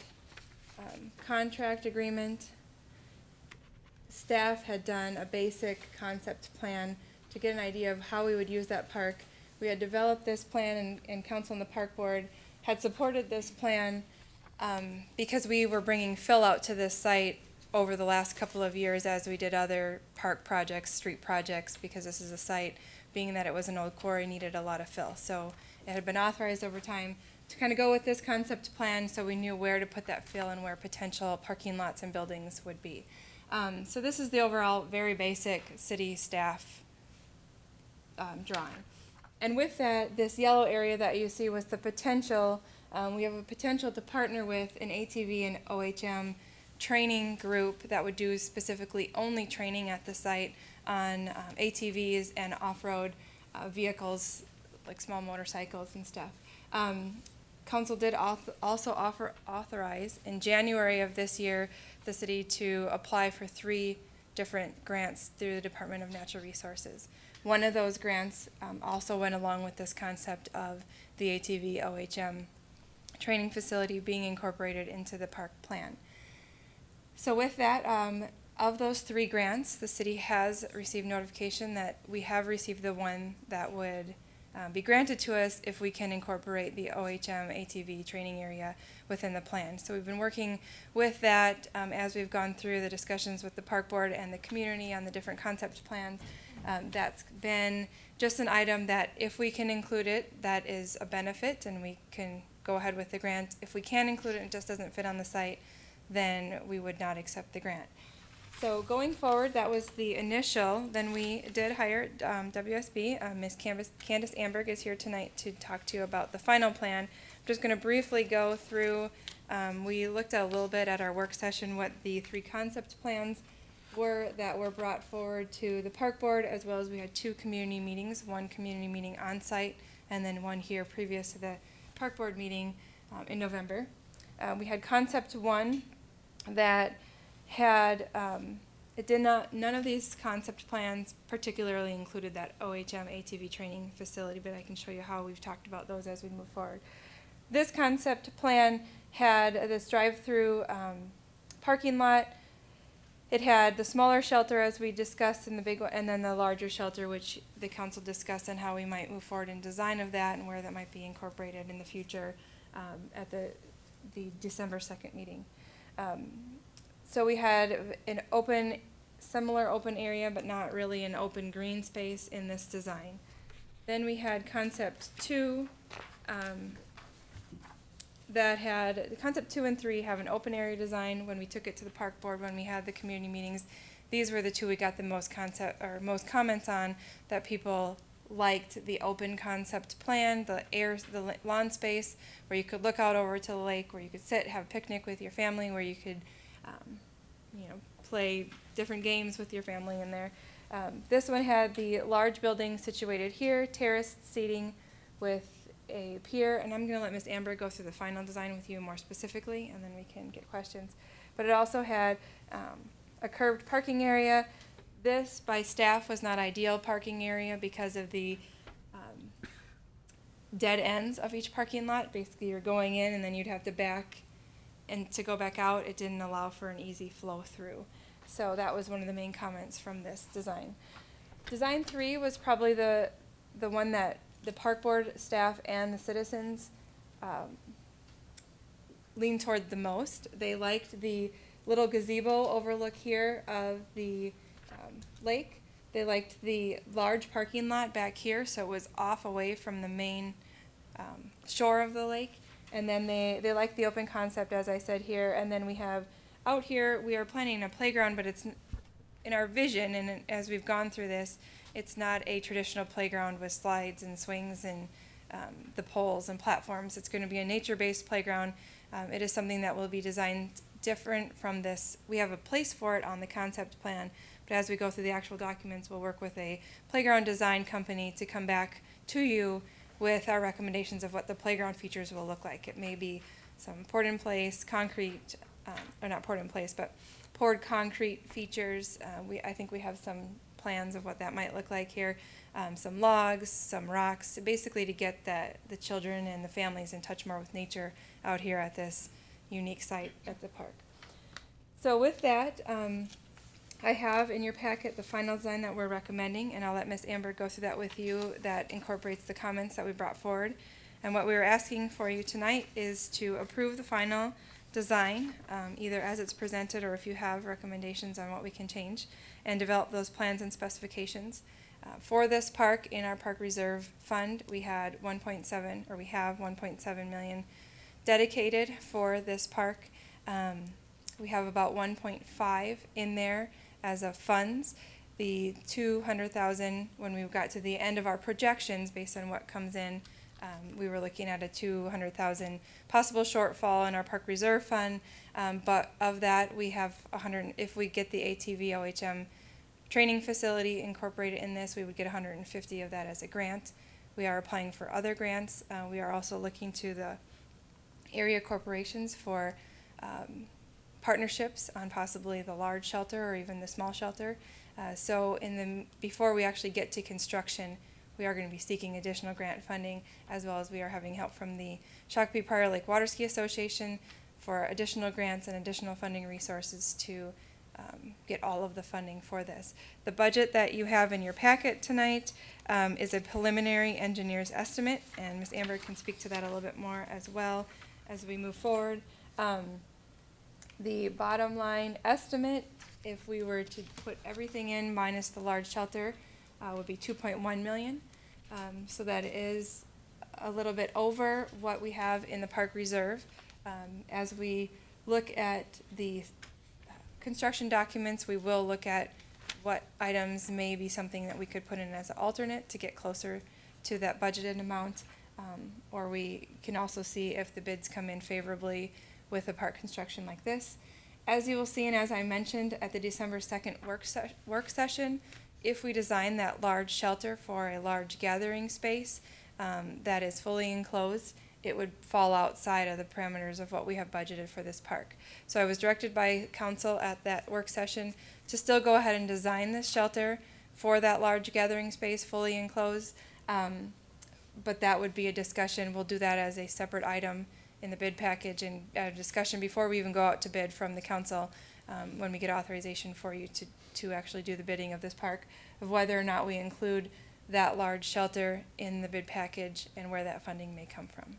contract agreement, staff had done a basic concept plan to get an idea of how we would use that park. We had developed this plan, and council and the park board had supported this plan because we were bringing fill out to this site over the last couple of years as we did other park projects, street projects, because this is a site, being that it was an old quarry, needed a lot of fill. So it had been authorized over time to kind of go with this concept plan, so we knew where to put that fill and where potential parking lots and buildings would be. So this is the overall very basic city staff drawing. And with that, this yellow area that you see was the potential, we have a potential to partner with an ATV and OHM training group that would do specifically only training at the site on ATVs and off-road vehicles, like small motorcycles and stuff. Council did also authorize in January of this year the city to apply for 3 different grants through the Department of Natural Resources. One of those grants also went along with this concept of the ATV OHM training facility being incorporated into the park plan. So with that, of those 3 grants, the city has received notification that we have received the one that would be granted to us if we can incorporate the OHM ATV training area within the plan. So we've been working with that as we've gone through the discussions with the park board and the community on the different concept plans. That's been just an item that if we can include it, that is a benefit and we can go ahead with the grant. If we can't include it and it just doesn't fit on the site, then we would not accept the grant. So going forward, that was the initial. Then we did hire WSB. Ms. Candace Amberg is here tonight to talk to you about the final plan. I'm just going to briefly go through, we looked at a little bit at our work session what the 3 concept plans were that were brought forward to the park board, as well as we had 2 community meetings, 1 community meeting on site and then 1 here previous to the park board meeting in November. We had concept 1 that had, none of these concept plans particularly included that OHM ATV training facility, but I can show you how we've talked about those as we move forward. This concept plan had this drive-through parking lot. It had the smaller shelter as we discussed in the big one, and then the larger shelter, which the council discussed and how we might move forward in design of that and where that might be incorporated in the future at the December 2nd meeting. So we had an open, similar open area, but not really an open green space in this design. Then we had concept 2, that had, concept 2 and 3 have an open area design. When we took it to the park board, when we had the community meetings, these were the 2 we got the most most comments on, that people liked the open concept plan, the lawn space, where you could look out over to the lake, where you could sit, have a picnic with your family, where you could play different games with your family in there. This one had the large building situated here, terraced seating with a pier, and I'm going to let Ms. Amber go through the final design with you more specifically, and then we can get questions. But it also had a curved parking area. This, by staff, was not ideal parking area because of the dead ends of each parking lot. Basically, you're going in, and then you'd have to back, and to go back out, it didn't allow for an easy flow through. So that was one of the main comments from this design. Design 3 was probably the one that the park board staff and the citizens leaned toward the most. They liked the little gazebo overlook here of the lake. They liked the large parking lot back here, so it was off away from the main shore of the lake. And then they liked the open concept, as I said here. And then we have out here, we are planning a playground, but it's in our vision, and as we've gone through this, it's not a traditional playground with slides and swings and the poles and platforms. It's going to be a nature-based playground. It is something that will be designed different from this. We have a place for it on the concept plan, but as we go through the actual documents, we'll work with a playground design company to come back to you with our recommendations of what the playground features will look like. It may be some poured-in-place concrete, or not poured-in-place, but poured concrete features. I think we have some plans of what that might look like here. Some logs, some rocks, basically to get the children and the families in touch more with nature out here at this unique site at the park. So with that, I have in your packet the final design that we're recommending, and I'll let Ms. Amber go through that with you. That incorporates the comments that we brought forward. And what we were asking for you tonight is to approve the final design, either as it's presented or if you have recommendations on what we can change, and develop those plans and specifications. For this park, in our park reserve fund, we had 1.7, or we have 1.7 million dedicated for this park. We have about 1.5 in there as of funds. The 200,000, when we got to the end of our projections, based on what comes in, we were looking at a 200,000 possible shortfall in our park reserve fund. But of that, we have 100. If we get the ATV OHM training facility incorporated in this, we would get 150 of that as a grant. We are applying for other grants. We are also looking to the area corporations for partnerships on possibly the large shelter or even the small shelter. So before we actually get to construction, we are going to be seeking additional grant funding, as well as we are having help from the Shakopee Prior Lake Water Ski Association for additional grants and additional funding resources to get all of the funding for this. The budget that you have in your packet tonight is a preliminary engineer's estimate, and Ms. Amber can speak to that a little bit more as well as we move forward. The bottom line estimate, if we were to put everything in minus the large shelter, would be 2.1 million. So that is a little bit over what we have in the park reserve. As we look at the construction documents, we will look at what items may be something that we could put in as an alternate to get closer to that budgeted amount. Or we can also see if the bids come in favorably with a park construction like this. As you will see, and as I mentioned at the December 2nd work session, if we design that large shelter for a large gathering space that is fully enclosed, it would fall outside of the parameters of what we have budgeted for this park. So I was directed by council at that work session to still go ahead and design this shelter for that large gathering space fully enclosed. But that would be a discussion. We'll do that as a separate item in the bid package and a discussion before we even go out to bid from the council when we get authorization for you to actually do the bidding of this park, of whether or not we include that large shelter in the bid package and where that funding may come from.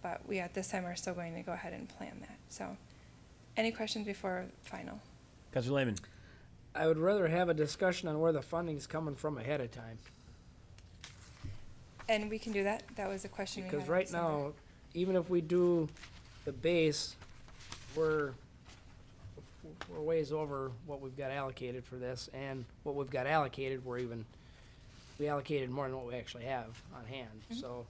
But we at this time are still going to go ahead and plan that. So any questions before final? Councilor Lehman. I would rather have a discussion on where the funding's coming from ahead of time. And we can do that. That was a question we had. Because right now, even if we do the base, we're ways over what we've got allocated for this, and what we've got allocated, we allocated more than what we actually have on hand. So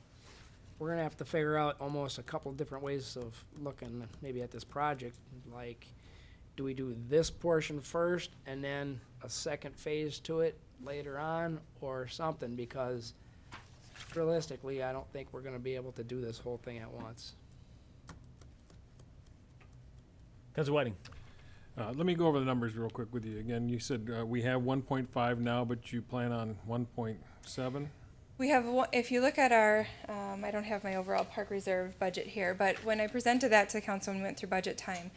we're gonna have to figure out almost a couple different ways of looking maybe at this project. Like, do we do this portion first and then a second phase to it later on, or something? Because realistically, I don't think we're gonna be able to do this whole thing at once. Councilor Whiting. Let me go over the numbers real quick with you. Again, you said we have 1.5 now, but you plan on 1.7? We have, if you look at our, I don't have my overall park reserve budget here, but when I presented that to council and went through budget time,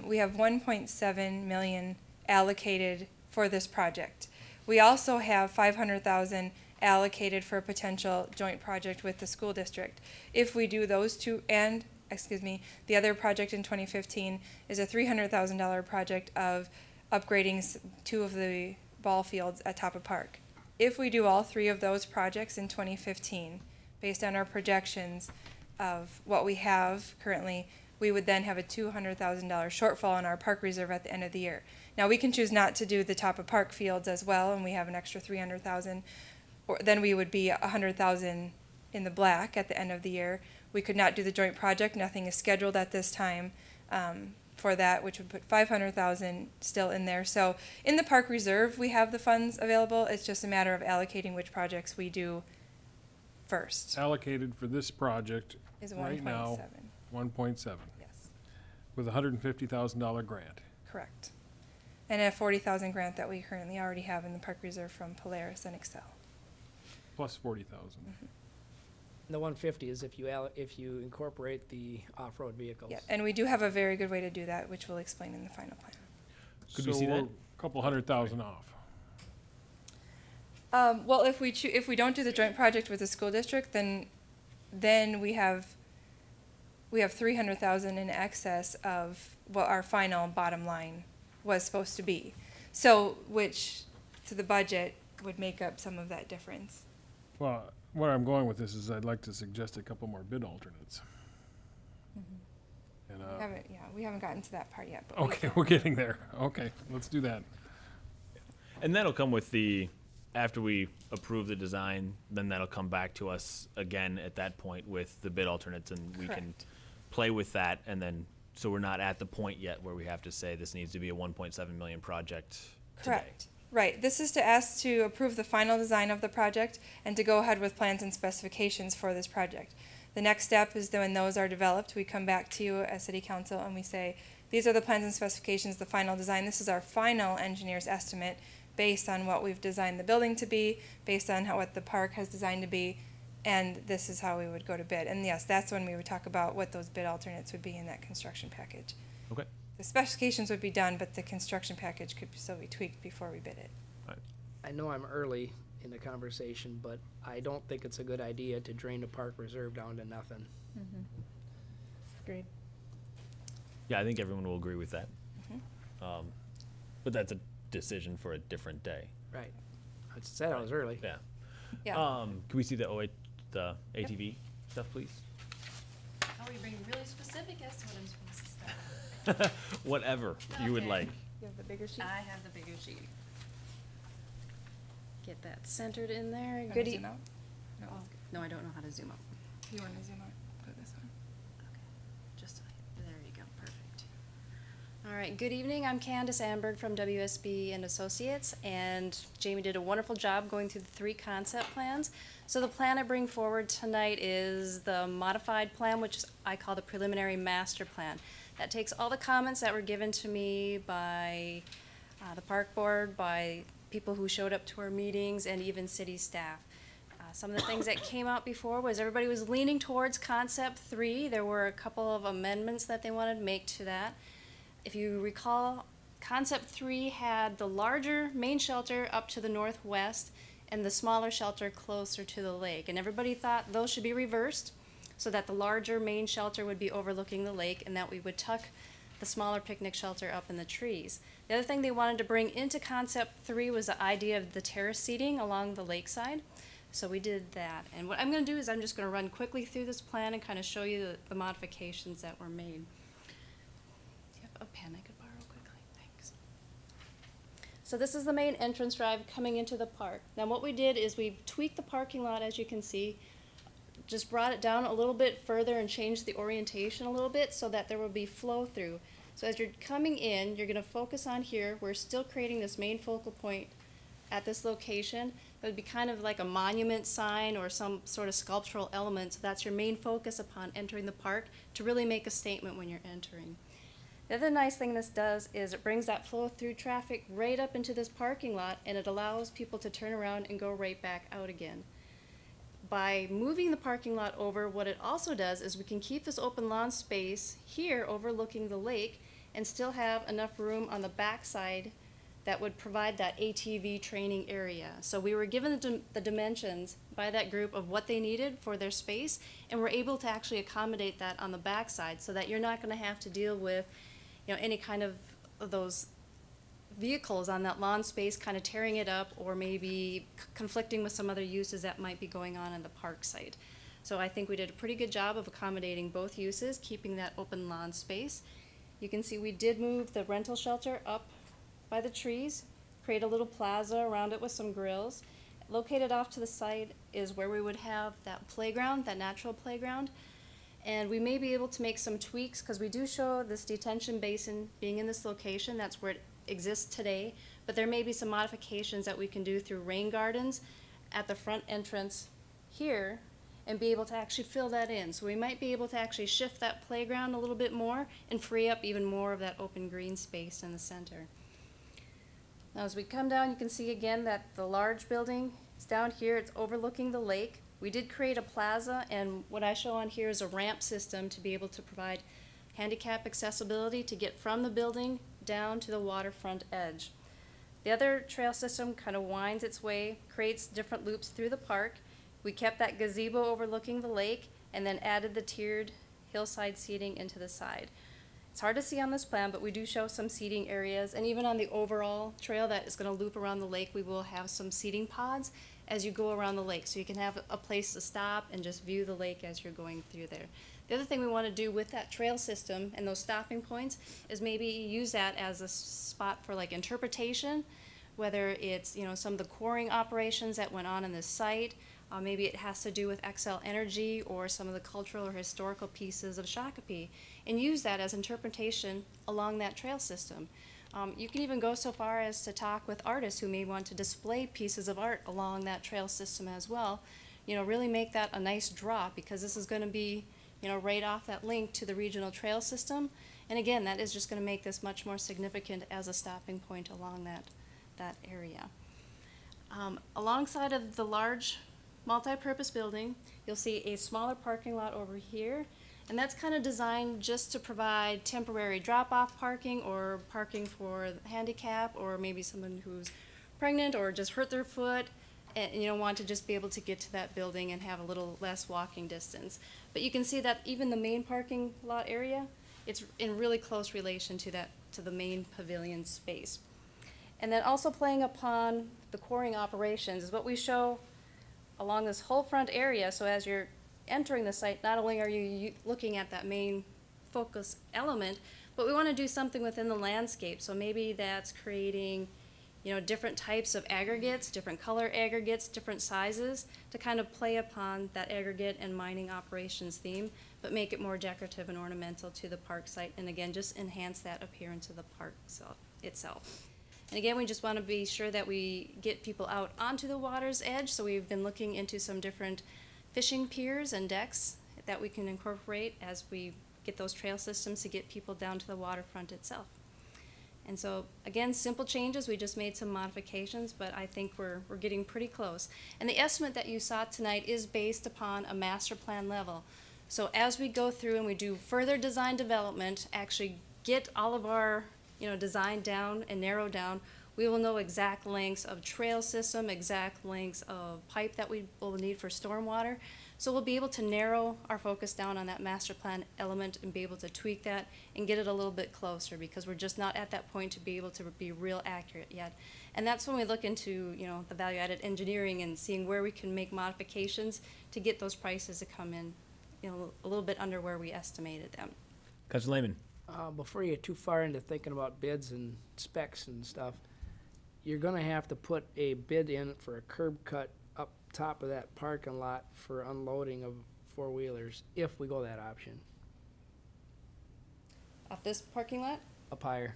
we have 1.7 million allocated for this project. We also have 500,000 allocated for a potential joint project with the school district. If we do those two, and the other project in 2015 is a $300,000 project of upgrading two of the ball fields at Tapa Park. If we do all three of those projects in 2015, based on our projections of what we have currently, we would then have a $200,000 shortfall in our park reserve at the end of the year. Now, we can choose not to do the Tapa Park fields as well, and we have an extra $300,000, or then we would be $100,000 in the black at the end of the year. We could not do the joint project. Nothing is scheduled at this time for that, which would put $500,000 still in there. So in the park reserve, we have the funds available. It's just a matter of allocating which projects we do first. Allocated for this project Is right 1.7. now, 1.7. Yes. With a $150,000 grant. Correct. And a $40,000 grant that we currently already have in the park reserve from Polaris and Excel. Plus 40,000. The 150 is if you incorporate the off-road vehicles. Yeah, and we do have a very good way to do that, which we'll explain in the final plan. Could we see we're that? a couple $100,000 off. Well, if we don't do the joint project with the school district, then we have $300,000 in excess of what our final bottom line was supposed to be. So, which to the budget would make up some of that difference. Well, where I'm going with this is I'd like to suggest a couple more bid alternates. And, We haven't gotten to that part yet. But okay, we're getting there. Okay, let's do that. And that'll come with after we approve the design, then that'll come back to us again at that point with the bid alternates, and we can Correct. play with that, and then, so we're not at the point yet where we have to say this needs to be a 1.7 million project today. Correct. Right. This is to ask to approve the final design of the project and to go ahead with plans and specifications for this project. The next step is that when those are developed, we come back to you as City Council and we say, these are the plans and specifications, the final design. This is our final engineer's estimate based on what we've designed the building to be, based on what the park has designed to be, and this is how we would go to bid. And yes, that's when we would talk about what those bid alternates would be in that construction package. Okay. The specifications would be done, but the construction package could still be tweaked before we bid it. I know I'm early in the conversation, but I don't think it's a good idea to drain the park reserve down to nothing. Agreed. Yeah, I think everyone will agree with that. Mhm. But that's a decision for a different day. Right. I said I was early. Yeah. Yeah. Can we see the ATV stuff, please? Oh, you're being really specific as to what I'm supposed to say. Whatever you would Okay. like. You have the bigger sheet? I have the bigger sheet. Get that centered in there. Wanna Good. zoom out? No. Oh, no, I don't know how to zoom out. You want to zoom out? Put this on. Just, there you go, perfect. All right, good evening, I'm Candace Amberg from WSB and Associates, and Jamie did a wonderful job going through the 3 concept plans. So the plan I bring forward tonight is the modified plan, which I call the preliminary master plan. That takes all the comments that were given to me by the park board, by people who showed up to our meetings, and even city staff. Some of the things that came out before was everybody was leaning towards concept 3. There were a couple of amendments that they wanted to make to that. If you recall, concept 3 had the larger main shelter up to the northwest and the smaller shelter closer to the lake. And everybody thought those should be reversed so that the larger main shelter would be overlooking the lake and that we would tuck the smaller picnic shelter up in the trees. The other thing they wanted to bring into concept 3 was the idea of the terrace seating along the lakeside. So we did that. And what I'm going to do is I'm just going to run quickly through this plan and kind of show you the modifications that were made. Do you have a pen I could borrow quickly? Thanks. So this is the main entrance drive coming into the park. Now what we did is we tweaked the parking lot, as you can see, just brought it down a little bit further and changed the orientation a little bit so that there will be flow through. So as you're coming in, you're going to focus on here. We're still creating this main focal point at this location. It would be kind of like a monument sign or some sort of sculptural element. So that's your main focus upon entering the park to really make a statement when you're entering. The other nice thing this does is it brings that flow through traffic right up into this parking lot, and it allows people to turn around and go right back out again. By moving the parking lot over, what it also does is we can keep this open lawn space here overlooking the lake and still have enough room on the back side that would provide that ATV training area. So we were given the dimensions by that group of what they needed for their space, and we're able to actually accommodate that on the back side so that you're not going to have to deal with, any kind of those vehicles on that lawn space, kind of tearing it up, or maybe conflicting with some other uses that might be going on in the park site. So I think we did a pretty good job of accommodating both uses, keeping that open lawn space. You can see we did move the rental shelter up by the trees, create a little plaza around it with some grills. Located off to the side is where we would have that playground, that natural playground. And we may be able to make some tweaks, because we do show this detention basin being in this location. That's where it exists today. But there may be some modifications that we can do through rain gardens at the front entrance here, and be able to actually fill that in. So we might be able to actually shift that playground a little bit more and free up even more of that open green space in the center. Now as we come down, you can see again that the large building is down here. It's overlooking the lake. We did create a plaza, and what I show on here is a ramp system to be able to provide handicap accessibility to get from the building down to the waterfront edge. The other trail system kind of winds its way, creates different loops through the park. We kept that gazebo overlooking the lake, and then added the tiered hillside seating into the side. It's hard to see on this plan, but we do show some seating areas, and even on the overall trail that is going to loop around the lake, we will have some seating pods as you go around the lake, so you can have a place to stop and just view the lake as you're going through there. The other thing we want to do with that trail system and those stopping points is maybe use that as a spot for like interpretation, whether it's, you know, some of the quarrying operations that went on in this site. Maybe it has to do with Xcel Energy or some of the cultural or historical pieces of Shakopee, and use that as interpretation along that trail system. You can even go so far as to talk with artists who may want to display pieces of art along that trail system as well. You know, really make that a nice draw, because this is going to be, you know, right off that link to the regional trail system. And again, that is just going to make this much more significant as a stopping point along that area. Alongside of the large multi-purpose building, you'll see a smaller parking lot over here, and that's kind of designed just to provide temporary drop-off parking, or parking for handicap, or maybe someone who's pregnant or just hurt their foot and, you know, want to just be able to get to that building and have a little less walking distance. But you can see that even the main parking lot area, it's in really close relation to the main pavilion space. And then also playing upon the quarrying operations is what we show along this whole front area. So as you're entering the site, not only are you looking at that main focus element, but we want to do something within the landscape. So maybe that's creating, you know, different types of aggregates, different color aggregates, different sizes, to kind of play upon that aggregate and mining operations theme, but make it more decorative and ornamental to the park site, and again, just enhance that appearance of the park itself. And again, we just want to be sure that we get people out onto the water's edge, so we've been looking into some different fishing piers and decks that we can incorporate as we get those trail systems to get people down to the waterfront itself. And so, again, simple changes. We just made some modifications, but I think we're getting pretty close. And the estimate that you saw tonight is based upon a master plan level. So as we go through and we do further design development, actually get all of our, you know, design down and narrow down, we will know exact lengths of trail system, exact lengths of pipe that we will need for stormwater. So we'll be able to narrow our focus down on that master plan element and be able to tweak that and get it a little bit closer, because we're just not at that point to be able to be real accurate yet. And that's when we look into, you know, the value-added engineering and seeing where we can make modifications to get those prices to come in, you know, a little bit under where we estimated them. Councilor Lehman. Before you get too far into thinking about bids and specs and stuff, you're gonna have to put a bid in for a curb cut up top of that parking lot for unloading of four-wheelers, if we go that option. Off this parking lot? Up higher.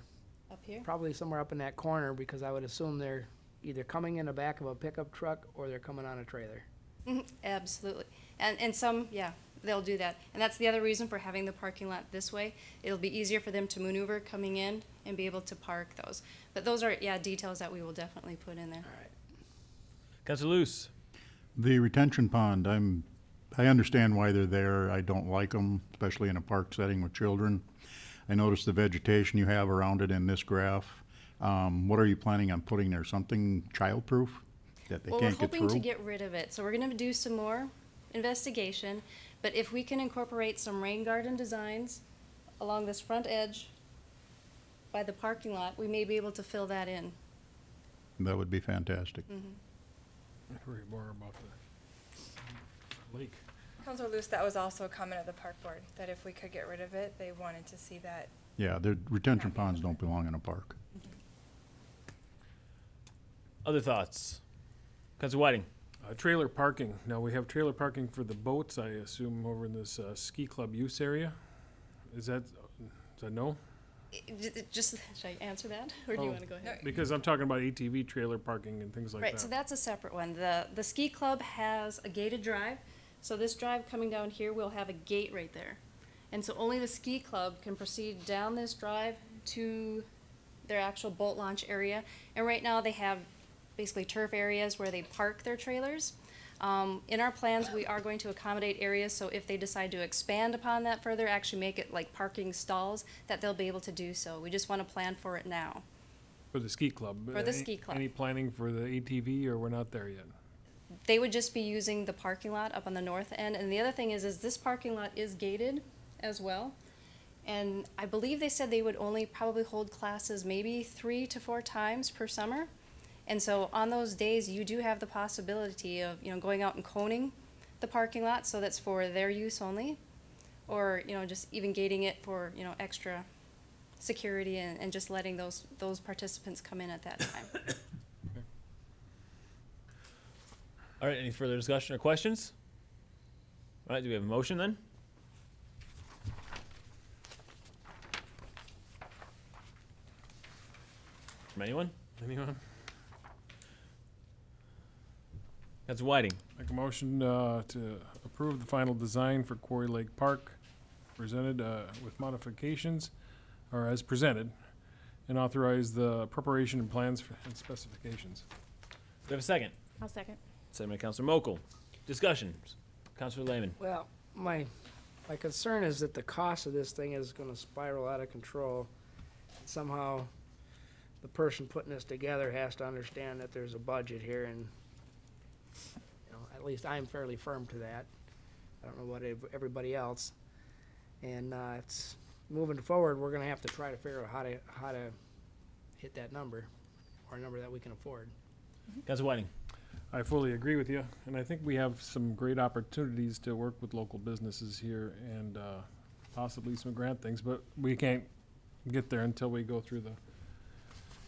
Up here? Probably somewhere up in that corner, because I would assume they're either coming in the back of a pickup truck or they're coming on a trailer. Absolutely. And some, yeah, they'll do that. And that's the other reason for having the parking lot this way. It'll be easier for them to maneuver coming in and be able to park those. But those are, yeah, details that we will definitely put in there. All right. Councilor Luce. The retention pond, I understand why they're there. I don't like them, especially in a park setting with children. I noticed the vegetation you have around it in this graph. What are you planning on putting there? Something childproof that they can't get through? We're hoping to get rid of it. So we're going to do some more investigation. But if we can incorporate some rain garden designs along this front edge by the parking lot, we may be able to fill that in. That would be fantastic. Worry more about the lake. Councilor Luce, that was also a comment of the park board, that if we could get rid of it, they wanted to see that. Yeah, the retention ponds don't belong in a park. Other thoughts? Councilor Whiting? Trailer parking. Now, we have trailer parking for the boats, I assume, over in this ski club use area. Is that no? Just, should I answer that, or do you Oh, want to go ahead? Because I'm talking about ATV trailer parking and things like Right, that. so that's a separate one. The ski club has a gated drive. So this drive coming down here will have a gate right there. And so only the ski club can proceed down this drive to their actual boat launch area. And right now they have basically turf areas where they park their trailers. In our plans, we are going to accommodate areas, so if they decide to expand upon that further, actually make it like parking stalls, that they'll be able to do so. We just want to plan for it now. For the ski club. For the ski club. Any planning for the ATV, or we're not there yet? They would just be using the parking lot up on the north end. And the other thing is this parking lot is gated as well. And I believe they said they would only probably hold classes maybe 3 to 4 times per summer. And so on those days, you do have the possibility of, going out and coning the parking lot, so that's for their use only. Or, just even gating it for, extra security and just letting those participants come in at that time. All right, any further discussion or questions? All right, do we have a motion then? From anyone? Anyone? Councilor Whiting? Make a motion to approve the final design for Quarry Lake Park, presented with modifications, or as presented, and authorize the preparation and plans and specifications. Do we have a second? I'll second. Second by Councilor Mokel. Discussions. Councilor Lehman. Well, my concern is that the cost of this thing is gonna spiral out of control. Somehow, the person putting this together has to understand that there's a budget here, and, at least I'm fairly firm to that. I don't know what everybody else. And, it's, moving forward, we're gonna have to try to figure out how to hit that number, or a number that we can afford. Councilor Whiting. I fully agree with you, and I think we have some great opportunities to work with local businesses here and possibly some grant things, but we can't get there until we go through the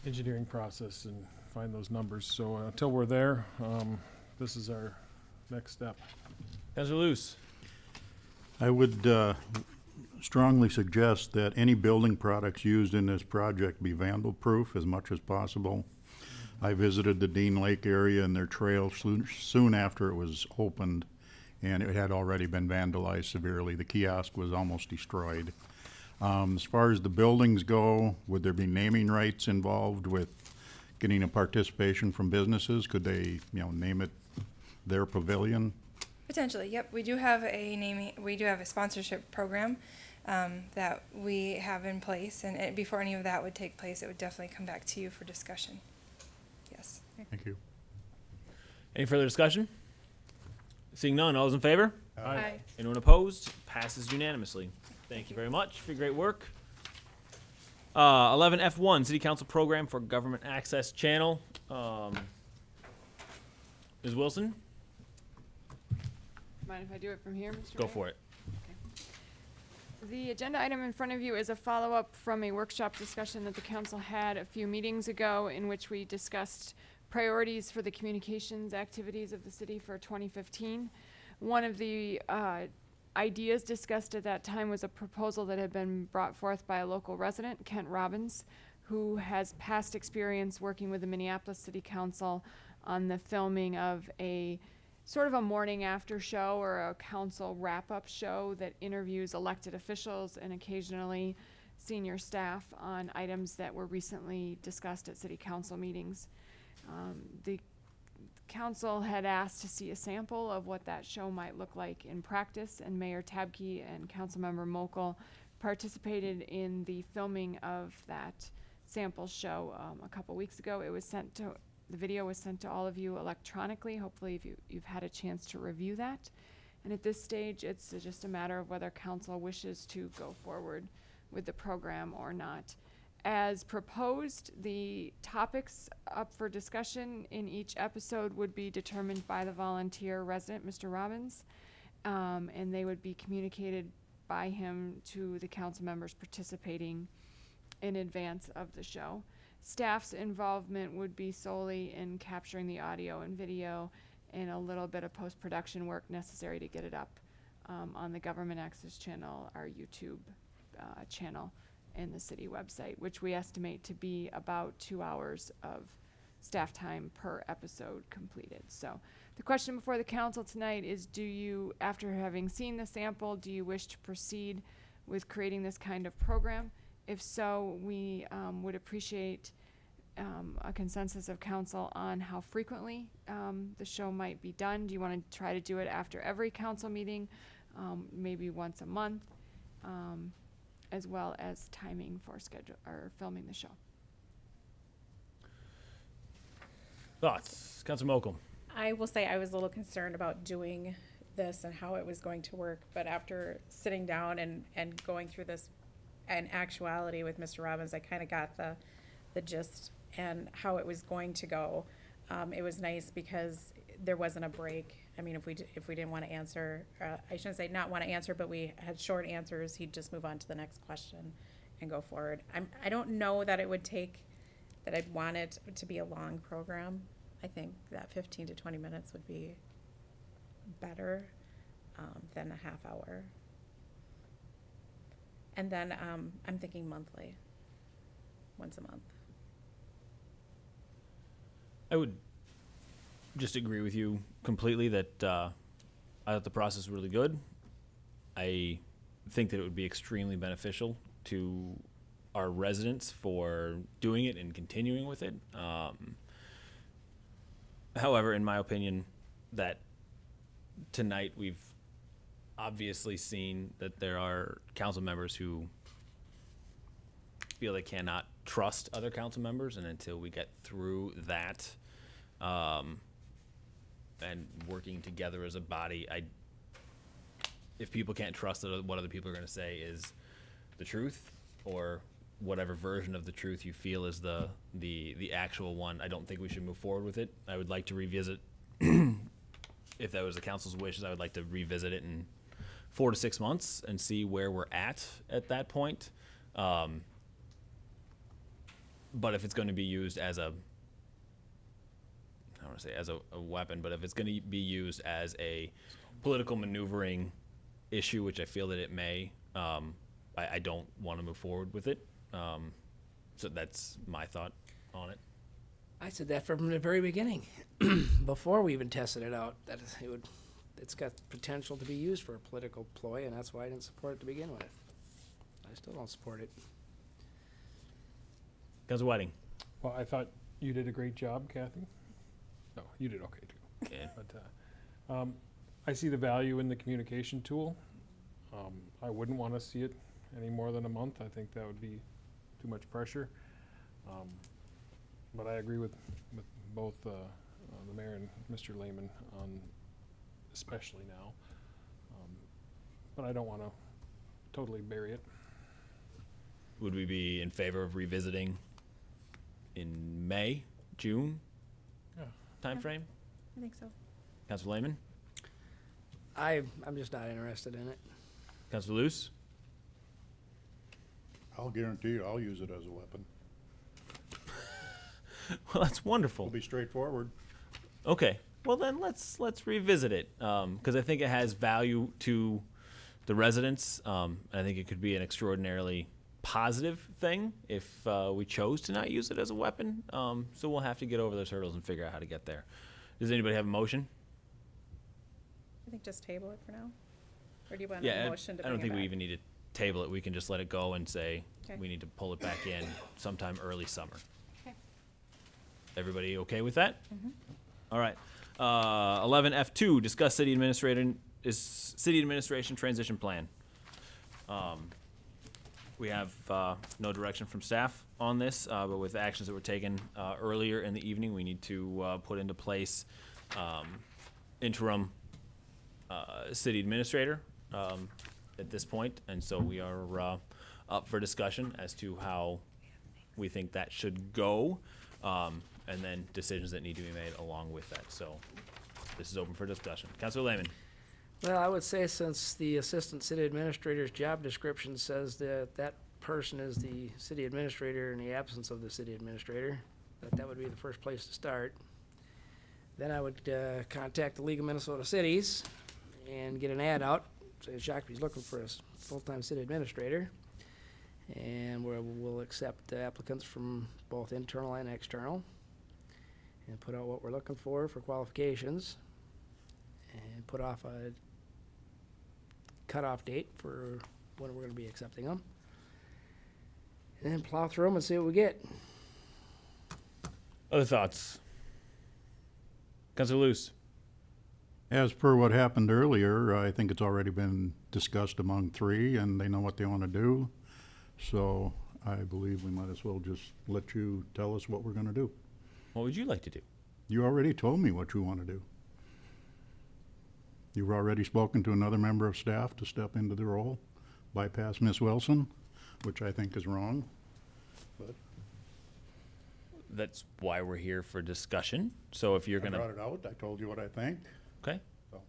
engineering process and find those numbers. So until we're there, this is our next step. Councilor Luce. I would strongly suggest that any building products used in this project be vandal-proof as much as possible. I visited the Dean Lake area and their trail soon after it was opened, and it had already been vandalized severely. The kiosk was almost destroyed. As far as the buildings go, would there be naming rights involved with getting a participation from businesses? Could they, name it their pavilion? Potentially, yep. We do have a sponsorship program that we have in place, and before any of that would take place, it would definitely come back to you for discussion. Yes. Thank you. Any further discussion? Seeing none, all those in favor? Aye. Anyone opposed? Passes unanimously. Thank you very much for your great work. 11F1, City Council Program for Government Access Channel. Ms. Wilson, Mind if I do it from here, Mr. go Mayor? for it. The agenda item in front of you is a follow-up from a workshop discussion that the council had a few meetings ago, in which we discussed priorities for the communications activities of the city for 2015. One of the ideas discussed at that time was a proposal that had been brought forth by a local resident, Kent Robbins, who has past experience working with the Minneapolis City Council on the filming of a sort of a morning after show or a council wrap-up show that interviews elected officials and occasionally senior staff on items that were recently discussed at city council meetings. The council had asked to see a sample of what that show might look like in practice, and Mayor Tabke and Councilmember Mokel participated in the filming of that sample show a couple weeks ago. The video was sent to all of you electronically. Hopefully you've had a chance to review that. And at this stage, it's just a matter of whether council wishes to go forward with the program or not. As proposed, the topics up for discussion in each episode would be determined by the volunteer resident, Mr. Robbins, and they would be communicated by him to the council members participating in advance of the show. Staff's involvement would be solely in capturing the audio and video and a little bit of post-production work necessary to get it up on the Government Access Channel, our YouTube channel, and the city website, which we estimate to be about 2 hours of staff time per episode completed. So the question before the council tonight is, do you, after having seen the sample, do you wish to proceed with creating this kind of program? If so, we would appreciate a consensus of council on how frequently the show might be done. Do you want to try to do it after every council meeting, maybe once a month, as well as timing for schedule or filming the show? Thoughts, Councilor Mokel? I will say I was a little concerned about doing this and how it was going to work, but after sitting down and going through this in actuality with Mr. Robbins, I kind of got the gist and how it was going to go. It was nice because there wasn't a break. I mean, if we didn't want to answer, I shouldn't say not want to answer, but we had short answers, he'd just move on to the next question and go forward. I don't know that it would take, that I'd want it to be a long program. I think that 15 to 20 minutes would be better than a half hour. And then I'm thinking monthly, once a month. I would just agree with you completely that I thought the process was really good. I think that it would be extremely beneficial to our residents for doing it and continuing with it. However, in my opinion, that tonight we've obviously seen that there are council members who feel they cannot trust other council members, and until we get through that and working together as a body, if people can't trust that what other people are going to say is the truth, or whatever version of the truth you feel is the actual one, I don't think we should move forward with it. I would like to revisit, if that was the council's wishes, I would like to revisit it in 4 to 6 months and see where we're at that point. But if it's going to be used as a, I don't want to say as a weapon, but if it's going to be used as a political maneuvering issue, which I feel that it may, I don't want to move forward with it. So that's my thought on it. I said that from the very beginning, before we even tested it out, that it's got potential to be used for a political ploy, and that's why I didn't support it to begin with. I still don't support it. Councilor Whiting. Well, I thought you did a great job, Kathy. No, you did okay too. Yeah. But I see the value in the communication tool. I wouldn't want to see it any more than a month. I think that would be too much pressure. But I agree with both the mayor and Mr. Lehman on, especially now. But I don't want to totally bury it. Would we be in favor of revisiting in May, June timeframe? I think so. Councilor Lehman? I'm just not interested in it. Councilor Luce? I'll guarantee you, I'll use it as a weapon. Well, that's wonderful. It'll be straightforward. Okay. Well, then let's revisit it, because I think it has value to the residents. I think it could be an extraordinarily positive thing if we chose to not use it as a weapon. So we'll have to get over those hurdles and figure out how to get there. Does anybody have a motion? I think just table it for now. Or do you want Yeah, a motion to I don't bring think it we back? even need to table it. We can just let it go and say Okay. we need to pull it back in sometime early summer. Okay. Everybody okay with that? Mhm. All right. 11F2, discuss city administration transition plan. We have no direction from staff on this, but with actions that were taken earlier in the evening, we need to put into place interim city administrator at this point, and so we are up for discussion as to how we think that should go, and then decisions that need to be made along with that. So this is open for discussion. Councilor Lehman. Well, I would say since the assistant city administrator's job description says that that person is the city administrator in the absence of the city administrator, that would be the first place to start. Then I would contact the League of Minnesota Cities and get an ad out, say Shakopee's looking for a full-time city administrator. And we'll accept applicants from both internal and external and put out what we're looking for qualifications and put off a cutoff date for when we're going to be accepting them. And then plow through them and see what we get. Other thoughts? Councilor Luce. As per what happened earlier, I think it's already been discussed among three, and they know what they want to do. So I believe we might as well just let you tell us what we're going to do. What would you like to do? You already told me what you want to do. You've already spoken to another member of staff to step into the role, bypass Ms. Wilson, which I think is wrong. But That's why we're here for discussion. So if you're I gonna. brought it out. I told you what I think. Okay. So.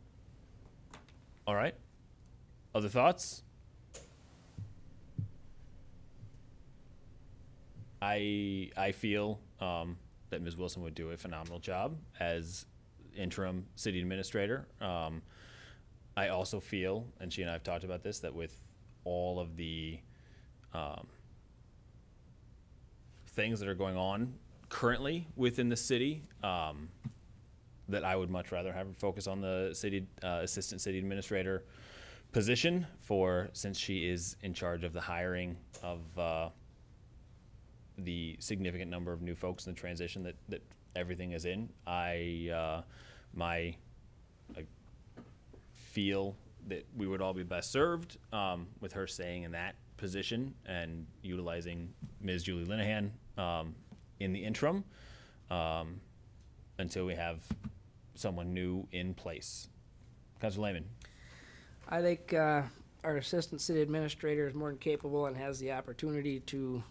All right. Other thoughts? I feel that Ms. Wilson would do a phenomenal job as interim city administrator. I also feel, and she and I have talked about this, that with all of the things that are going on currently within the city, that I would much rather have her focus on the city assistant city administrator position since she is in charge of the hiring of the significant number of new folks in the transition that everything is in. I feel that we would all be best served with her staying in that position and utilizing Ms. Julie Linehan in the interim until we have someone new in place. Councilor Lehman. I think our assistant city administrator is more than capable and has the opportunity to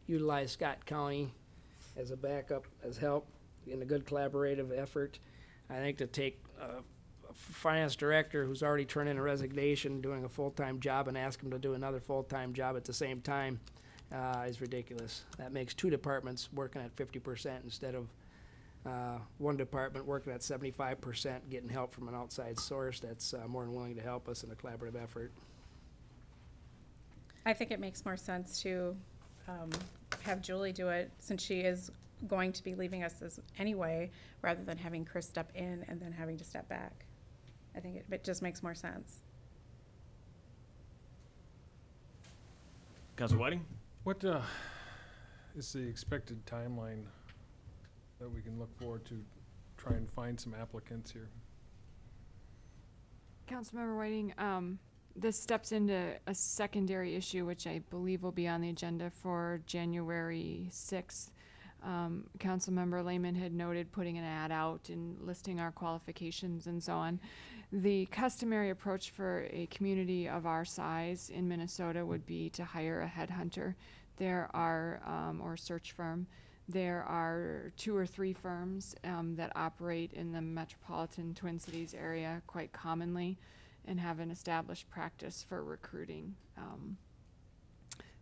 utilize Scott County as a backup, as help in a good collaborative effort. I think to take a finance director who's already turned in a resignation, doing a full-time job, and ask him to do another full-time job at the same time is ridiculous. That makes two departments working at 50% instead of one department working at 75%, getting help from an outside source that's more than willing to help us in a collaborative effort. I think it makes more sense to have Julie do it, since she is going to be leaving us anyway, rather than having Chris step in and then having to step back. I think it just makes more sense. Councilor Whiting? What is the expected timeline that we can look forward to try and find some applicants here? Councilmember Whiting, this steps into a secondary issue, which I believe will be on the agenda for January 6th. Councilmember Lehman had noted putting an ad out and listing our qualifications and so on. The customary approach for a community of our size in Minnesota would be to hire a headhunter. There are, or search firm. There are 2 or 3 firms that operate in the metropolitan Twin Cities area quite commonly and have an established practice for recruiting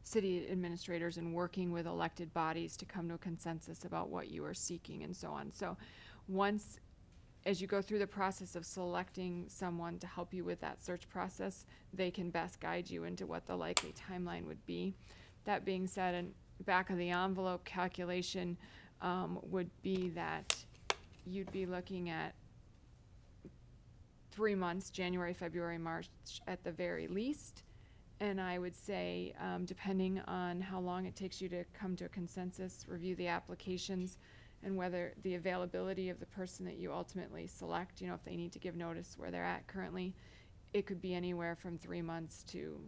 city administrators and working with elected bodies to come to a consensus about what you are seeking and so on. So once, as you go through the process of selecting someone to help you with that search process, they can best guide you into what the likely timeline would be. That being said, an back of the envelope calculation would be that you'd be looking at 3 months, January, February, March at the very least. And I would say, depending on how long it takes you to come to a consensus, review the applications, and whether the availability of the person that you ultimately select, if they need to give notice where they're at currently, it could be anywhere from 3 months to,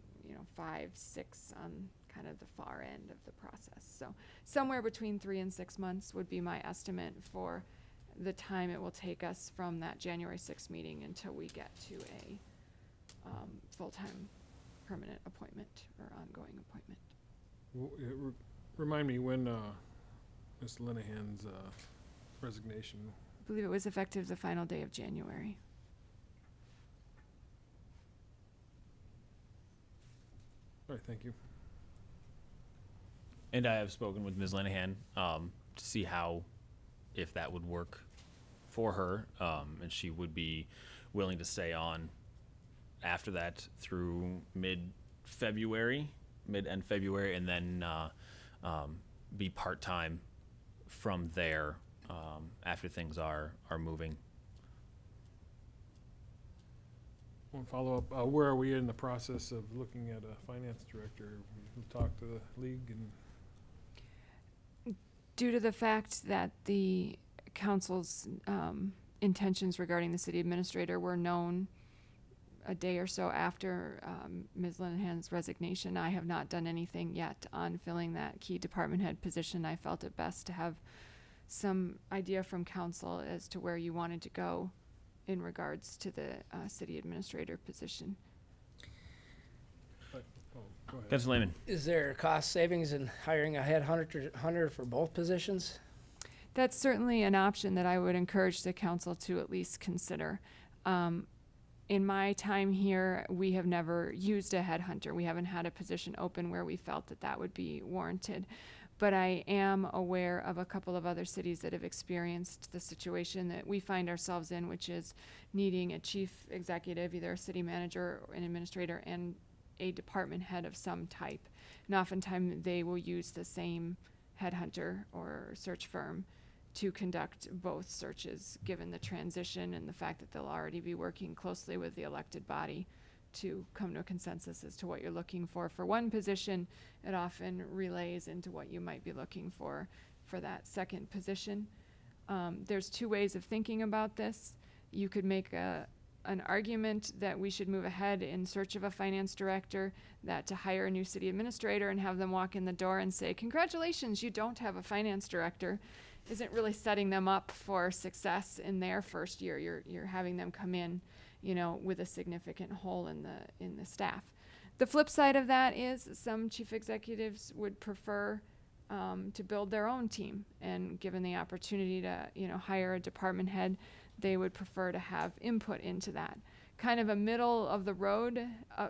5, 6 on kind of the far end of the process. So somewhere between 3 and 6 months would be my estimate for the time it will take us from that January 6th meeting until we get to a full-time permanent appointment or ongoing appointment. Remind me when Ms. Linehan's resignation. I believe it was effective the final day of January. All right, thank you. And I have spoken with Ms. Linehan to see how, if that would work for her, and she would be willing to stay on after that through mid-end February, and then be part-time from there after things are moving. One follow-up, where are we in the process of looking at a finance director? We've talked to the league and Due to the fact that the council's intentions regarding the city administrator were known a day or so after Ms. Linehan's resignation, I have not done anything yet on filling that key department head position. I felt it best to have some idea from council as to where you wanted to go in regards to the city administrator position. go ahead. Councilor Lehman. Is there cost savings in hiring a headhunter for both positions? That's certainly an option that I would encourage the council to at least consider. In my time here, we have never used a headhunter. We haven't had a position open where we felt that that would be warranted. But I am aware of a couple of other cities that have experienced the situation that we find ourselves in, which is needing a chief executive, either a city manager or an administrator, and a department head of some type. And oftentimes they will use the same headhunter or search firm to conduct both searches, given the transition and the fact that they'll already be working closely with the elected body to come to a consensus as to what you're looking for one position. It often relays into what you might be looking for that second position. There's two ways of thinking about this. You could make an argument that we should move ahead in search of a finance director, that to hire a new city administrator and have them walk in the door and say, congratulations, you don't have a finance director, isn't really setting them up for success in their first year. You're having them come in, with a significant hole in the staff. The flip side of that is some chief executives would prefer to build their own team, and given the opportunity to, hire a department head, they would prefer to have input into that. Kind of a middle of the road,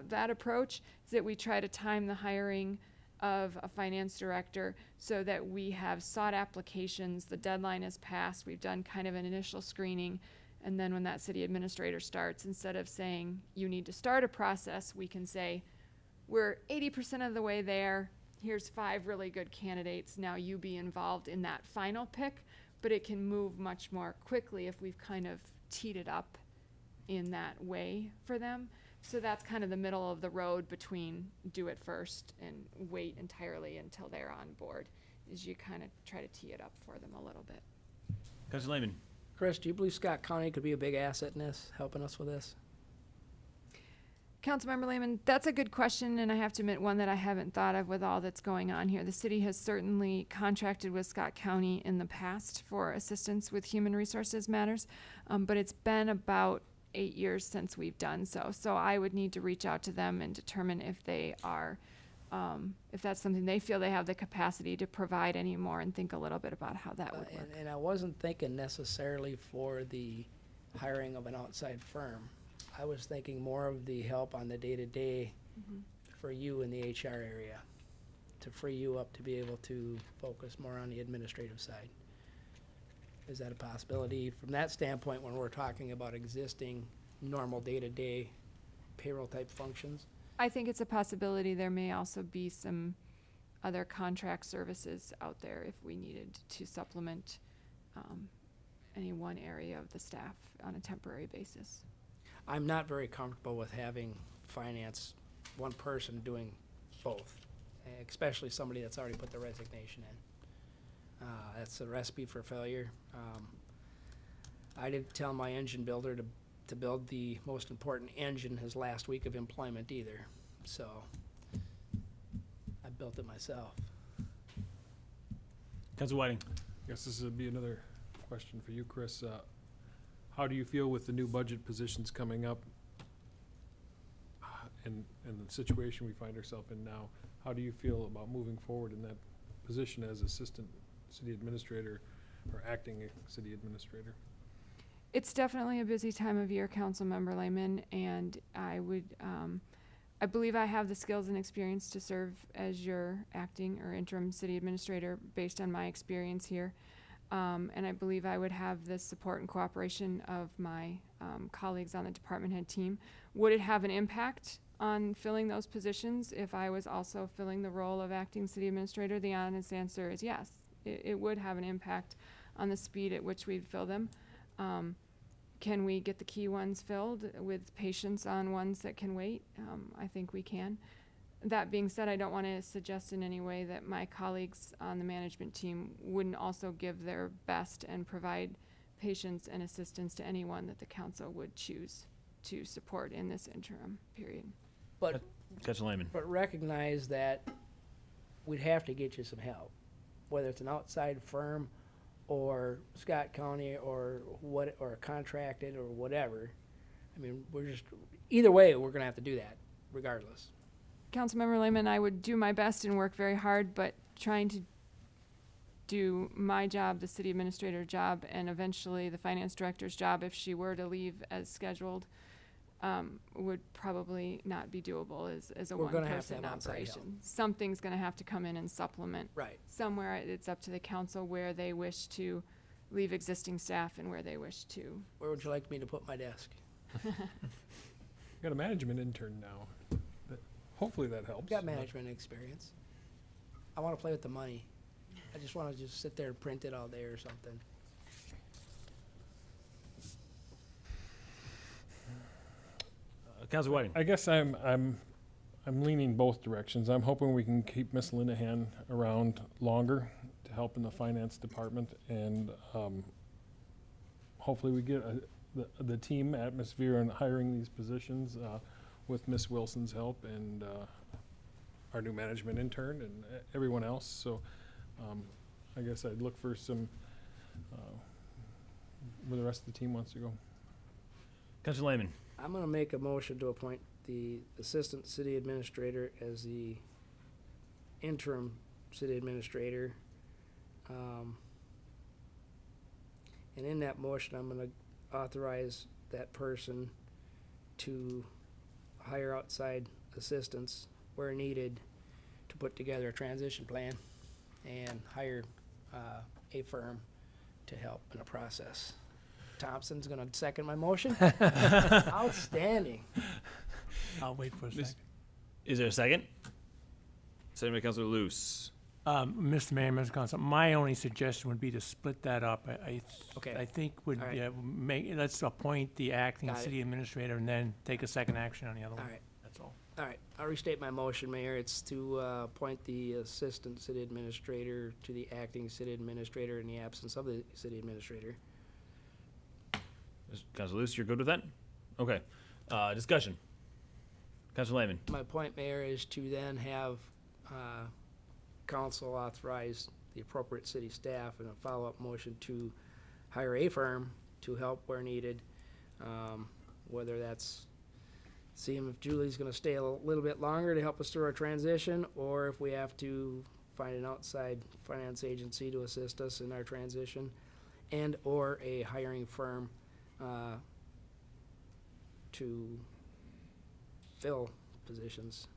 that approach is that we try to time the hiring of a finance director so that we have sought applications, the deadline is passed, we've done kind of an initial screening, and then when that city administrator starts, instead of saying you need to start a process, we can say we're 80% of the way there, here's 5 really good candidates, now you be involved in that final pick. But it can move much more quickly if we've kind of teed it up in that way for them. So that's kind of the middle of the road between do it first and wait entirely until they're on board, is you kind of try to tee it up for them a little bit. Councilor Lehman. Chris, do you believe Scott County could be a big asset in this, helping us with this? Councilmember Lehman, that's a good question, and I have to admit one that I haven't thought of with all that's going on here. The city has certainly contracted with Scott County in the past for assistance with human resources matters, but it's been about 8 years since we've done so. So I would need to reach out to them and determine if they are, if that's something they feel they have the capacity to provide anymore, and think a little bit about how that would work. And I wasn't thinking necessarily for the hiring of an outside firm. I was thinking more of the help on the day-to-day for you in the HR area, to free you up to be able to focus more on the administrative side. Is that a possibility from that standpoint when we're talking about existing normal day-to-day payroll type functions? I think it's a possibility. There may also be some other contract services out there if we needed to supplement any one area of the staff on a temporary basis. I'm not very comfortable with having finance, one person doing both, especially somebody that's already put the resignation in. That's a recipe for failure. I didn't tell my engine builder to build the most important engine his last week of employment either, so I built it myself. Councilor Whiting. I guess this would be another question for you, Chris. How do you feel with the new budget positions coming up and the situation we find ourselves in now? How do you feel about moving forward in that position as assistant city administrator or acting city administrator? It's definitely a busy time of year, Councilmember Lehman, and I would, I believe I have the skills and experience to serve as your acting or interim city administrator based on my experience here. And I believe I would have the support and cooperation of my colleagues on the department head team. Would it have an impact on filling those positions if I was also filling the role of acting city administrator? The honest answer is yes. It would have an impact on the speed at which we'd fill them. Can we get the key ones filled with patience on ones that can wait? I think we can. That being said, I don't want to suggest in any way that my colleagues on the management team wouldn't also give their best and provide patience and assistance to anyone that the council would choose to support in this interim period. But, Councilor Lehman. but recognize that we'd have to get you some help, whether it's an outside firm or Scott County or what, or contracted or whatever. I mean, we're just, either way, we're gonna have to do that regardless. Councilmember Lehman, I would do my best and work very hard, but trying to do my job, the city administrator job, and eventually the finance director's job, if she were to leave as scheduled, would probably not be doable as a We're gonna have to one-person have outside help. operation. Something's gonna have to come in and supplement. Right. Somewhere, it's up to the council where they wish to leave existing staff and where they wish to. Where would you like me to put my desk? Got a management intern now. Hopefully that helps. Got management experience. I wanna play with the money. I just wanna just sit there and print it all day or something. Councilor Whiting. I guess I'm leaning both directions. I'm hoping we can keep Miss Linehan around longer to help in the finance department, and hopefully we get the team atmosphere in hiring these positions with Miss Wilson's help and our new management intern and everyone else. So I guess I'd look for some where the rest of the team wants to go. Councilor Lehman. I'm gonna make a motion to appoint the assistant city administrator as the interim city administrator. And in that motion, I'm gonna authorize that person to hire outside assistance where needed to put together a transition plan and hire a firm to help in the process. Thompson's gonna second my motion. Outstanding. I'll wait for a second. Is there a second? Second by Councilor Luce. Mr. Mayor, Mr. Council, my only suggestion would be to split that up. Okay. I think would, All right. let's appoint the acting Got it. city administrator and then take a second action on the other one. All right. That's all. All right, I'll restate my motion, Mayor. It's to appoint the assistant city administrator to the acting city administrator in the absence of the city administrator. Councilor Luce, you're good with that? Okay. Discussion. Councilor Lehman. My point, Mayor, is to then have council authorize the appropriate city staff in a follow-up motion to hire a firm to help where needed, whether that's seeing if Julie's gonna stay a little bit longer to help us through our transition, or if we have to find an outside finance agency to assist us in our transition, and or a hiring firm to fill positions.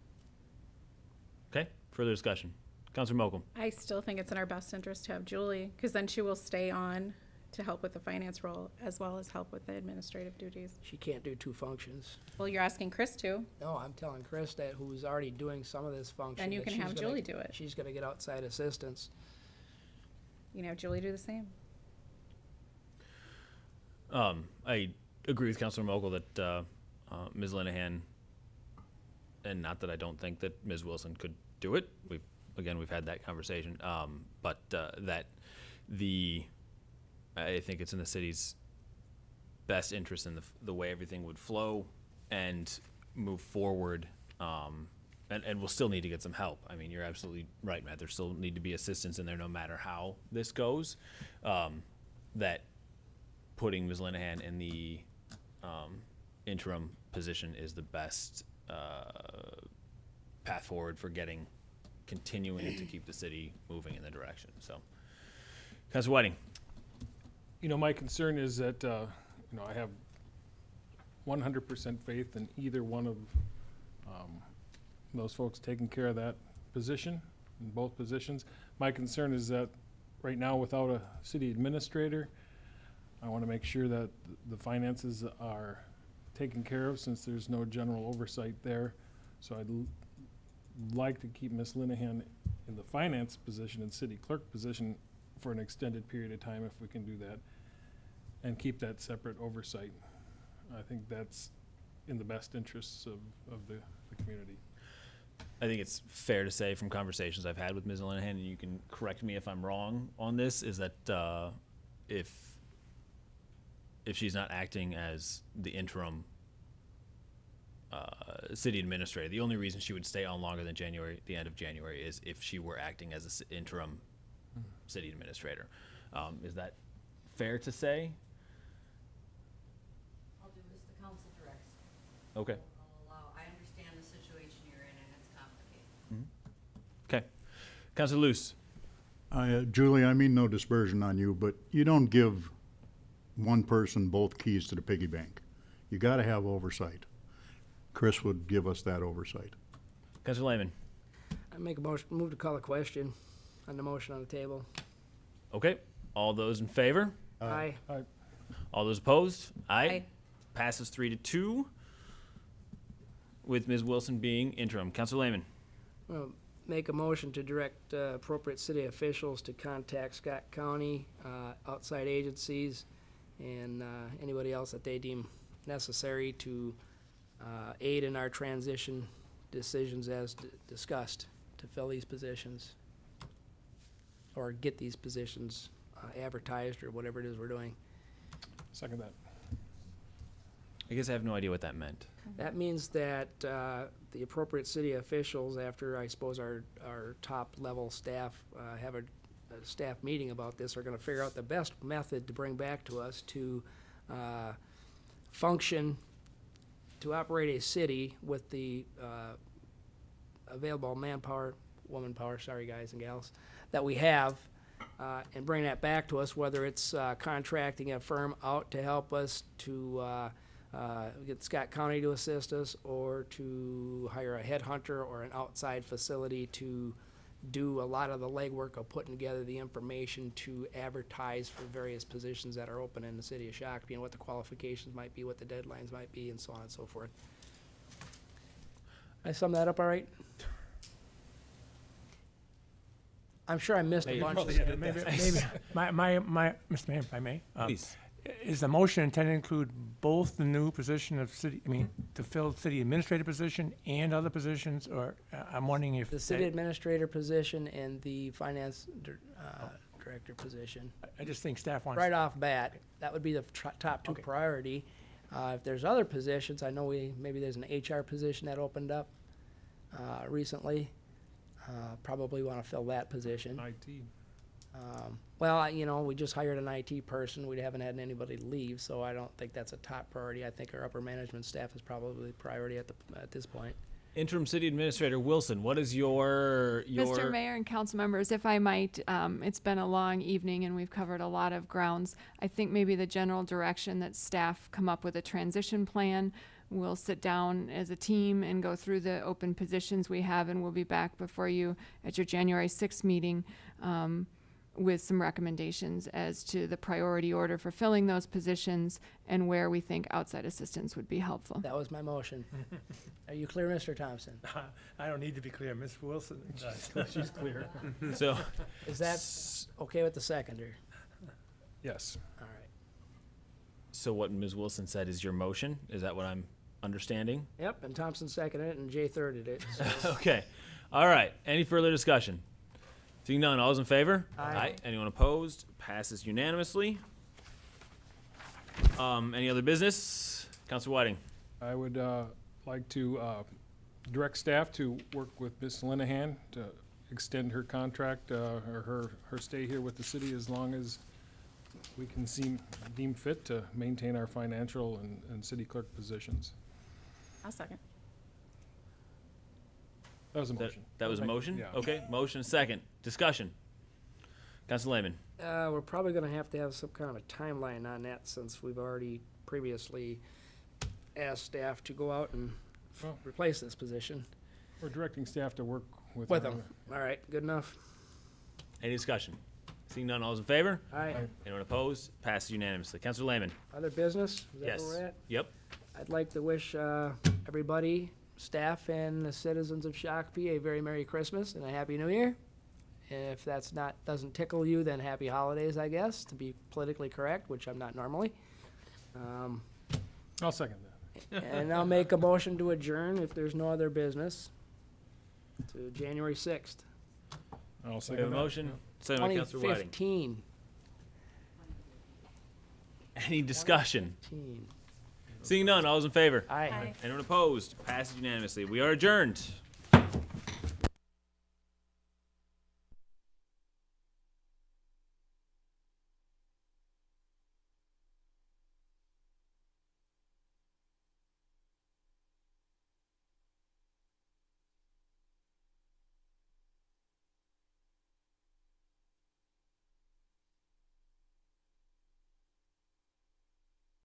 Okay. Further discussion. Councilor Mokum. I still think it's in our best interest to have Julie, because then she will stay on to help with the finance role as well as help with the administrative duties. She can't do two functions. Well, you're asking Chris to. No, I'm telling Chris that, who's already doing some of this function. Then you that can she's have gonna- Julie do it. She's gonna get outside assistance. You know, Julie do the same. I agree with Councilor Mogul that Ms. Linehan, and not that I don't think that Ms. Wilson could do it. We've had that conversation. But that I think it's in the city's best interest in the way everything would flow and move forward. And we'll still need to get some help. I mean, you're absolutely right, Matt. There still need to be assistance in there no matter how this goes. That putting Ms. Linehan in the interim position is the best path forward for getting continuing to keep the city moving in the direction, so. Councilor Whiting? You know, my concern is that, you know, I have 100% faith in either one of those folks taking care of that position, in both positions. My concern is that right now, without a city administrator, I want to make sure that the finances are taken care of, since there's no general oversight there. So I'd like to keep Ms. Linehan in the finance position and city clerk position for an extended period of time, if we can do that, and keep that separate oversight. I think that's in the best interests of the community. I think it's fair to say from conversations I've had with Ms. Linehan, and you can correct me if I'm wrong on this, is that if she's not acting as the interim city administrator, the only reason she would stay on longer than January, the end of January, is if she were acting as an interim city administrator. Is that fair to say? I'll do as the council directs. Okay. I'll allow, I understand the situation you're in and it's complicated. Okay. Councilor Luce? Julie, I mean no dispersion on you, but you don't give one person both keys to the piggy bank. You gotta have oversight. Chris would give us that oversight. Councilor Lehman? I make a motion, move to call a question on the motion on the table. Okay. All those in favor? Aye. All those opposed? Aye. Aye. Passes 3-2, with Ms. Wilson being interim. Councilor Lehman? Well, make a motion to direct appropriate city officials to contact Scott County, outside agencies, and anybody else that they deem necessary to aid in our transition decisions as discussed, to fill these positions or get these positions advertised, or whatever it is we're doing. Second that. I guess I have no idea what that meant. That means that the appropriate city officials, after I suppose our top level staff have a staff meeting about this, are gonna figure out the best method to bring back to us to function, to operate a city with the available manpower, womanpower, sorry guys and gals, that we have, and bring that back to us, whether it's contracting a firm out to help us to get Scott County to assist us, or to hire a headhunter or an outside facility to do a lot of the legwork of putting together the information to advertise for various positions that are open in the city of Shakopee, and what the qualifications might be, what the deadlines might be, and so on and so forth. I sum that up all right? I'm sure I missed a bunch. Maybe, my, Mr. Mayor, if I may. Please. Is the motion intended to include both the new position of city, to fill city administrator position and other positions, or I'm wondering if. The city administrator position and the finance director position. I just think staff wants. Right off bat, that would be the top two Okay. priority. If there's other positions, I know maybe there's an HR position that opened up recently. Probably want to fill that position. IT. Well, you know, we just hired an IT person. We haven't had anybody leave, so I don't think that's a top priority. I think our upper management staff is probably priority at this point. Interim City Administrator Wilson, what is your? Mr. Mayor and council members, if I might, it's been a long evening and we've covered a lot of grounds. I think maybe the general direction that staff come up with a transition plan. We'll sit down as a team and go through the open positions we have, and we'll be back before you at your January 6th meeting with some recommendations as to the priority order for filling those positions and where we think outside assistance would be helpful. That was my motion. Are you clear, Mr. Thompson? I don't need to be clear, Ms. Wilson. She's clear. So, is that okay with the seconder? Yes. All right. So what Ms. Wilson said is your motion? Is that what I'm understanding? Yep, and Thompson seconded it, and Jay thirded it. So. Okay. All right. Any further discussion? Seeing none, all those in favor? Aye. Anyone opposed? Passes unanimously. Any other business? Councilor Whiting. I would like to direct staff to work with Ms. Linehan to extend her contract, or her stay here with the city as long as we can deem fit to maintain our financial and city clerk positions. I'll second. That was a motion. That was a motion? Yeah. Okay, motion second. Discussion. Council Lehman. We're probably gonna have to have some kind of a timeline on that since we've already previously asked staff to go out and Well- replace this position. We're directing staff to work with. With our them. All right, good enough. Any discussion? Seeing none, all those in favor? Aye. Anyone opposed? Passes unanimously. Councilor Lehman. Other business? Is that Yes. where we're at? Yep. I'd like to wish everybody, staff and the citizens of Shakopee a very Merry Christmas and a Happy New Year. If that's doesn't tickle you, then Happy Holidays, I guess, to be politically correct, which I'm not normally. I'll second that. And I'll make a motion to adjourn if there's no other business to January 6th, I'll We have second a that. motion. Second by Councilor Whiting. 2015. Any discussion? Seeing none, all those in favor? Aye. Anyone opposed? Passes unanimously. We are adjourned.